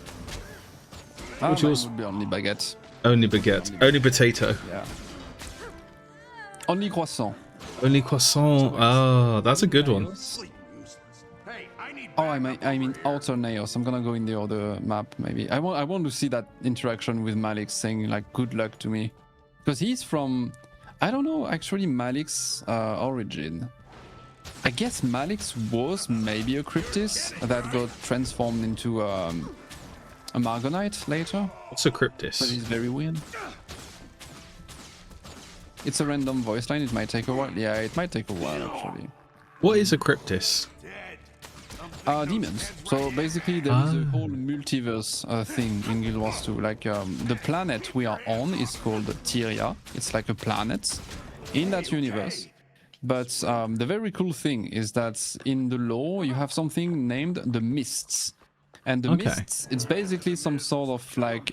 What would yours would be? Only baguette. Only Baguette. Only Potato. Yeah. Only croissant. Only Croissant. Oh, that's a good one. Oh, I mean Outer Naos. I'm gonna go in the other map maybe. I want to see that interaction with Malix saying like "good luck" to me, because he's from, I don't know actually Malik's origin. I guess Malix was maybe a Cryptis that got transformed into a Margonite later. What's a Cryptis? But he's very weird. It's a random voice line. It might take a while. Yeah, it might take a while actually. What is a Cryptis? Demons. So basically there is a whole multiverse thing in Guild Wars 2. Like the planet we are on is called Tyria. It's like a planet in that universe. But the very cool thing is that in the lore you have something named the Mists. And the Mists, it's basically some sort of like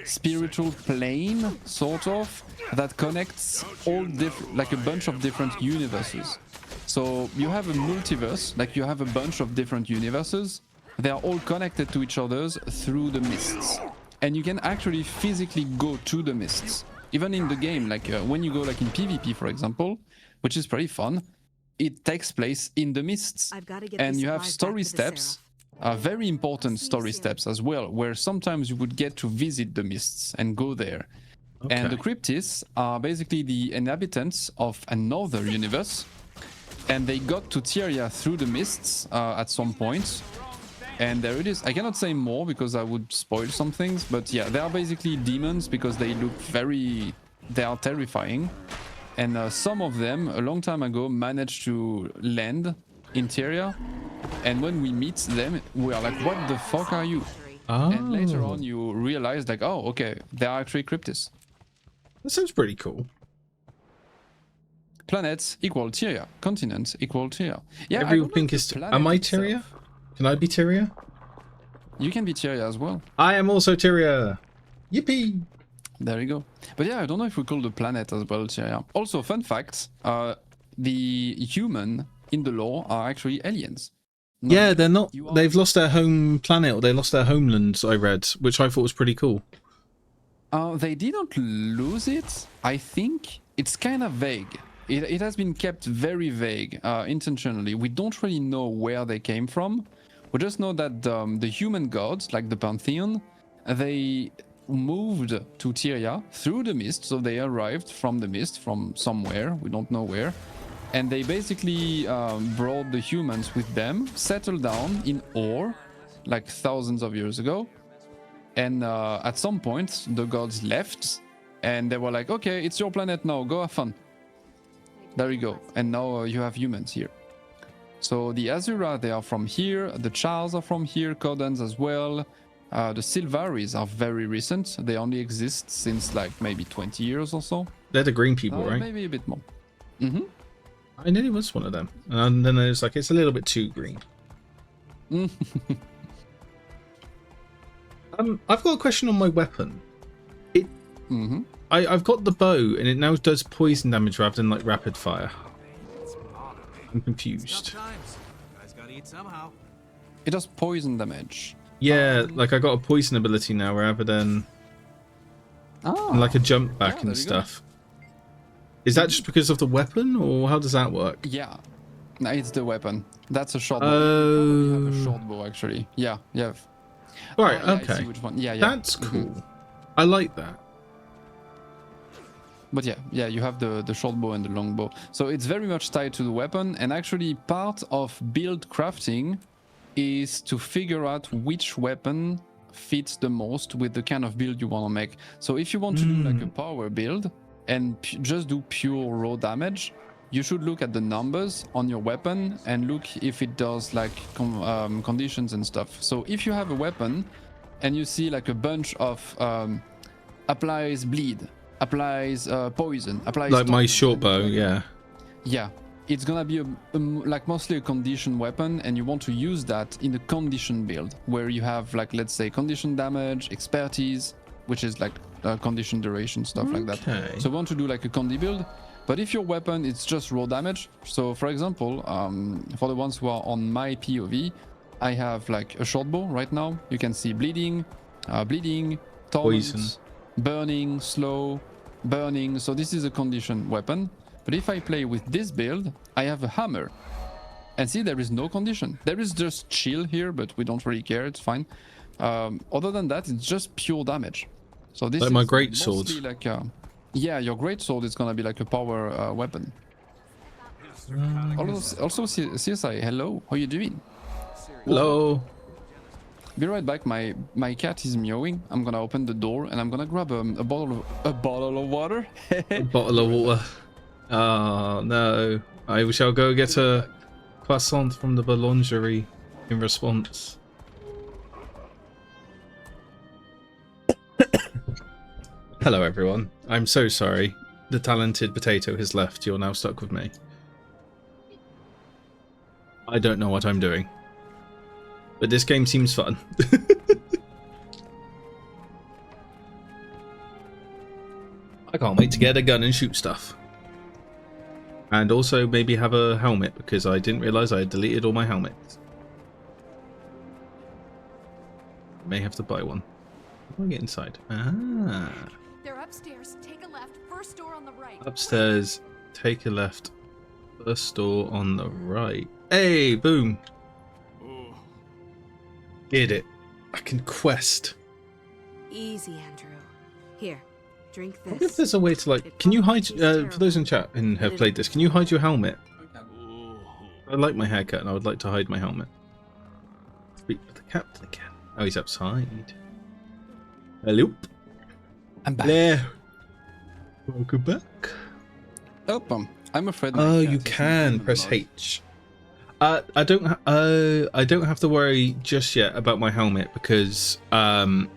spiritual plane, sort of, that connects all like a bunch of different universes. So you have a multiverse, like you have a bunch of different universes. They are all connected to each other through the Mists. And you can actually physically go to the Mists. Even in the game, like when you go like in PvP, for example, which is pretty fun, it takes place in the Mists. And you have story steps. Very important story steps as well, where sometimes you would get to visit the Mists and go there. Okay. And the Cryptis are basically the inhabitants of another universe, and they got to Tyria through the Mists at some point. And there it is. I cannot say more because I would spoil some things, but yeah, they are basically demons because they look they are terrifying. And some of them, a long time ago, managed to land in Tyria. And when we meet them, we are like, "What the fuck are you?" Oh. And later on, you realize like, "Oh, okay, they are actually Cryptis." That sounds pretty cool. Planets equal Tyria. Continents equal Tyria. Yeah, everything is. Am I Tyria? Can I be Tyria? You can be Tyria as well. I am also Tyria. Yippee! There you go. But yeah, I don't know if we call the planet as well Tyria. Also, fun fact: the human in the lore are actually aliens. Yeah, they're not. They've lost their home planet, or they lost their homelands. I read, which I thought was pretty cool. They didn't lose it. I think it's kind of vague. It has been kept very vague intentionally. We don't really know where they came from. We just know that the human gods, like the Pantheon, they moved to Tyria through the mist. So they arrived from the mist, from somewhere, we don't know where. And they basically brought the humans with them, settled down in Ore, like thousands of years ago. And at some point, the gods left, and they were like, okay, it's your planet now, go have fun. There you go. And now you have humans here. So the Azura, they are from here, the Chars are from here, Codans as well. The Sylvaris are very recent. They only exist since like maybe 20 years or so. They're the green people, right? Maybe a bit more. Mm-hmm. I nearly was one of them. And then it's like, it's a little bit too green. I've got a question on my weapon. I've got the bow, and it now does poison damage rather than like rapid fire. I'm confused. It does poison damage. Yeah, like I got a poison ability now rather than like a jump back and stuff. Is that just because of the weapon, or how does that work? Yeah, no, it's the weapon. That's a short bow. Oh, You have a short bow actually. Yeah, yeah. Right, Yeah, I okay. see which one. Yeah, yeah. That's cool. I like that. But yeah, you have the short bow and the long bow. So it's very much tied to the weapon, and actually part of build crafting is to figure out which weapon fits the most with the kind of build you want to make. So if you want to do like a power build and just do pure raw damage, you should look at the numbers on your weapon and look if it does like conditions and stuff. So if you have a weapon and you see like a bunch of applies bleed, applies poison, applies Like my toughness, short bow, yeah. yeah, it's gonna be like mostly a condition weapon, and you want to use that in a condition build where you have like, let's say, condition damage, expertise, which is like condition duration, stuff like that. So you want to do like a condi build. But if your weapon is just raw damage, so for example, for the ones who are on my POV, I have like a short bow right now. You can see bleeding, torment, Poison, burning, slow, burning. So this is a condition weapon. But if I play with this build, I have a hammer. And see, there is no condition. There is just chill here, but we don't really care. It's fine. Other than that, it's just pure damage. So this like is my great sword. like yeah, your great sword is gonna be like a power weapon. Also, CSI, hello, how you doing? Hello. Be right back. My cat is meowing. I'm gonna open the door and I'm gonna grab a bottle of water. A bottle of water. Oh no! I shall go get a croissant from the boulangerie in response. Hello everyone. I'm so sorry. The talented potato has left. You're now stuck with me. I don't know what I'm doing. But this game seems fun. I can't wait to get a gun and shoot stuff. And also maybe have a helmet, because I didn't realise I had deleted all my helmets. May have to buy one. How do I get inside? Ah. They're upstairs. Take a left. First door on the right. Upstairs, take a left. First door on the right. Hey, boom. Did it. I can quest. Easy, Andrew. Here, drink I wonder if this. there's a way to like... Can you hide... for those in chat and have played this, can you hide your helmet? I like my haircut and I would like to hide my helmet. Speak with the captain again. Oh, he's outside. Hello. I'm back. There. Welcome back. Oh, I'm afraid. my Oh, cat you is can moving press a lot. H. I don't have to worry just yet about my helmet because No,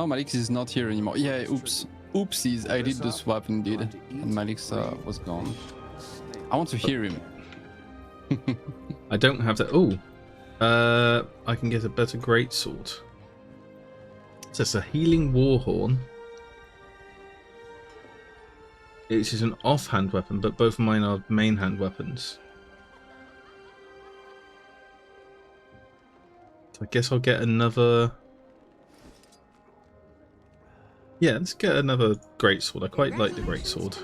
Malix is not here anymore. Yeah, oops. Oopsies, I did the swap indeed. And Malix was gone. I want to hear him. I don't have that. Oh, I can get a better greatsword. So it's a healing warhorn. It is an offhand weapon, but both of mine are main hand weapons. So I guess I'll get another. Yeah, let's get another greatsword. I quite like the greatsword.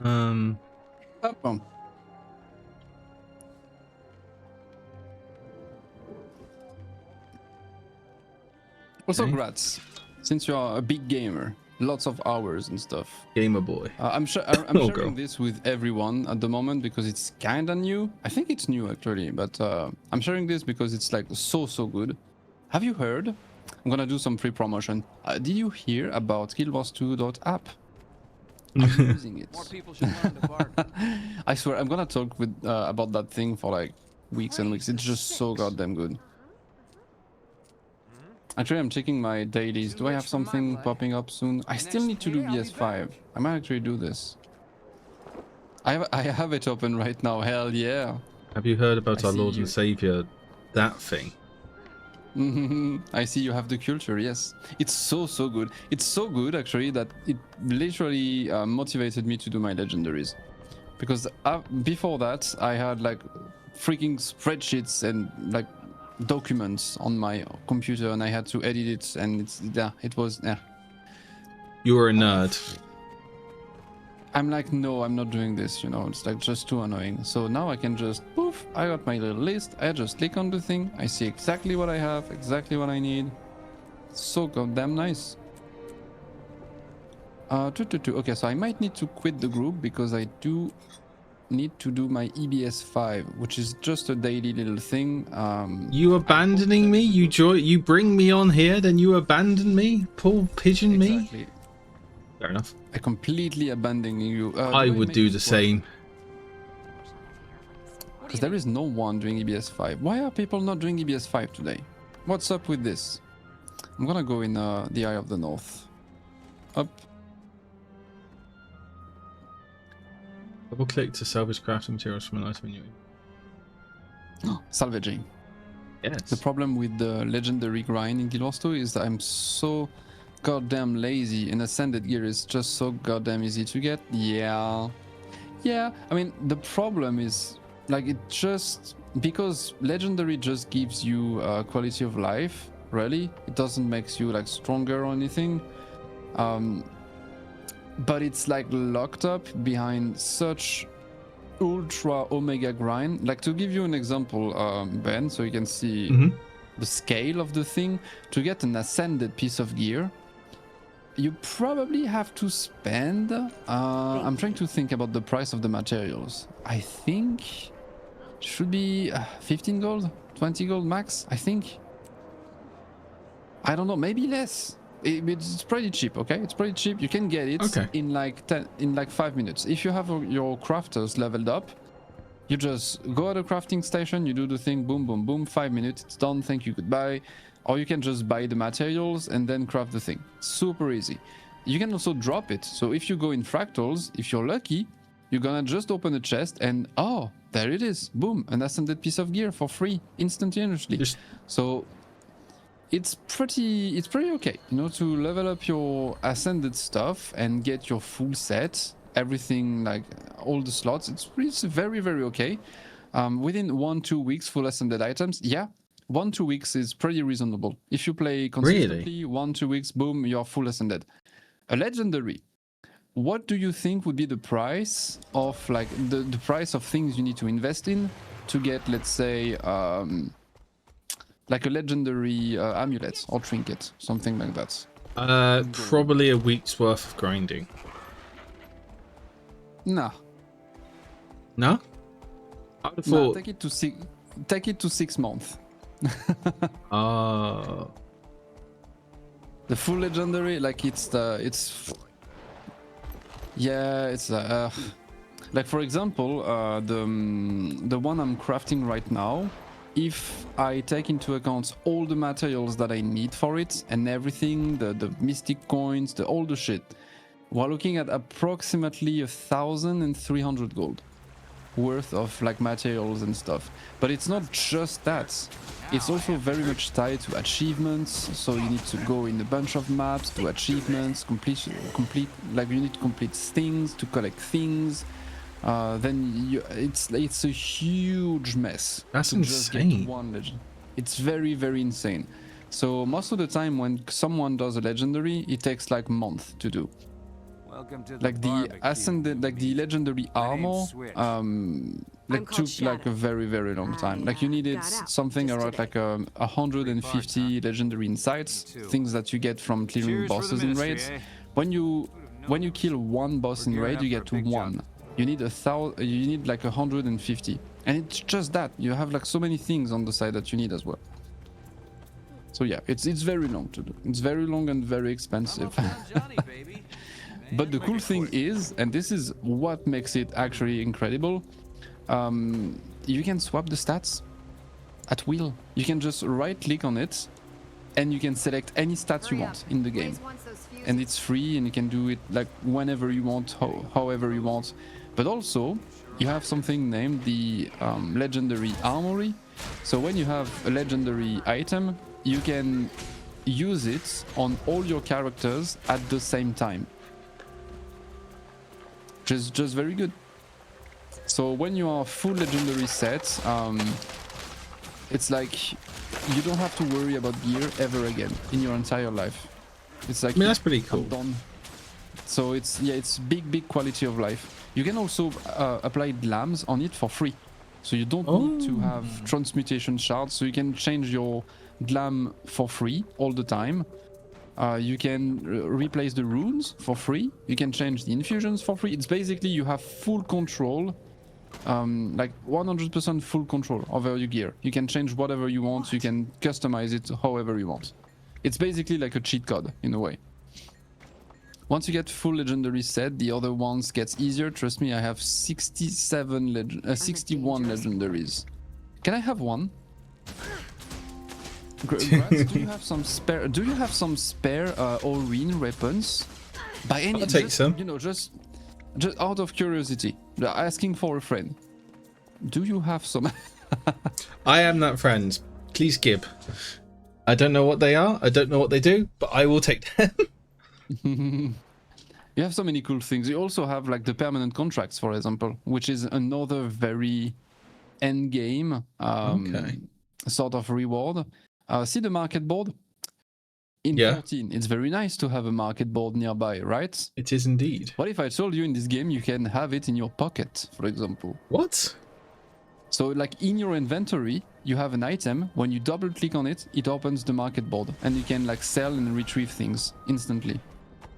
Up on. Also, Okay. Grats, since you are a big gamer, lots of hours and stuff. Gamer boy. I'm Oh, sharing girl. this with everyone at the moment because it's kinda new. I think it's new actually, but I'm sharing this because it's like so good. Have you heard? I'm gonna do some pre-promotion. Did you hear about guildwars2.app? I'm using it. More people should learn to bargain. I swear, I'm gonna talk with about that thing for like weeks and weeks. It's just so goddamn good. Actually, I'm checking my dailies. Do I have something popping up soon? I still need to do BS5. I might actually do this. I have it open right now. Hell yeah. Have you heard about I our see Lord you. and Savior, that thing? I see you have the culture. Yes, it's so good. It's so good actually that it literally motivated me to do my legendaries, because before that I had like freaking spreadsheets and like documents on my computer and I had to edit it, and it was You were a nerd. I'm like, no, I'm not doing this, you know, it's like just too annoying. So now I can just poof, I got my little list, I just click on the thing, I see exactly what I have, exactly what I need. It's so goddamn nice. Okay, so I might need to quit the group because I do need to do my EBS5, which is just a daily little thing. You abandoning me? You bring me on here, then you abandon me? Poor pigeon me? Exactly. Fair enough. I completely abandoning you. I would do the same. Because there is no one doing EBS5. Why are people not doing EBS5 today? What's up with this? I'm gonna go in the Eye of the North. Up. Double click to salvage crafting materials from an item in your... Salvaging. Yes. The problem with the legendary grind in Guild Wars 2 is that I'm so goddamn lazy, and Ascended gear is just so goddamn easy to get. Yeah, I mean, the problem is like it just because legendary just gives you quality of life, really. It doesn't make you like stronger or anything, but it's like locked up behind such ultra omega grind. Like, to give you an example, Ben, so you can see the scale of the thing. To get an Ascended piece of gear, you probably have to spend I'm trying to think about the price of the materials. I think should be 15 gold, 20 gold max, I think. I don't know, maybe less. It's pretty cheap, okay? It's pretty cheap. You can get it in like 5 minutes. If you have your crafters leveled up, you just go at a crafting station, you do the thing, boom, boom, boom, 5 minutes, it's done, thank you, goodbye. Or you can just buy the materials and then craft the thing. Super easy. You can also drop it. So if you go in fractals, if you're lucky, you're gonna just open a chest and oh, there it is. Boom, an Ascended piece of gear for free, instantaneously. So it's pretty okay, you know, to level up your Ascended stuff and get your full set, everything, like all the slots. It's very okay. Within 1-2 weeks, full Ascended items. Yeah, 1-2 weeks is pretty reasonable. If you play consistently, 1-2 weeks, boom, you're full Ascended. A legendary. What do you think would be the price of like the price of things you need to invest in to get, let's say, like a legendary amulet or trinket, something like that? Probably a week's worth of grinding. Nah. No? I would have thought... Nah, take it to 6 months. The full legendary, like it's like, for example, the one I'm crafting right now, if I take into account all the materials that I need for it and everything, the mystic coins, all the shit, we're looking at approximately 1,300 gold worth of like materials and stuff. But it's not just that, it's also very much tied to achievements. So you need to go in a bunch of maps to achievements, complete like you need to complete things to collect things. Then it's a huge mess. That's to just insane. get one legend. It's very insane. So most of the time when someone does a legendary, it takes like a month to do. like the ascendant, like the legendary armor, like took like a very long time. Like you needed something around like 150 legendary insights, things that you get from clearing bosses in raids. When you kill one boss in raid, you get one. You need you need like 150, and it's just that you have like so many things on the side that you need as well. So yeah, it's very long to do. It's very long and very expensive. But the cool thing is, and this is what makes it actually incredible, you can swap the stats at will. You can just right click on it and you can select any stats you want in the game. And it's free, and you can do it like whenever you want, however you want. But also, you have something named the legendary armory. So when you have a legendary item, you can use it on all your characters at the same time. Just very good. So when you are full legendary set, it's like you don't have to worry about gear ever again in your entire life. It's like, I mean, that's pretty cool. Done. So it's big quality of life. You can also apply glams on it for free. So you don't need to have transmutation shards. So you can change your glam for free all the time. You can replace the runes for free. You can change the infusions for free. It's basically you have full control, like 100% full control over your gear. You can change whatever you want. You can customize it however you want. It's basically like a cheat code in a way. Once you get full legendary set, the other ones gets easier. Trust me, I have 61 legendaries. Can I have one? Graz, do you have some spare? Do you have some spare Aurene weapons? By any? I'll take some. You know, just out of curiosity, asking for a friend. Do you have some? I am that friend. Please give. I don't know what they are. I don't know what they do, but I will take them. You have so many cool things. You also have like the permanent contracts, for example, which is another very end game sort of reward. See the market board? In 14, it's very nice to have a market board nearby, right? It is indeed. What if I told you in this game you can have it in your pocket, for example? What? So like in your inventory, you have an item. When you double click on it, it opens the market board and you can like sell and retrieve things instantly.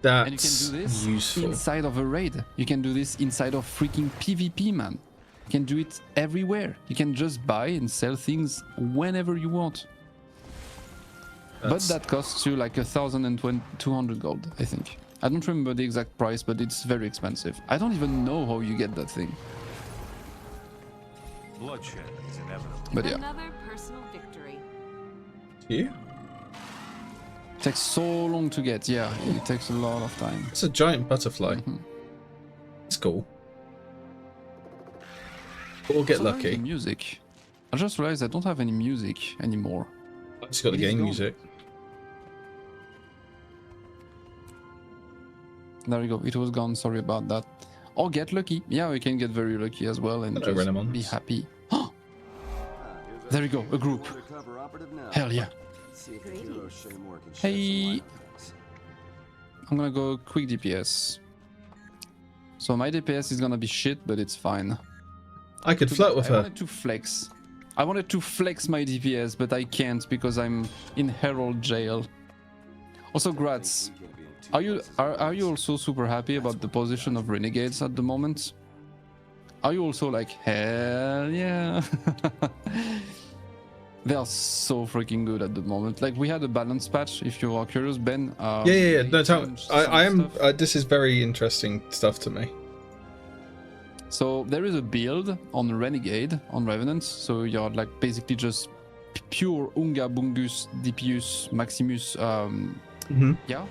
That's and you can do this useful. Inside of a raid. You can do this inside of freaking PvP, man. You can do it everywhere. You can just buy and sell things whenever you want. But that costs you like 1,200 gold, I think. I don't remember the exact price, but it's very expensive. I don't even know how you get that thing. Bloodshed is inevitable. But yeah. Another personal victory. You? It takes so long to get, yeah. It takes a lot of time. It's a giant butterfly. It's cool. We'll get lucky. Music. I just realized I don't have any music anymore. I just got the game music. There we go. It was gone. Sorry about that. Or get lucky. Yeah, we can get very lucky as well and just be happy. There we go. A group. Hell yeah. Hey. I'm gonna go quick DPS. So my DPS is gonna be shit, but it's fine. I could flirt with her. I wanted to flex. I wanted to flex my DPS, but I can't because I'm in Herald jail. Also, Graz, are you also super happy about the position of Renegades at the moment? Are you also like, hell yeah? They are so freaking good at the moment. Like, we had a balance patch, if you are curious, Ben. Yeah. No, I am. This is very interesting stuff to me. So there is a build on Renegade, on Revenant. So you're like basically just pure Unga, Bungus, DPS, Maximus. Yeah.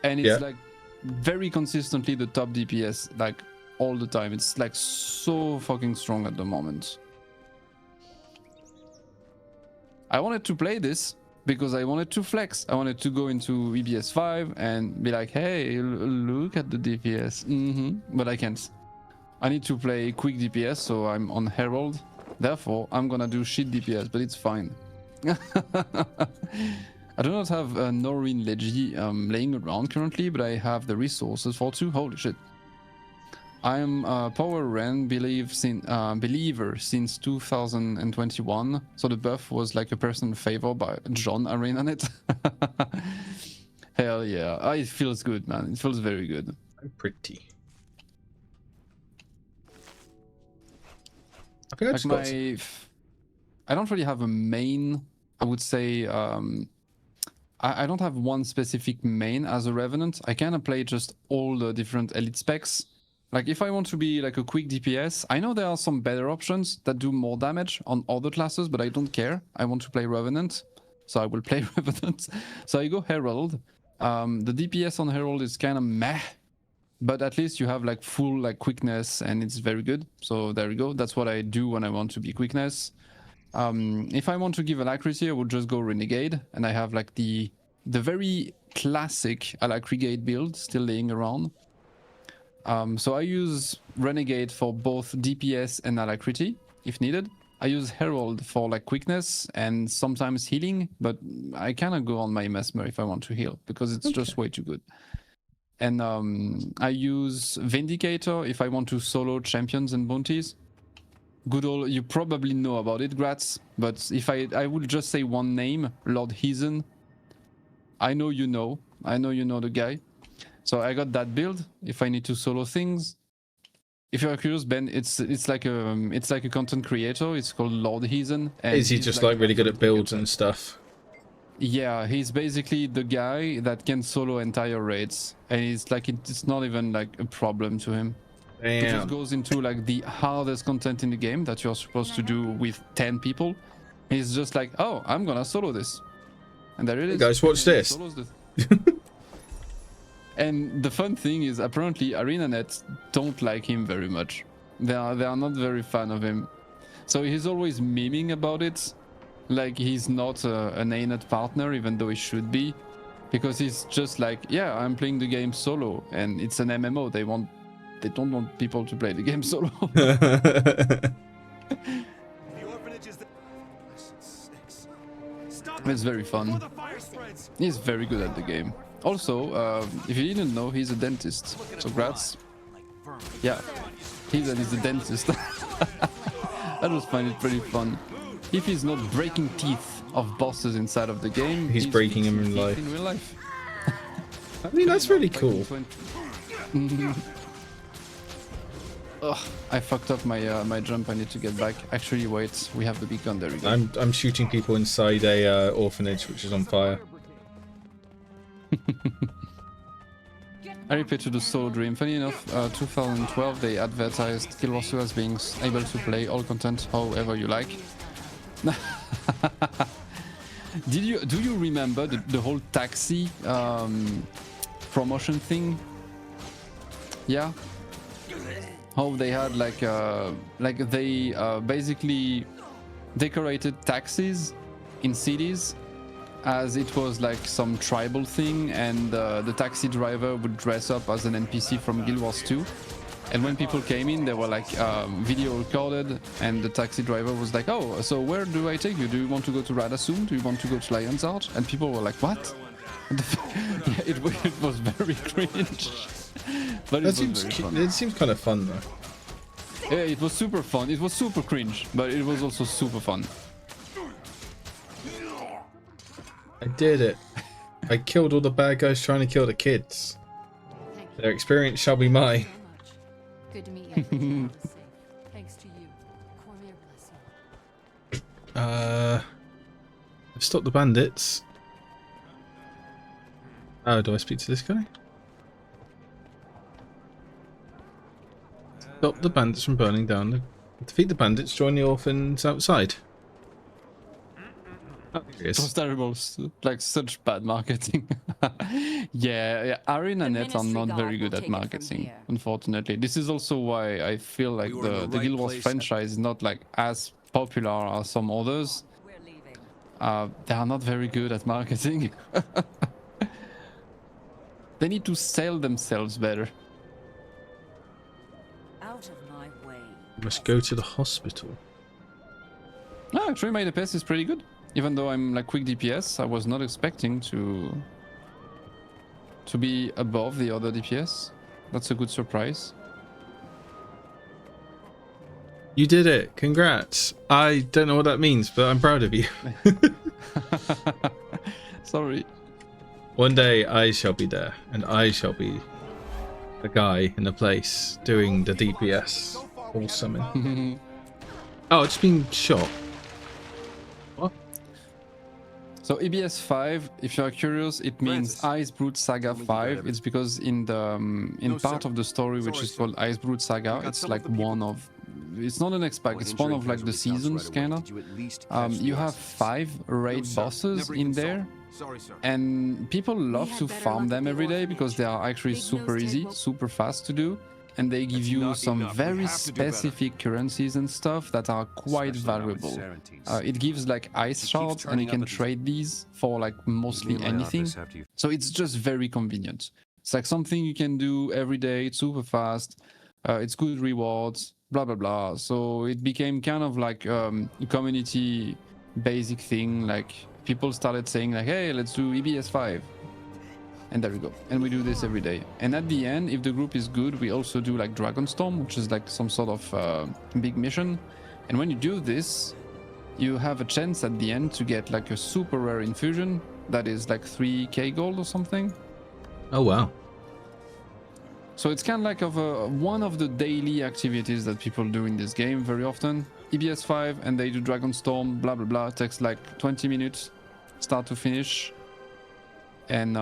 And it's like very consistently the top DPS, like all the time. It's like so fucking strong at the moment. I wanted to play this because I wanted to flex. I wanted to go into EBS 5 and be like, hey, look at the DPS. But I can't. I need to play quick DPS, so I'm on Herald. Therefore, I'm gonna do shit DPS, but it's fine. I do not have a Norrin Legi laying around currently, but I have the resources for 2. Holy shit. I am a Power Ren believer since 2021, so the buff was like a personal favor by John ArenaNet. Hell yeah, it feels good, man. It feels very good. I'm pretty. I think I just got... I don't really have a main. I would say I don't have one specific main as a Revenant. I kind of play just all the different elite specs. Like if I want to be like a quick DPS, I know there are some better options that do more damage on other classes, but I don't care. I want to play Revenant, so I will play Revenant. So I go Herald. The DPS on Herald is kind of meh, but at least you have like full like quickness and it's very good. So there we go. That's what I do when I want to be quickness. If I want to give Alacrity, I would just go Renegade, and I have like the very classic Alacrity build still laying around. So I use Renegade for both DPS and Alacrity if needed. I use Herald for like quickness and sometimes healing, but I kind of go on my Mesmer if I want to heal because it's just way too good. And I use Vindicator if I want to solo champions and bounties. Good old, you probably know about it, Gratz, but if I would just say one name, Lord Heathen. I know you know the guy. So I got that build if I need to solo things. If you're curious, Ben, it's like a content creator. It's called Lord Heathen. Is he just like really good at builds and stuff? Yeah, he's basically the guy that can solo entire raids, and it's not even like a problem to him. Damn. It just goes into like the hardest content in the game that you're supposed to do with 10 people. He's just like, oh, I'm gonna solo this, and there it is. Hey guys, watch this. And the fun thing is, apparently, ArenaNet don't like him very much. They are not very fan of him. So he's always memeing about it, like he's not an ANET partner, even though he should be, because he's just like, yeah, I'm playing the game solo, and it's an MMO. They don't want people to play the game solo. It's very fun. He's very good at the game. Also, if you didn't know, he's a dentist. So Gratz, yeah, he's a dentist. I just find it pretty fun. If he's not breaking teeth of bosses inside of the game, he's breaking them in life. In real life. I mean, that's really cool. Ugh, I fucked up my jump. I need to get back. Actually, wait, we have the beacon. There we go. I'm shooting people inside a orphanage which is on fire. I repeat to the solo dream. Funny enough, 2012 they advertised Guild Wars 2 as being able to play all content however you like. Do you remember the whole taxi promotion thing? Yeah. How they had like they basically decorated taxis in cities as it was like some tribal thing, and the taxi driver would dress up as an NPC from Guild Wars 2. And when people came in, they were like video recorded, and the taxi driver was like, oh, so where do I take you? Do you want to go to Radasum? Do you want to go to Lion's Arch? And people were like, what? Yeah, it was very cringe. But it seems kind of fun though. Yeah, it was super fun. It was super cringe, but it was also super fun. I did it. I killed all the bad guys trying to kill the kids. Their experience shall be mine. Good to meet you. Thanks to you. Cormier bless you. I've stopped the bandits. Oh, do I speak to this guy? Stop the bandits from burning down. Defeat the bandits, join the orphans outside. Oh, it was terrible, like such bad marketing. yeah, ArenaNet are not very good at marketing, unfortunately. This is also why I feel like the Guild Wars franchise is not like as popular as some others. They are not very good at marketing. They need to sell themselves better. Out of my way. Must go to the hospital. No, actually my DPS is pretty good. Even though I'm like quick DPS, I was not expecting to be above the other DPS. That's a good surprise. You did it. Congrats. I don't know what that means, but I'm proud of you. Sorry. One day I shall be there, and I shall be a guy in a place doing the DPS all summon. Oh, it's been shot. What? So EBS 5, if you are curious, it means Icebrood Saga 5. It's because in the part of the story which is called Icebrood Saga, it's like one of, it's not an X pack, it's one of like the seasons kinda. You have 5 raid bosses in there, and people love to farm them every day because they are actually super easy, super fast to do, and they give you some very specific currencies and stuff that are quite valuable. It gives like ice shards, and you can trade these for like mostly anything. So it's just very convenient. It's like something you can do every day. It's super fast. It's good rewards, blah blah blah. So it became kind of like a community basic thing. Like people started saying like, hey, let's do EBS 5. And there we go. And we do this every day. And at the end, if the group is good, we also do like Dragonstorm, which is like some sort of big mission. And when you do this, you have a chance at the end to get like a super rare infusion that is like 3k gold or something. Oh, wow. So it's kind of like one of the daily activities that people do in this game very often. EBS 5, and they do Dragonstorm, blah blah blah. It takes like 20 minutes, start to finish. And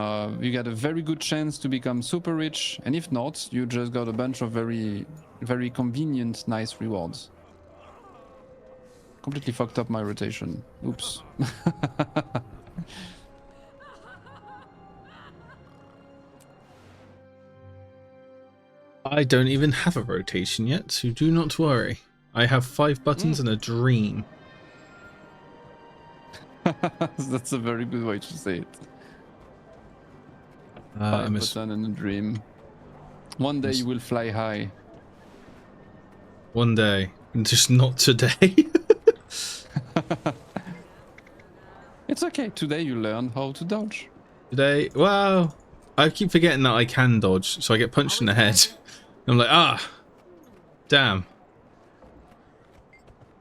you get a very good chance to become super rich, and if not, you just got a bunch of very, very convenient, nice rewards. Completely fucked up my rotation. Oops. I don't even have a rotation yet, so do not worry. I have 5 buttons and a dream. That's a very good way to say it. 5 button and a dream. One day you will fly high. One day, and just not today. It's okay. Today you learn how to dodge. Today, wow. I keep forgetting that I can dodge, so I get punched in the head. I'm like, ah, damn.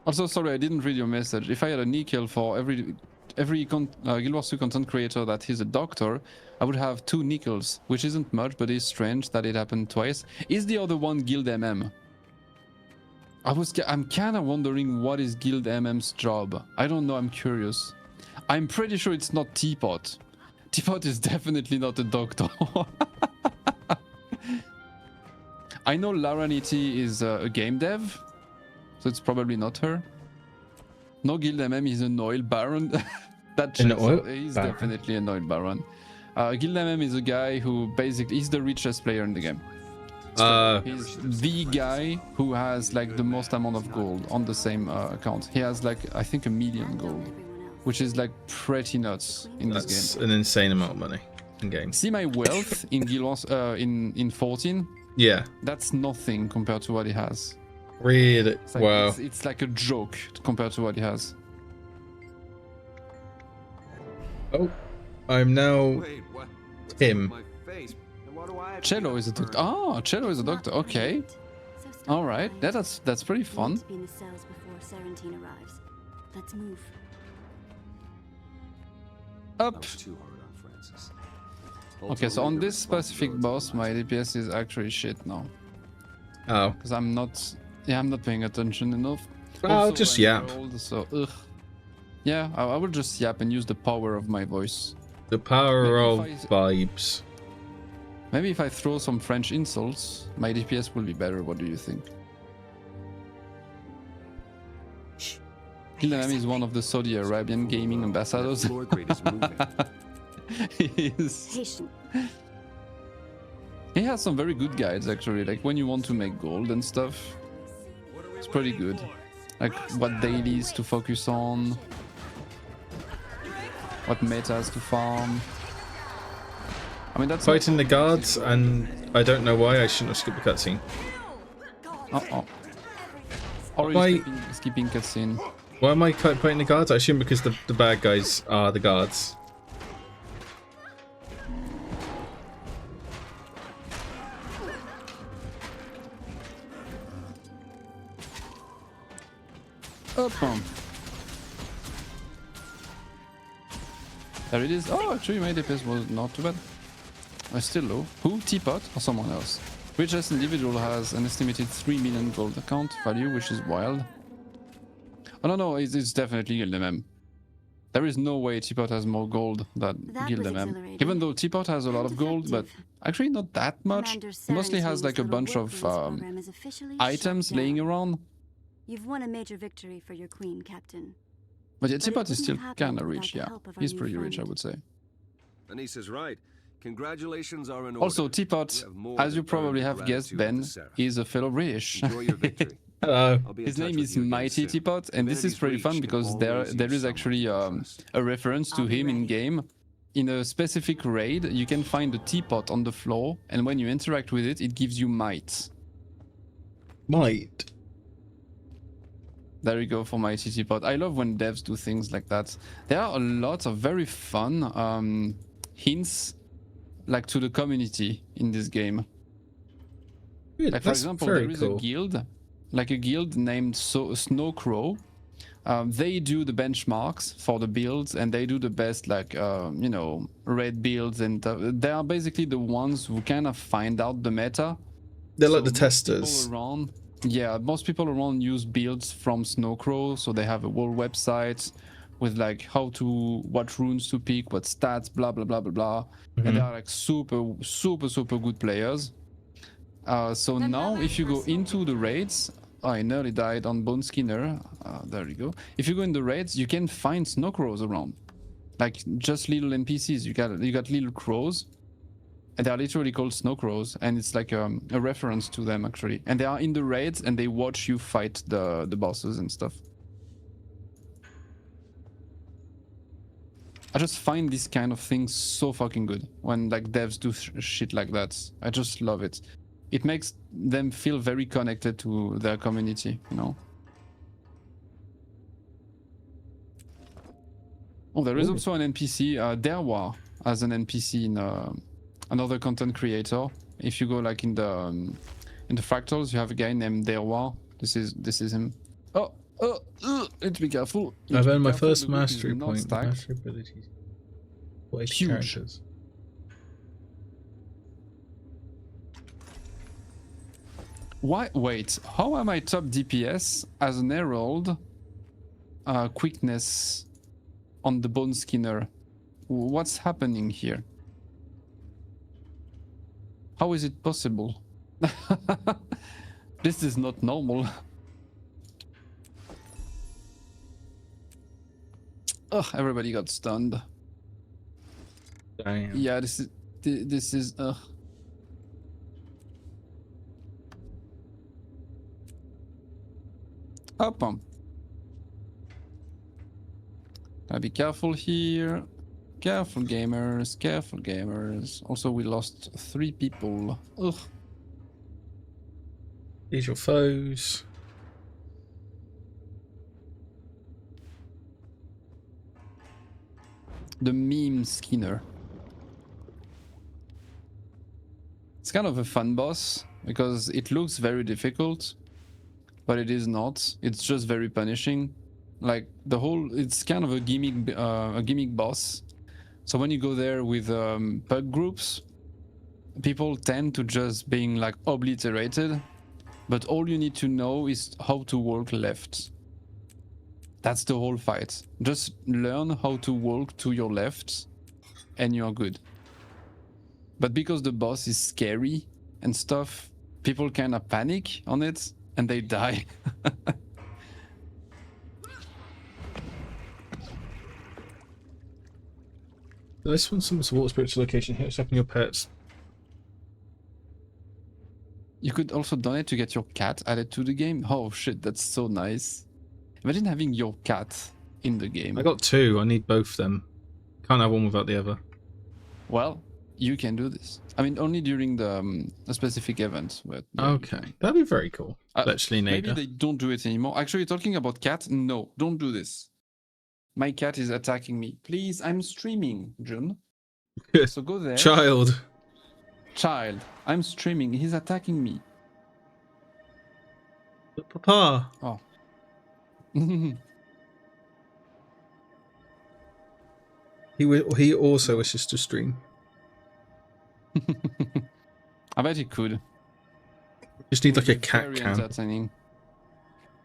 Also, sorry, I didn't read your message. If I had a nickel for every Guild Wars 2 content creator that is a doctor, I would have 2 nickels, which isn't much, but it's strange that it happened twice. Is the other one Guild MM? I'm kind of wondering what is Guild MM's job. I don't know, I'm curious. I'm pretty sure it's not Teapot. Teapot is definitely not a doctor. I know Laranity is a game dev, so it's probably not her. No, Guild MM is an oil baron. He's definitely an oil baron. Guild MM is a guy who basically he's the richest player in the game. He's the guy who has like the most amount of gold on the same account. He has like I think 1 million gold, which is like pretty nuts in this game. That's an insane amount of money in game. See my wealth in Guild Wars in 14? Yeah. That's nothing compared to what he has. Really? It's like, wow. It's like a joke compared to what he has. Oh, I'm now him. Cello is a doctor. Ah, Cello is a doctor. Okay. All right. That's pretty fun. Let's move. Up. Okay, so on this specific boss, my DPS is actually shit now. Oh. Because I'm not paying attention enough. I'll just yap. Old, so, ugh. Yeah, I will just yap and use the power of my voice. The power of vibes. Maybe if I throw some French insults, my DPS will be better. What do you think? Guild MM is one of the Saudi Arabian gaming ambassadors. He is. He has some very good guides actually, like when you want to make gold and stuff. It's pretty good. Like what dailies to focus on, what metas to farm. I mean that's fighting the guards, and I don't know why I shouldn't have skipped the cutscene. Or skipping cutscene. Why am I fighting the guards? I assume because the bad guys are the guards. Up. There it is. Oh, actually my DPS was not too bad. Still low. Who? Teapot or someone else? Richest individual has an estimated 3 million gold account value, which is wild. Oh no, it's definitely Guild-MM. There is no way Teapot has more gold than Guild-MM. Even though Teapot has a lot of gold, but actually not that much. He mostly has like a bunch of items laying around. You've won a major victory for your queen, Captain. But yeah, Teapot is still kind of rich, yeah. He's pretty rich, I would say. Anissa's right. Congratulations are in order. Also, Teapot, as you probably have guessed, Ben, is a fellow British. Enjoy your victory. Hello. His name is Mighty Teapot, and this is pretty fun because there is actually a reference to him in game. In a specific raid, you can find a teapot on the floor, and when you interact with it, it gives you might. Might. There you go for Mighty Teapot. I love when devs do things like that. There are a lot of very fun hints, like to the community in this game. Good. Like for example, there is a guild, like a guild named Snowcrow. They do the benchmarks for the builds, and they do the best, like you know, raid builds, and they are basically the ones who kind of find out the meta. They're like the testers. Yeah, most people around use builds from Snowcrow, so they have a whole website with like what runes to pick, what stats, blah blah blah blah blah, and they are like super good players. So now if you go into the raids, I nearly died on Bone Skinner. There you go. If you go in the raids, you can find Snowcrows around, like just little NPCs. You got little crows. And they are literally called Snowcrows, and it's like a reference to them actually. And they are in the raids, and they watch you fight the bosses and stuff. I just find this kind of things so fucking good when like devs do shit like that. I just love it. It makes them feel very connected to their community, you know. Oh, there is also an NPC, Derwa, as an NPC in another content creator. If you go like in the fractals, you have a guy named Derwa. This is him. Let's be careful. I've earned my first mastery point. Mastery abilities. Huge. Characters. Why? Wait. How am I top DPS as an herald? Quickness on the Bone Skinner. What's happening here? How is it possible? This is not normal. Ugh, everybody got stunned. Damn. Yeah, this is Up. Gotta be careful here. Careful gamers, careful gamers. Also, we lost 3 people. Ugh. These are your foes. The meme Skinner. It's kind of a fun boss because it looks very difficult, but it is not. It's just very punishing. Like it's kind of a gimmick boss. So when you go there with pug groups, people tend to just being like obliterated, but all you need to know is how to walk left. That's the whole fight. Just learn how to walk to your left and you're good. But because the boss is scary and stuff, people kind of panic on it and they die. This one's some water spiritual location here. It's up in your pets. You could also donate to get your cat added to the game. Oh shit, that's so nice. Imagine having your cat in the game. I got 2. I need both them. Can't have one without the other. Well, you can do this. I mean, only during the specific event. But yeah, Okay, that'd be very cool. Actually, maybe they don't do it anymore. Actually, talking about cat, no, don't do this. My cat is attacking me. Please, I'm streaming, June. So go there. Child, I'm streaming. He's attacking me. Papa. Oh. He also wishes to stream. I bet he could. Just need like a cat cam. Entertaining.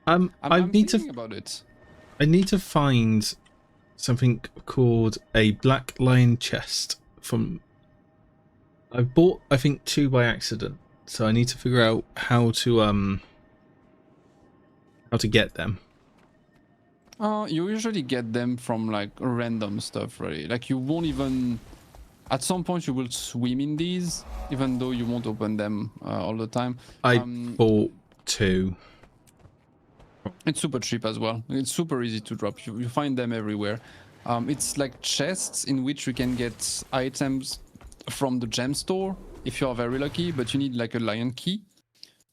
I'm thinking about it. I need to find something called a Black Lion chest from. I bought, I think, 2 by accident, so I need to figure out how to get them. You usually get them from like random stuff, really. Like you won't even. At some point, you will swim in these, even though you won't open them all the time. I bought 2. It's super cheap as well. It's super easy to drop. You find them everywhere. It's like chests in which you can get items from the gem store if you are very lucky, but you need like a lion key.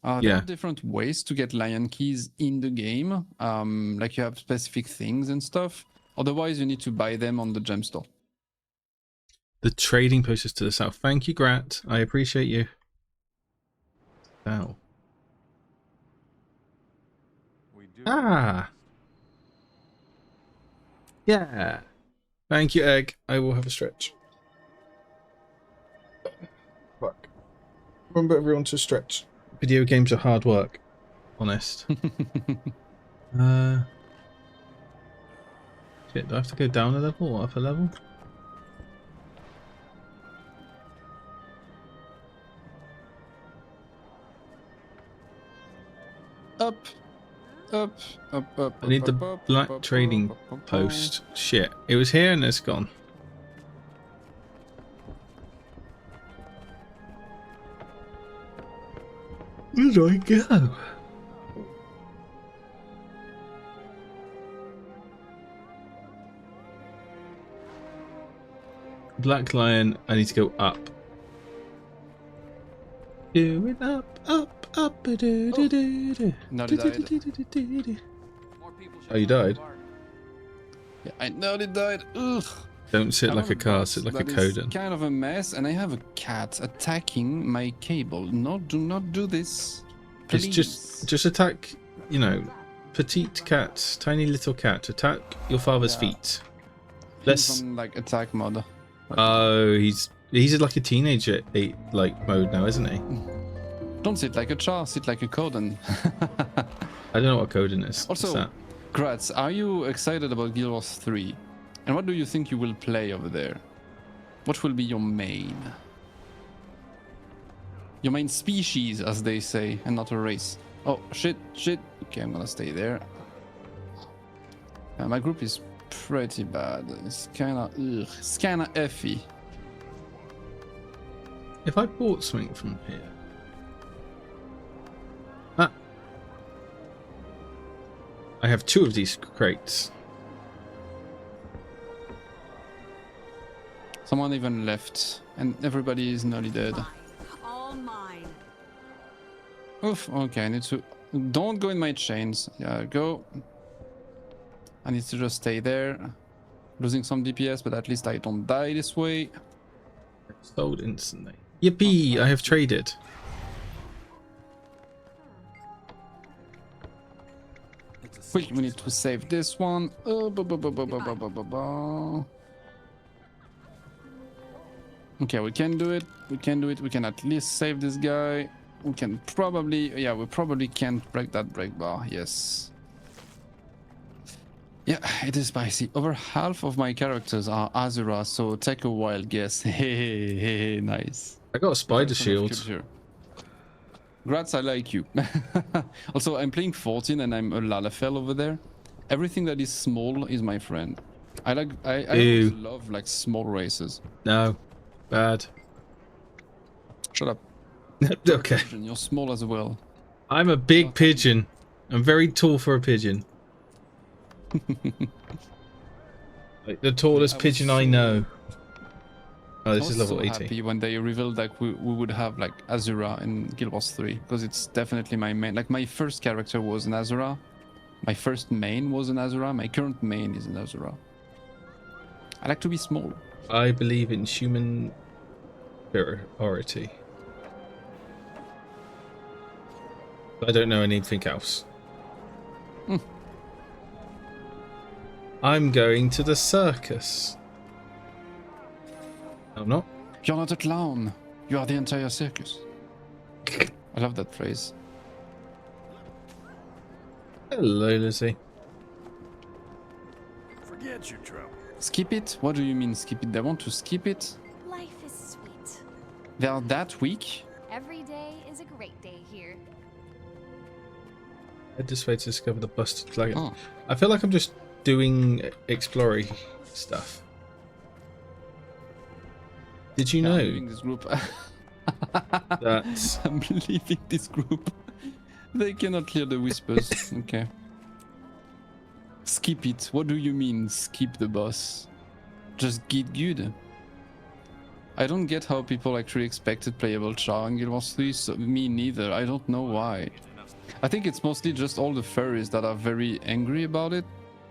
There are different ways to get lion keys in the game. Like you have specific things and stuff. Otherwise, you need to buy them on the gem store. The trading post is to the south. Thank you, Grat. I appreciate you. Ow. Ah. Yeah. Thank you, Egg. I will have a stretch. Fuck. Remember everyone to stretch. Video games are hard work. Honest. Shit, do I have to go down a level or up a level? Up. I need the black trading post. Shit, it was here and it's gone. Where did I go? Black Lion, I need to go up. Do it up. Do, do, do, do. Nearly died. Oh, you died? Yeah, I nearly died. Ugh. Don't sit like a car, sit like a Coden. Kind of a mess, and I have a cat attacking my cable. No, do not do this. Please. Just attack, you know, petite cat, tiny little cat. Attack your father's feet. He's on like attack mode. Oh, he's like a teenager like mode now, isn't he? Don't sit like a char, sit like a Coden. I don't know what Coden is. Also, Gratz, are you excited about Guild Wars 3? And what do you think you will play over there? What will be your main? Your main species, as they say, and not a race. Oh, shit. Okay, I'm gonna stay there. My group is pretty bad. It's kinda effy. If I bought something from here... Ah! I have 2 of these crates. Someone even left, and everybody is nearly dead. All mine. Oof, okay, I need to... Don't go in my chains. Yeah, go. I need to just stay there. Losing some DPS, but at least I don't die this way. Sold instantly. Yippee! I have traded. Quick, we need to save this one. Okay, we can do it. We can at least save this guy. We can probably... Yeah, we probably can't break that break bar. Yes. Yeah, it is spicy. Over half of my characters are Azura, so take a wild guess. Hey, nice. I got a spider shield. Grats, I like you. Also, I'm playing 14 and I'm a Lalafell over there. Everything that is small is my friend. I always love like small races. No. Bad. Shut up. Okay. You're small as well. I'm a big pigeon. I'm very tall for a pigeon. Like the tallest pigeon I know. Oh, this I is was level so 80. happy when they revealed like we would have like Azura in Guild Wars 3 because it's definitely my main. Like my first character was an Azura, my first main was an Azura, my current main is an Azura. I like to be small. I believe in human superiority. I don't know anything else. I'm going to the circus. I'm not. You're not a clown. You are the entire circus. I love that phrase. Hello, Lizzie. Forget your trouble. Skip it? What do you mean skip it? They want to skip it? Life is sweet. They are that weak? Every day is a great day here. Head this way to discover the busted flag. Oh. I feel like I'm just doing exploring stuff. Did you I'm know leaving this group. that I'm leaving this group. They cannot hear the whispers. Okay. Skip it. What do you mean skip the boss? Just get good. I don't get how people actually expected playable Char in Guild Wars 3, so me neither. I don't know why. I think it's mostly just all the furries that are very angry about it.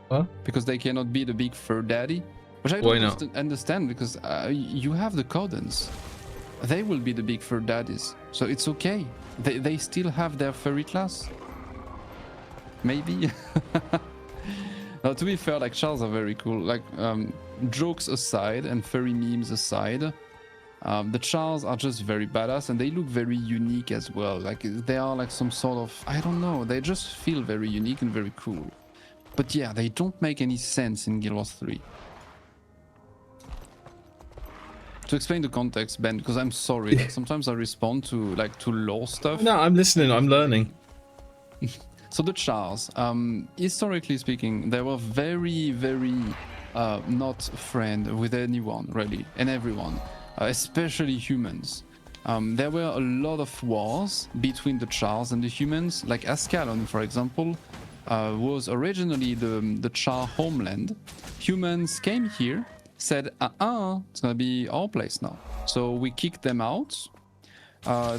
Huh? Because they cannot be the big fur daddy. Which I Why don't not? understand because you have the Codens. They will be the big fur daddies. So it's okay. They still have their furry class. Maybe. Now, to be fair, like Chars are very cool. Like jokes aside and furry memes aside, the Chars are just very badass and they look very unique as well. Like they are like some sort of, I don't know, they just feel very unique and very cool. But yeah, they don't make any sense in Guild Wars 3. To explain the context, Ben, because I'm sorry, like, sometimes I respond to lore stuff. No, I'm listening. I'm learning. So the Chars, historically speaking, they were very, very not friend with anyone, really, and everyone, especially humans. There were a lot of wars between the Chars and the humans, like Ascalon, for example, was originally the Char homeland. Humans came here, said, it's gonna be our place now. So we kicked them out.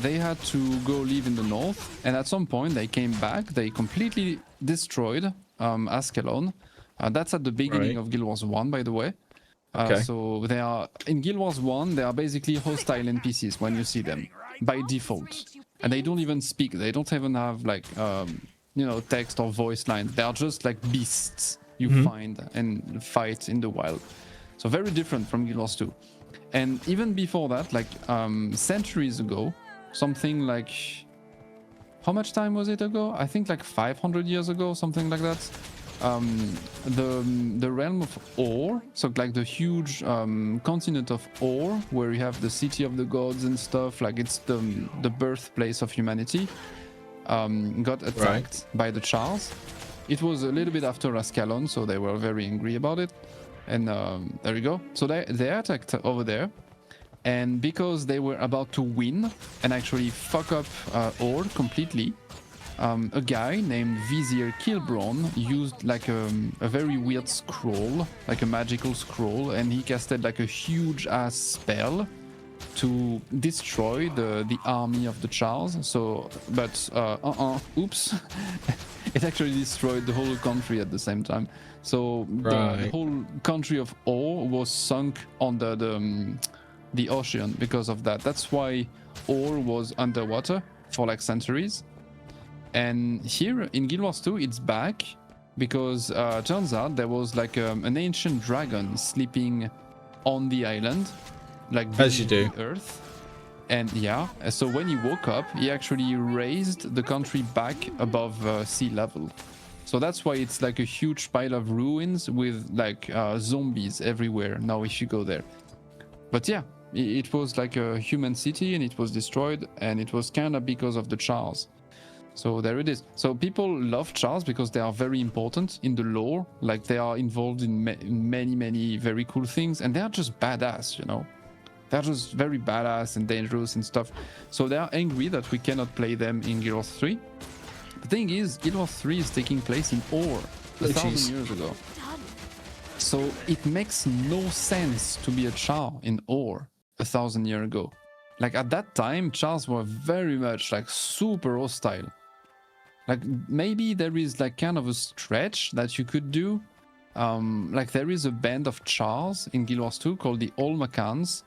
They had to go live in the north, and at some point they came back. They completely destroyed Ascalon. That's at the beginning of Guild Wars 1, by the way. Okay. So they are in Guild Wars 1. They are basically hostile NPCs when you see them by default, and they don't even speak. They don't even have like text or voice lines. They are just like beasts you find and fight in the wild. So very different from Guild Wars 2. And even before that, like centuries ago, something like, how much time was it ago? I think like 500 years ago, something like that. The realm of Or, so like the huge continent of Or, where you have the city of the gods and stuff, like it's the birthplace of humanity, got attacked by the Chars. It was a little bit after Ascalon, so they were very angry about it. And there you go. So they attacked over there, and because they were about to win and actually fuck up Ord completely, a guy named Vizier Kilbron used like a very weird scroll, like a magical scroll, and he casted like a huge ass spell to destroy the army of the Chars. So, but oops, it actually destroyed the whole country at the same time. So the whole country of Or was sunk on the ocean because of that. That's why Or was underwater for like centuries. And here in Guild Wars 2, it's back because turns out there was like an ancient dragon sleeping on the island, like as you do, the Earth. And yeah, so when he woke up, he actually raised the country back above sea level. So that's why it's like a huge pile of ruins with like zombies everywhere now if you go there. But yeah, it was like a human city and it was destroyed, and it was kind of because of the Chars. So there it is. So people love Chars because they are very important in the lore. Like they are involved in many very cool things, and they are just badass, you know. They're just very badass and dangerous and stuff. So they are angry that we cannot play them in Guild Wars 3. The thing is, Guild Wars 3 is taking place in Or 1,000 years ago. So it makes no sense to be a Char in Or. 1,000 years ago. Like at that time, Charles were very much like super hostile. Like maybe there is like kind of a stretch that you could do. Like there is a band of Chars in Guild Wars 2 called the Olmecans.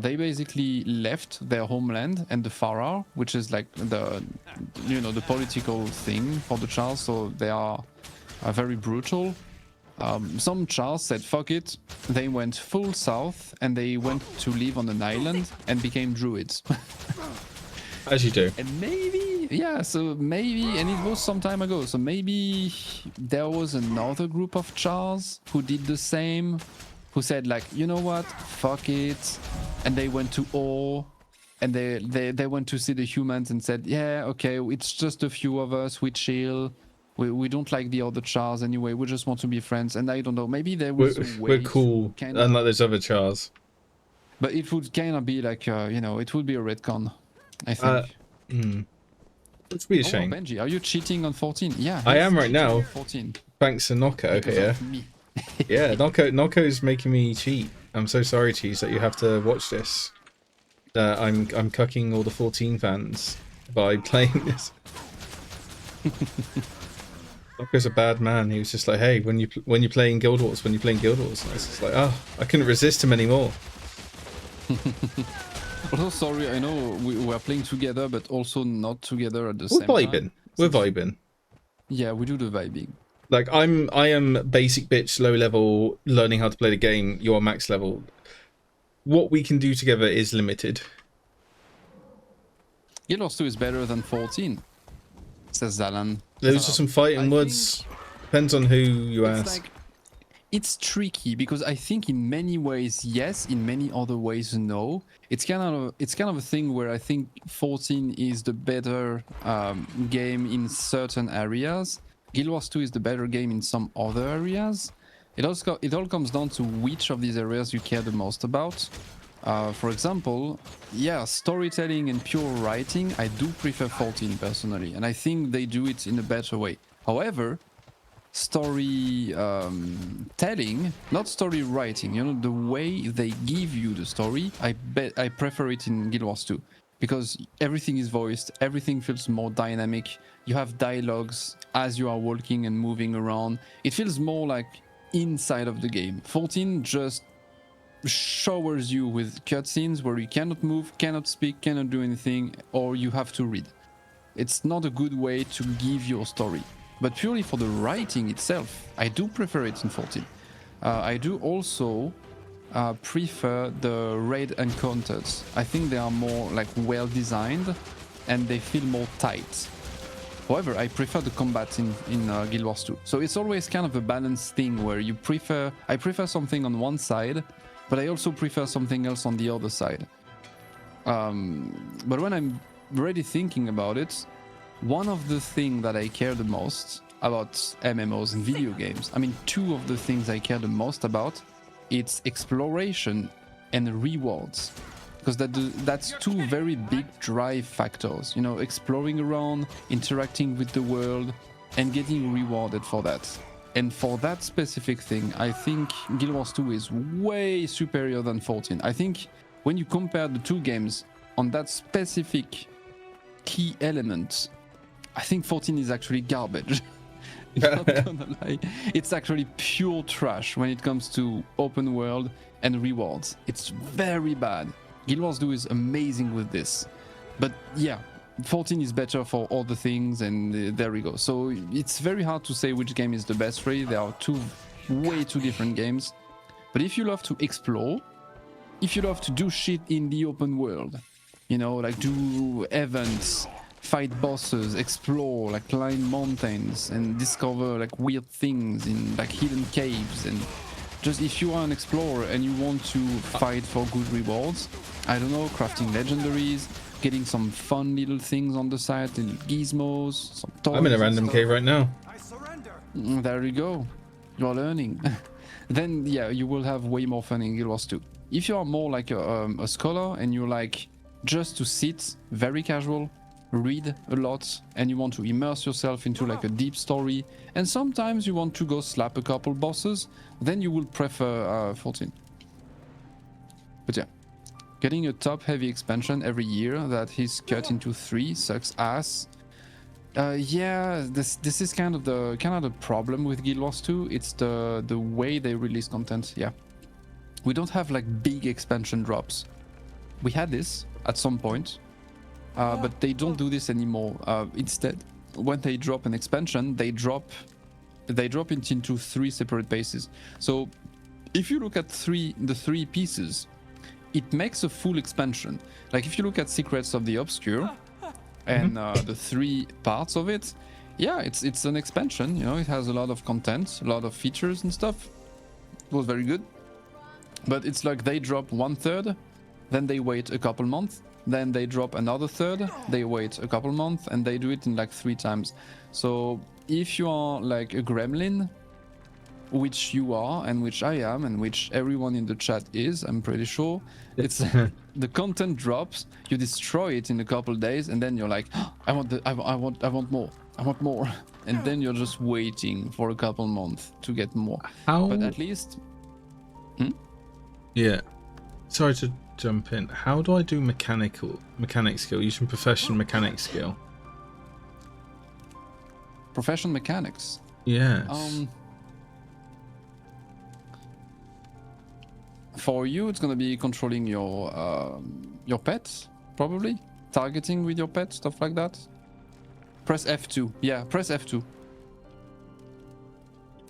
They basically left their homeland and the Farar, which is like the, you know, the political thing for the Chars. So they are very brutal. Some Chars said fuck it. They went full south and they went to live on an island and became druids. As you do. And maybe, yeah, so maybe, and it was some time ago, so maybe there was another group of Chars who did the same, who said like, you know what, fuck it, and they went to Or, and they went to see the humans and said, yeah, okay, it's just a few of us, we chill, we don't like the other Chars anyway, we just want to be friends, and I don't know, maybe there was a way we're cool, unlike those other Chars. But it would kind of be like, you know, it would be a retcon. I think. It's really a shame. Benji, are you cheating on 14? Yeah. I am right now. 14. Thanks to Nocco here. Yeah, Nocco's making me cheat. I'm so sorry, Cheese, that you have to watch this. I'm cucking all the 14 fans by playing this. Nocco's a bad man. He was just like, hey, when you're playing Guild Wars, and I was just like, oh, I couldn't resist him anymore. Also, sorry, I know we are playing together, but also not together at the same time. We're vibing. Yeah, we do the vibing. Like I am basic bitch, low level, learning how to play the game. You're max level. What we can do together is limited. Guild Wars 2 is better than 14, says Zalan. Those are some fighting words. Depends on who you ask. Like, it's tricky because I think in many ways yes, in many other ways no. It's kind of a thing where I think 14 is the better game in certain areas. Guild Wars 2 is the better game in some other areas. It all comes down to which of these areas you care the most about. For example, yeah, storytelling and pure writing, I do prefer 14 personally, and I think they do it in a better way. However, story telling, not story writing, you know, the way they give you the story, I prefer it in Guild Wars 2 because everything is voiced, everything feels more dynamic, you have dialogues as you are walking and moving around, it feels more like inside of the game. 14 just showers you with cutscenes where you cannot move, cannot speak, cannot do anything, or you have to read. It's not a good way to give your story. But purely for the writing itself, I do prefer it in 14. I do also prefer the raid encounters. I think they are more like well designed and they feel more tight. However, I prefer the combat in Guild Wars 2. So it's always kind of a balanced thing where I prefer something on one side, but I also prefer something else on the other side. But when I'm really thinking about it, one of the things that I care the most about MMOs and video games, I mean, two of the things I care the most about, it's exploration and rewards. Because that's two very big drive factors, you know, exploring around, interacting with the world, and getting rewarded for that. And for that specific thing, I think Guild Wars 2 is way superior than 14. I think when you compare the two games on that specific key element, I think 14 is actually garbage. Not gonna lie. It's actually pure trash when it comes to open world and rewards. It's very bad. Guild Wars 2 is amazing with this. But yeah, 14 is better for all the things, and there we go. So it's very hard to say which game is the best for you. There are way two different games. But if you love to explore, if you love to do shit in the open world, you know, like do events, fight bosses, explore, like climb mountains and discover like weird things in like hidden caves, and just if you are an explorer and you want to fight for good rewards, I don't know, crafting legendaries, getting some fun little things on the side, little gizmos, some toys. I'm in a random cave right now. There you go. You're learning. Then yeah, you will have way more fun in Guild Wars 2. If you are more like a scholar and you like just to sit, very casual, read a lot, and you want to immerse yourself into like a deep story, and sometimes you want to go slap a couple bosses, then you will prefer 14. But yeah, Getting a top heavy expansion every year that is cut into 3 sucks ass. Yeah, this is kind of the problem with Guild Wars 2. It's the way they release content. Yeah, we don't have like big expansion drops. We had this at some point, but they don't do this anymore. Instead, when they drop an expansion, they drop it into 3 separate bases. So if you look at the 3 pieces, it makes a full expansion. Like if you look at Secrets of the Obscure and the 3 parts of it, yeah, it's an expansion. You know, it has a lot of content, a lot of features and stuff. It was very good. But it's like they drop 1/3, then they wait a couple months, then they drop another 1/3, they wait a couple months, and they do it in like 3 times. So if you are like a gremlin, which you are and which I am and which everyone in the chat is, I'm pretty sure, it's the content drops, you destroy it in a couple days, and then you're like, oh, I want more, and then you're just waiting for a couple months to get more. But at least yeah, sorry to jump in. How do I do mechanic skill using profession mechanic skill? Profession mechanics. Yes. For you, it's gonna be controlling your pet, probably targeting with your pet, stuff like that. Press F2. Yeah, press F2.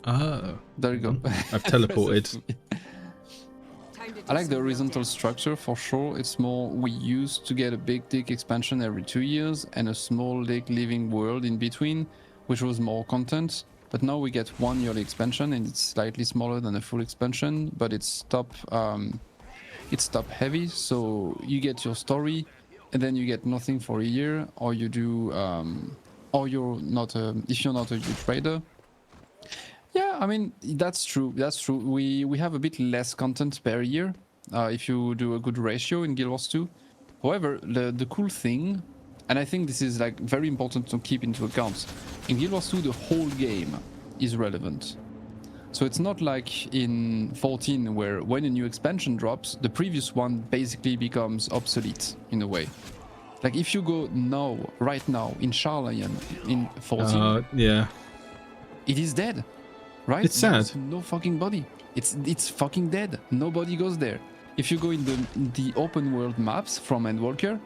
Oh, there you go. I've teleported. I like the horizontal structure for sure. It's more, we used to get a big dick expansion every 2 years and a small dick living world in between, which was more content. But now we get 1 yearly expansion, and it's slightly smaller than a full expansion, but it's top heavy. So you get your story, and then you get nothing for a year, or you do, or you're not if you're not a huge trader. Yeah, I mean, that's true. That's true. We have a bit less content per year if you do a good ratio in Guild Wars 2. However, the cool thing, and I think this is like very important to keep into account, in Guild Wars 2 the whole game is relevant. So it's not like in 14 where when a new expansion drops, the previous one basically becomes obsolete in a way. Like if you go now, right now, in Sharlayan in 14, yeah, it is dead. Right? It's sad. There's no fucking body. It's fucking dead. Nobody goes there. If you go in the open world maps from Endwalker,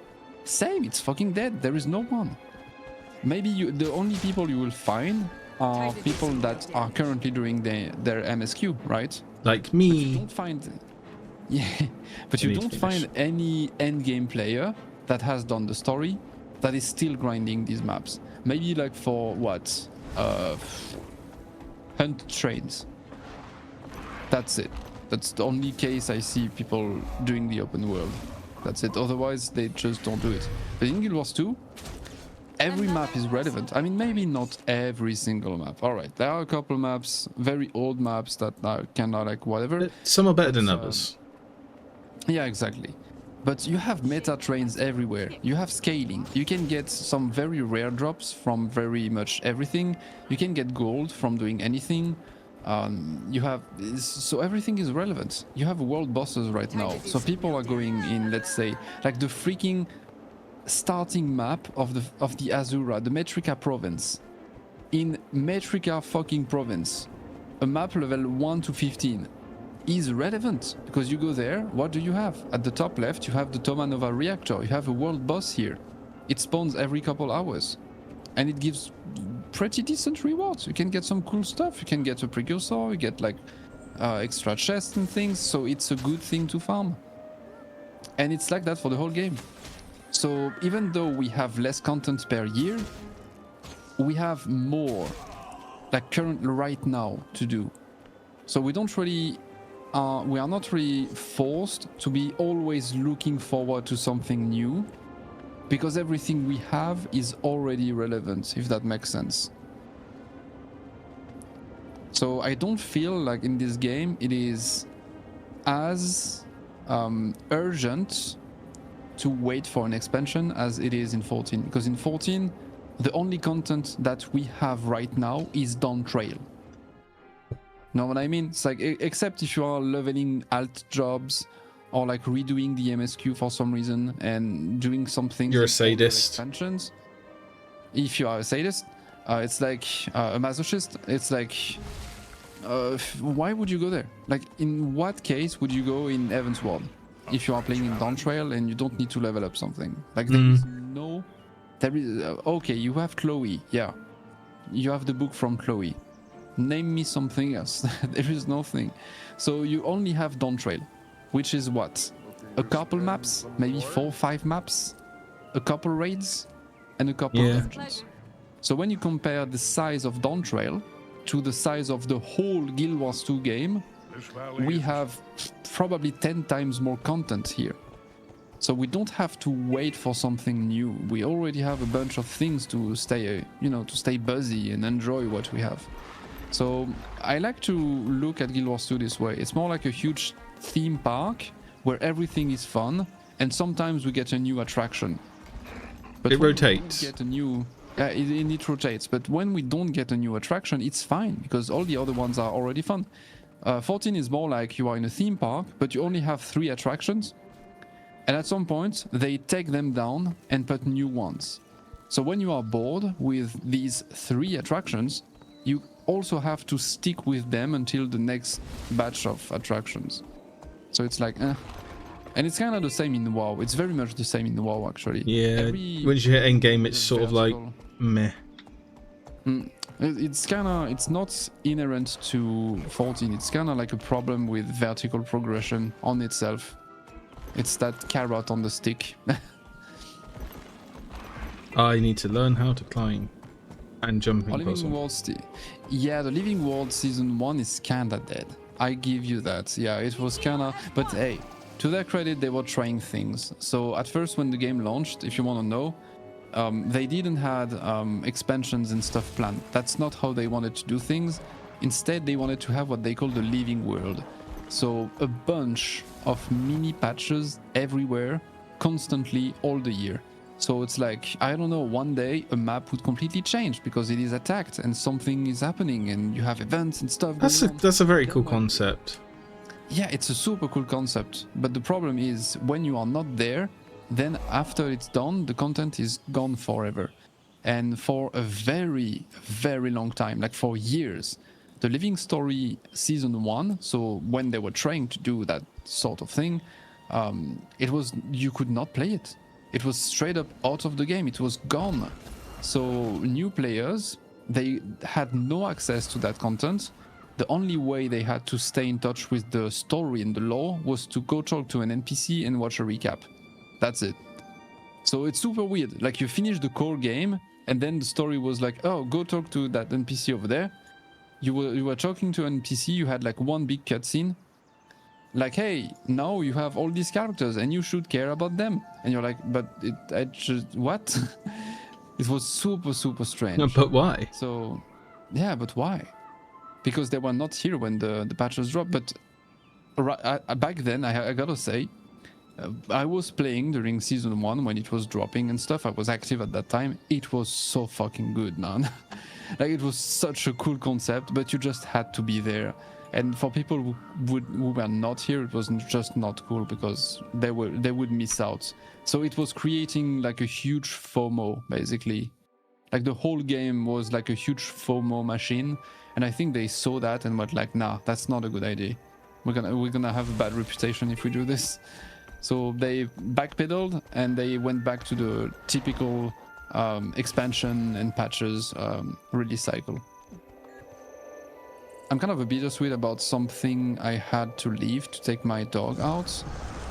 same, it's fucking dead. There is no one. Maybe the only people you will find are people that are currently doing their MSQ, right? Like me. But you don't find, yeah, but you don't find any endgame player that has done the story that is still grinding these maps. Maybe like for what? Hunt trains. That's it. That's the only case I see people doing the open world. That's it. Otherwise, they just don't do it. But in Guild Wars 2, every map is relevant. I mean, maybe not every single map. All right, there are a couple maps, very old maps that are kind of like whatever. Some are better than others. Yeah, exactly. But you have meta trains everywhere. You have scaling. You can get some very rare drops from very much everything. You can get gold from doing anything. So everything is relevant. You have world bosses right now. So people are going in, let's say, like the freaking starting map of the Azura, the Metrica province. In Metrica fucking province, a map level 1 to 15 is relevant because you go there. What do you have? At the top left, you have the Tomanova reactor. You have a world boss here. It spawns every couple hours, and it gives pretty decent rewards. You can get some cool stuff. You can get a precursor. You get like extra chests and things. So it's a good thing to farm, and it's like that for the whole game. So even though we have less content per year, we have more, like currently right now, to do. So we don't really. We are not really forced to be always looking forward to something new, because everything we have is already relevant, if that makes sense. So I don't feel like in this game it is as urgent to wait for an expansion as it is in 14, because in 14 the only content that we have right now is Dawn Trail. Know what I mean? It's like, except if you are leveling alt jobs or like redoing the MSQ for some reason and doing something. You're a sadist. Expansions. If you are a sadist, it's like a masochist. It's like, why would you go there? Like, in what case would you go in Heaven's Ward if you are playing in Dawntrail and you don't need to level up something? Like, there is no. There is okay. You have Chloe, yeah. You have the book from Chloe. Name me something else. There is nothing. So you only have Dawntrail, which is what? A couple maps, maybe 4 or 5 maps, a couple raids, and a couple dungeons. So when you compare the size of Dawntrail to the size of the whole Guild Wars 2 game, we have probably 10 times more content here. So we don't have to wait for something new. We already have a bunch of things to stay, to stay busy and enjoy what we have. So I like to look at Guild Wars 2 this way. It's more like a huge theme park where everything is fun, and sometimes we get a new attraction. But it rotates. Get a new, it rotates. But when we don't get a new attraction, it's fine because all the other ones are already fun. 14 is more like you are in a theme park, but you only have 3 attractions. And at some point, they take them down and put new ones. So when you are bored with these 3 attractions, you also have to stick with them until the next batch of attractions. So it's like, And it's kind of the same in WoW. It's very much the same in WoW, actually. Yeah, once you hit endgame, it's sort of like, meh. It's not inherent to 14. It's kind of like a problem with vertical progression on itself. It's that carrot on the stick. I need to learn how to climb and jump in puzzle. The Living World Season 1 is kinda dead. I give you that. Yeah, it was kinda... But hey, to their credit, they were trying things. So at first when the game launched, if you want to know, they didn't have expansions and stuff planned. That's not how they wanted to do things. Instead, they wanted to have what they call the Living World. So a bunch of mini patches everywhere, constantly, all the year. So it's like, I don't know, one day a map would completely change because it is attacked and something is happening and you have events and stuff. That's a very cool concept. Yeah, it's a super cool concept. But the problem is when you are not there, then after it's done, the content is gone forever. And for a very, very long time, like for years, the Living Story Season 1, so when they were trying to do that sort of thing, you could not play it. It was straight up out of the game. It was gone. So new players, they had no access to that content. The only way they had to stay in touch with the story and the lore was to go talk to an NPC and watch a recap. That's it. So it's super weird. Like you finish the core game and then the story was like, oh, go talk to that NPC over there. You were talking to an NPC, you had like one big cutscene. Like, hey, now you have all these characters and you should care about them. And you're like, but what? It was super, super strange. No, but why? So, yeah, but why? Because they were not here when the patches dropped. But back then, I gotta say, I was playing during Season 1 when it was dropping and stuff. I was active at that time. It was so fucking good, man. Like, it was such a cool concept, but you just had to be there. And for people who were not here, it was just not cool because they would miss out. So it was creating like a huge FOMO, basically. Like the whole game was like a huge FOMO machine. And I think they saw that and were like, nah, that's not a good idea. We're gonna have a bad reputation if we do this. So they backpedaled and they went back to the typical expansion and patches release cycle. I'm kind of a bittersweet about something I had to leave to take my dog out,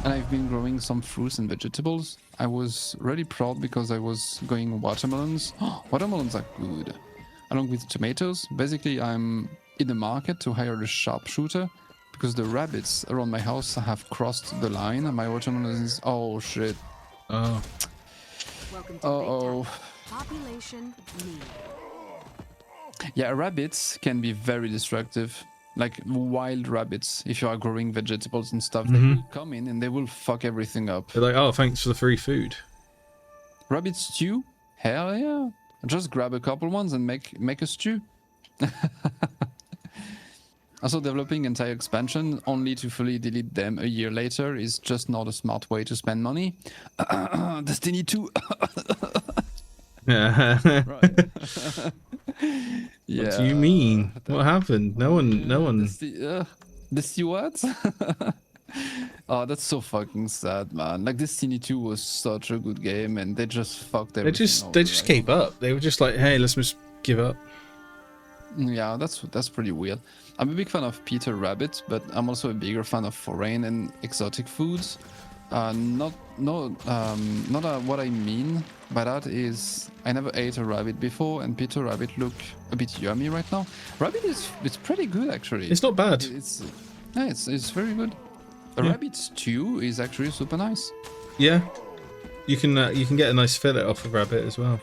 and I've been growing some fruits and vegetables. I was really proud because I was going watermelons. Watermelons are good. Along with tomatoes. Basically, I'm in the market to hire a sharpshooter because the rabbits around my house have crossed the line and my watermelons... Oh, shit. Oh. Uh-oh. Population need. Yeah, rabbits can be very destructive. Like wild rabbits, if you are growing vegetables and stuff, they will come in and they will fuck everything up. They're like, oh, thanks for the free food. Rabbit stew? Hell yeah. Just grab a couple ones and make a stew. Also, developing entire expansion only to fully delete them a year later is just not a smart way to spend money. Destiny 2. Yeah. Right. Yeah. What do you mean? What happened? No one. Destiny what? Oh, that's so fucking sad, man. Like Destiny 2 was such a good game, and they just fucked everything. They just gave up. They were just like, hey, let's just give up. Yeah, that's pretty weird. I'm a big fan of Peter Rabbit, but I'm also a bigger fan of foreign and exotic foods. Not what I mean by that is I never ate a rabbit before, and Peter Rabbit look a bit yummy right now. Rabbit it's pretty good actually. It's not bad. It's very good. A rabbit stew is actually super nice. Yeah, you can get a nice fillet off of rabbit as well.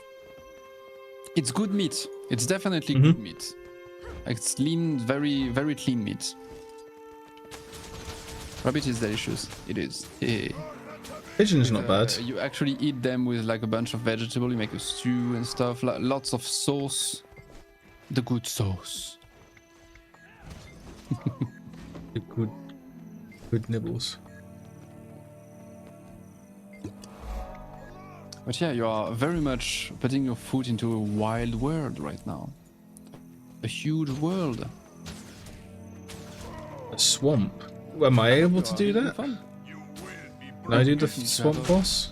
It's good meat. It's definitely good meat. It's lean, very very clean meat. Rabbit is delicious. It is. Pigeon's not bad. You actually eat them with like a bunch of vegetable. You make a stew and stuff. Lots of sauce. The good sauce. The good nibbles. But yeah, you are very much putting your foot into a wild world right now. A huge world. A swamp. Am I able to do that? Fun. Can I do the swamp boss?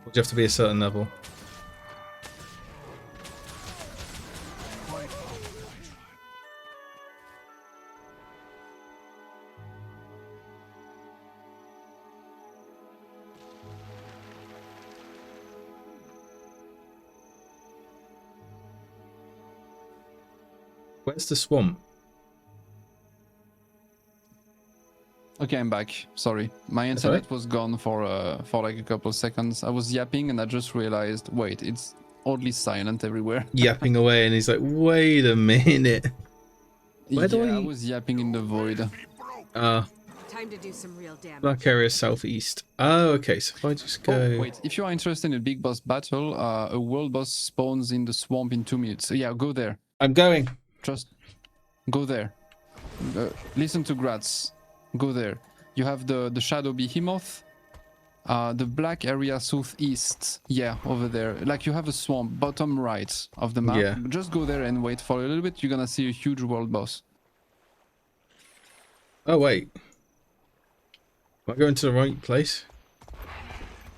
Or do you have to be a certain level? Where's the swamp? Okay, I'm back. Sorry, my internet was gone for like a couple of seconds. I was yapping and I just realized, wait, it's oddly silent everywhere. Yapping away, and he's like, "Wait a minute." I was yapping in the void. Time to do some real damage. Black area southeast. Oh, okay. So if I just go. Oh, wait, if you are interested in a big boss battle, a world boss spawns in the swamp in 2 minutes. So yeah, go there. I'm going. Just go there. Listen to Gratz. Go there. You have the Shadow Behemoth, the black area southeast. Yeah, over there. Like you have a swamp, bottom right of the map. Yeah. Just go there and wait for a little bit. You're gonna see a huge world boss. Oh wait. Am I going to the right place?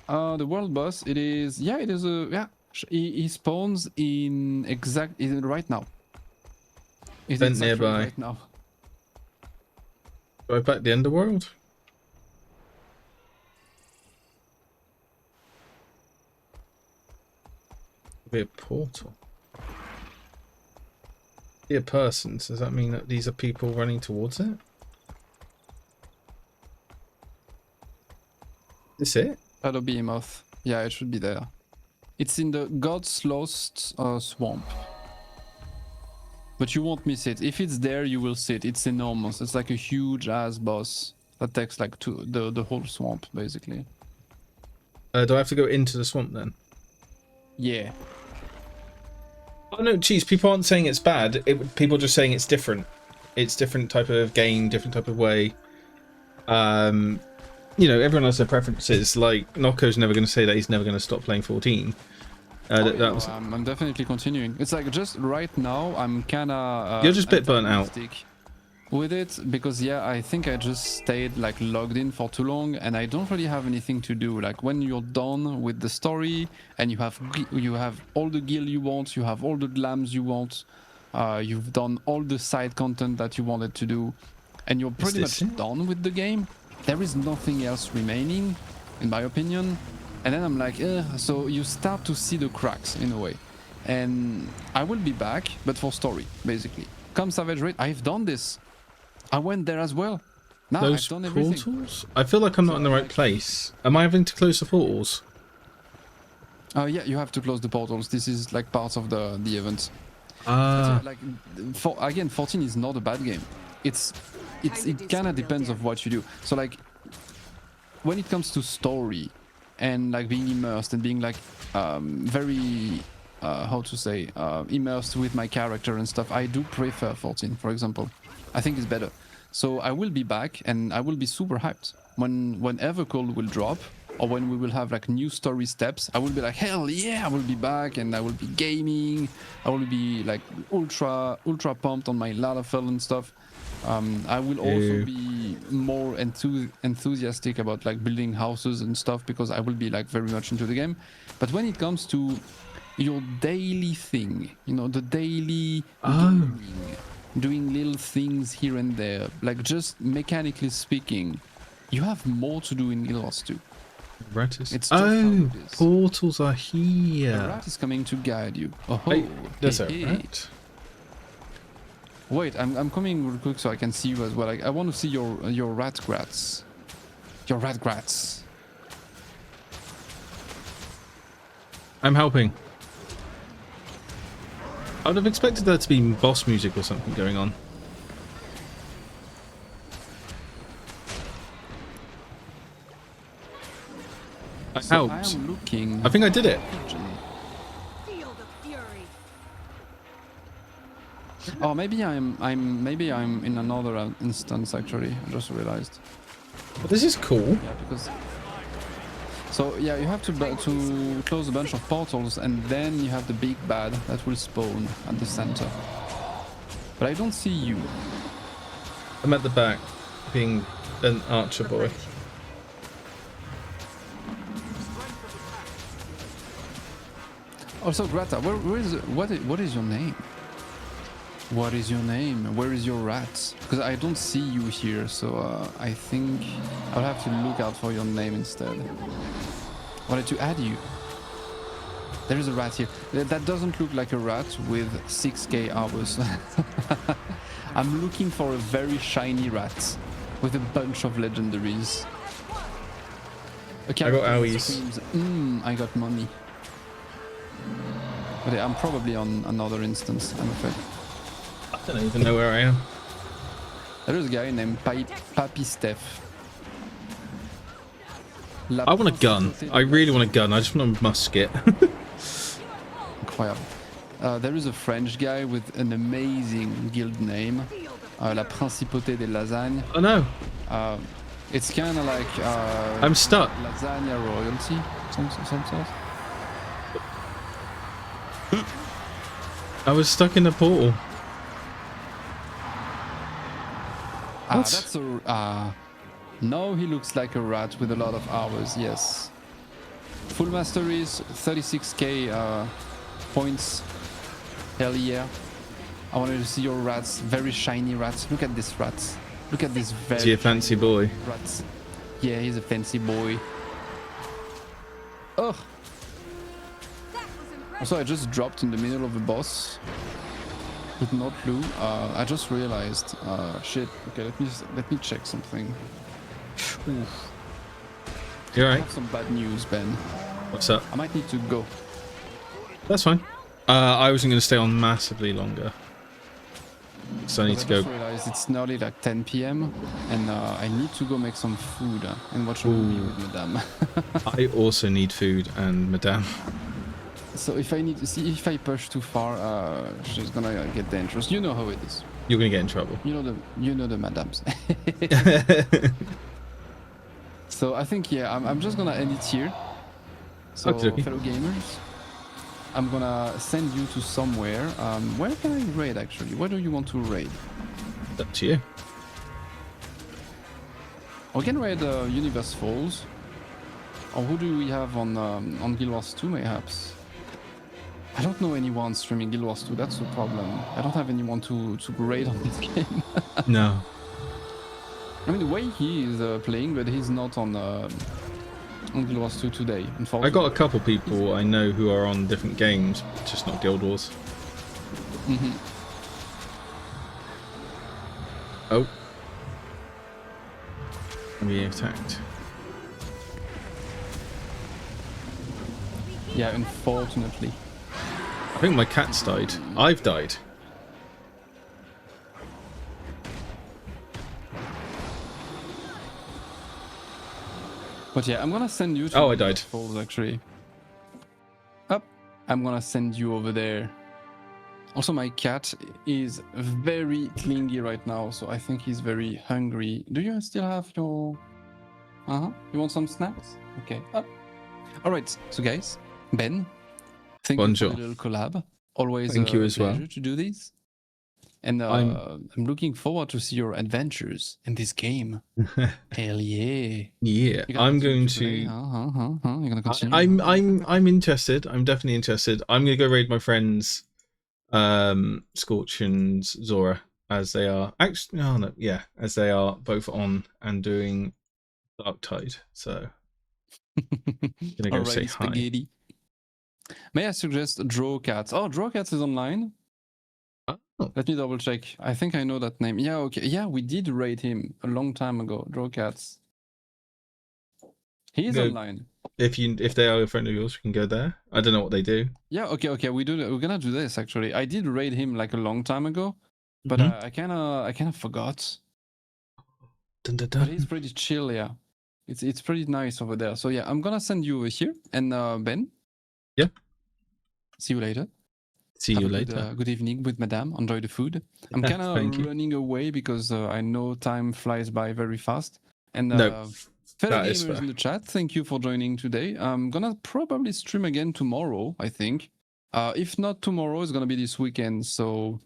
The world boss. It is. Yeah, it is a. Yeah. He spawns in right now. It Vent is nearby. right now. Go back to the underworld? Be a portal. Be a person. Does that mean that these are people running towards it? Is it? Shadow Behemoth. Yeah, it should be there. It's in the God's Lost swamp. But you won't miss it. If it's there, you will see it. It's enormous. It's like a huge ass boss that takes like the whole swamp, basically. Do I have to go into the swamp then? Yeah. Oh no, geez, people aren't saying it's bad. People are just saying it's different. It's different type of game, different type of way. You know, everyone has their preferences. Like, Nocco's never going to say that he's never going to stop playing 14. I'm definitely continuing. It's like just right now I'm kinda you're just a bit burnt out with it because yeah, I think I just stayed like logged in for too long and I don't really have anything to do. Like when you're done with the story and you have all the gear you want, you have all the glams you want, you've done all the side content that you wanted to do, and you're pretty much done with the game. There is nothing else remaining, in my opinion. And then I'm like, so you start to see the cracks in a way. And I will be back, but for story, basically. Come Savage Raid, I've done this. I went there as well. Now Those I've done everything. portals? I feel like I'm not in the right place. Am I having to close the portals? Yeah, you have to close the portals. This is like part of the event. Like, 14 is not a bad game. It kind of depends of what you do. So like, when it comes to story, and like being immersed and being like very immersed with my character and stuff, I do prefer 14, for example. I think it's better. So I will be back and I will be super hyped. When Evercold will drop, or when we will have like new story steps, I will be like, hell yeah, I will be back and I will be gaming. I will be like ultra pumped on my Lalafell and stuff. I will also be more enthusiastic about like building houses and stuff because I will be like very much into the game. But when it comes to your daily thing, you know, the daily doing little things here and there, like just mechanically speaking, you have more to do in Guild Wars 2. Rat is... It's just how it is. Portals are here. The rat is coming to guide you. Oh, Hey, there's a hey. rat. Wait, I'm coming real quick so I can see you as well. I want to see your rat grats. Your rat grats. I'm helping. I would have expected there to be boss music or something going on. I So helped. I am looking. I think I did it. Feel the fury. Oh, maybe I'm in another instance actually. I just realized. But this is cool. Yeah, because. So yeah, you have to close a bunch of portals, and then you have the big bad that will spawn at the center. But I don't see you. I'm at the back, being an archer boy. Also, Grata, what is your name? What is your name? Where is your rat? Because I don't see you here, so I think I'll have to look out for your name instead. Wanted to add you. There is a rat here. That doesn't look like a rat with 6k hours. I'm looking for a very shiny rat with a bunch of legendaries. Okay, I got owies. I got money. But yeah, I'm probably on another instance, I'm afraid. I don't even know where I am. There is a guy named Papi Steph. I want a gun. I really want a gun. I just want a musket. Incroyable. There is a French guy with an amazing guild name, La Principauté des Lasagnes. Oh no. It's kind of like I'm stuck. lasagna royalty, some sort. I was stuck in a portal. What? That's a... no, he looks like a rat with a lot of hours, yes. Full masteries, 36k points. Hell yeah. I wanted to see your rats, very shiny rats. Look at this rats. Look at this very Is he a fancy boy? rats. Yeah, he's a fancy boy. Ugh. Also, I just dropped in the middle of the boss. With no clue. I just realized. Shit. Okay, let me check something. Oof. You I alright? have some bad news, Ben. What's up? I might need to go. That's fine. I wasn't going to stay on massively longer. So I need to I go. just realized it's nearly like 10 p.m. and I need to go make some food and watch a movie with Madame. I also need food and Madame. So if I push too far, she's gonna get dangerous. You know how it is. You're going to get in trouble. You know the Madames. So I think I'm just gonna end it here. So Okay. fellow gamers, I'm gonna send you to somewhere. Where can I raid actually? Where do you want to raid? Up to you. We can raid Universe Falls. Or who do we have on Guild Wars 2 mayhaps? I don't know anyone streaming Guild Wars 2, that's the problem. I don't have anyone to raid on this game. No. I mean, the way he is playing, but he's not on Guild Wars 2 today, unfortunately. I got a couple people I know who are on different games, just not Guild Wars. Mm-hmm. Oh. I'm being attacked. Yeah, unfortunately. I think my cat's died. I've died. But yeah, I'm gonna send you to Oh, I died. Falls actually. Up. I'm gonna send you over there. Also, my cat is very clingy right now, so I think he's very hungry. Do you still have your... You want some snacks? Okay. Alright, so guys, Ben, thank Bonjour. you for the little collab. Always thank you as pleasure well to do this. And I'm looking forward to see your adventures in this game. Hell yeah. Yeah, I'm going to. You're gonna continue. I'm interested. I'm definitely interested. I'm gonna go raid my friends, Scorch and Zora, as they are actually. Oh no, yeah, as they are both on and doing Dark Tide. So gonna go say hi. Spaghetti. May I suggest Draw Cats? Oh, Draw Cats is online. Oh. Let me double check. I think I know that name. Yeah, okay. Yeah, we did raid him a long time ago. Draw Cats. He's online. If they are a friend of yours, we can go there. I don't know what they do. Yeah, okay. We're gonna do this actually. I did raid him like a long time ago, but I kind of forgot. Dun, dun, dun. But he's pretty chill, yeah. It's pretty nice over there. So yeah, I'm gonna send you over here, and Ben. Yeah. See you later. See you later. Good evening with Madame. Enjoy the food. I'm kind of running away because I know time flies by very fast. And fellow gamers in the chat, thank you for joining today. I'm gonna probably stream again tomorrow, I think. If not tomorrow, it's gonna be this weekend. So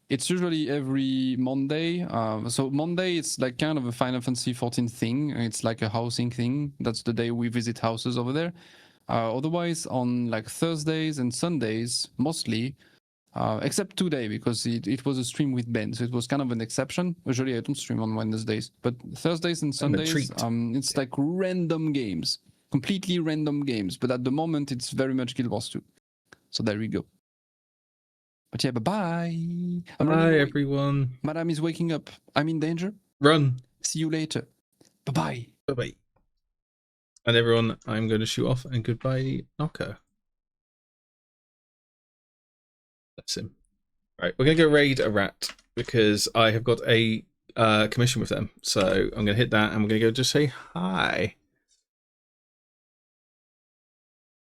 it's usually every Monday. So Monday, it's like kind of a Final Fantasy 14 thing. It's like a housing thing. That's the day we visit houses over there. Otherwise, on like Thursdays and Sundays, mostly, except today, because it was a stream with Ben, so it was kind of an exception. Usually I don't stream on Wednesdays, but Thursdays and Sundays, it's like random games, completely random games. But at the moment, it's very much Guild Wars 2. So there we go. But yeah, bye-bye. Bye, everyone. Madame is waking up. I'm in danger. Run. See you later. Bye-bye. Bye-bye. And everyone, I'm going to shoot off and goodbye, Knocker. That's him. Right, we're going to go raid a rat because I have got a commission with them. So I'm going to hit that and we're going to go just say hi.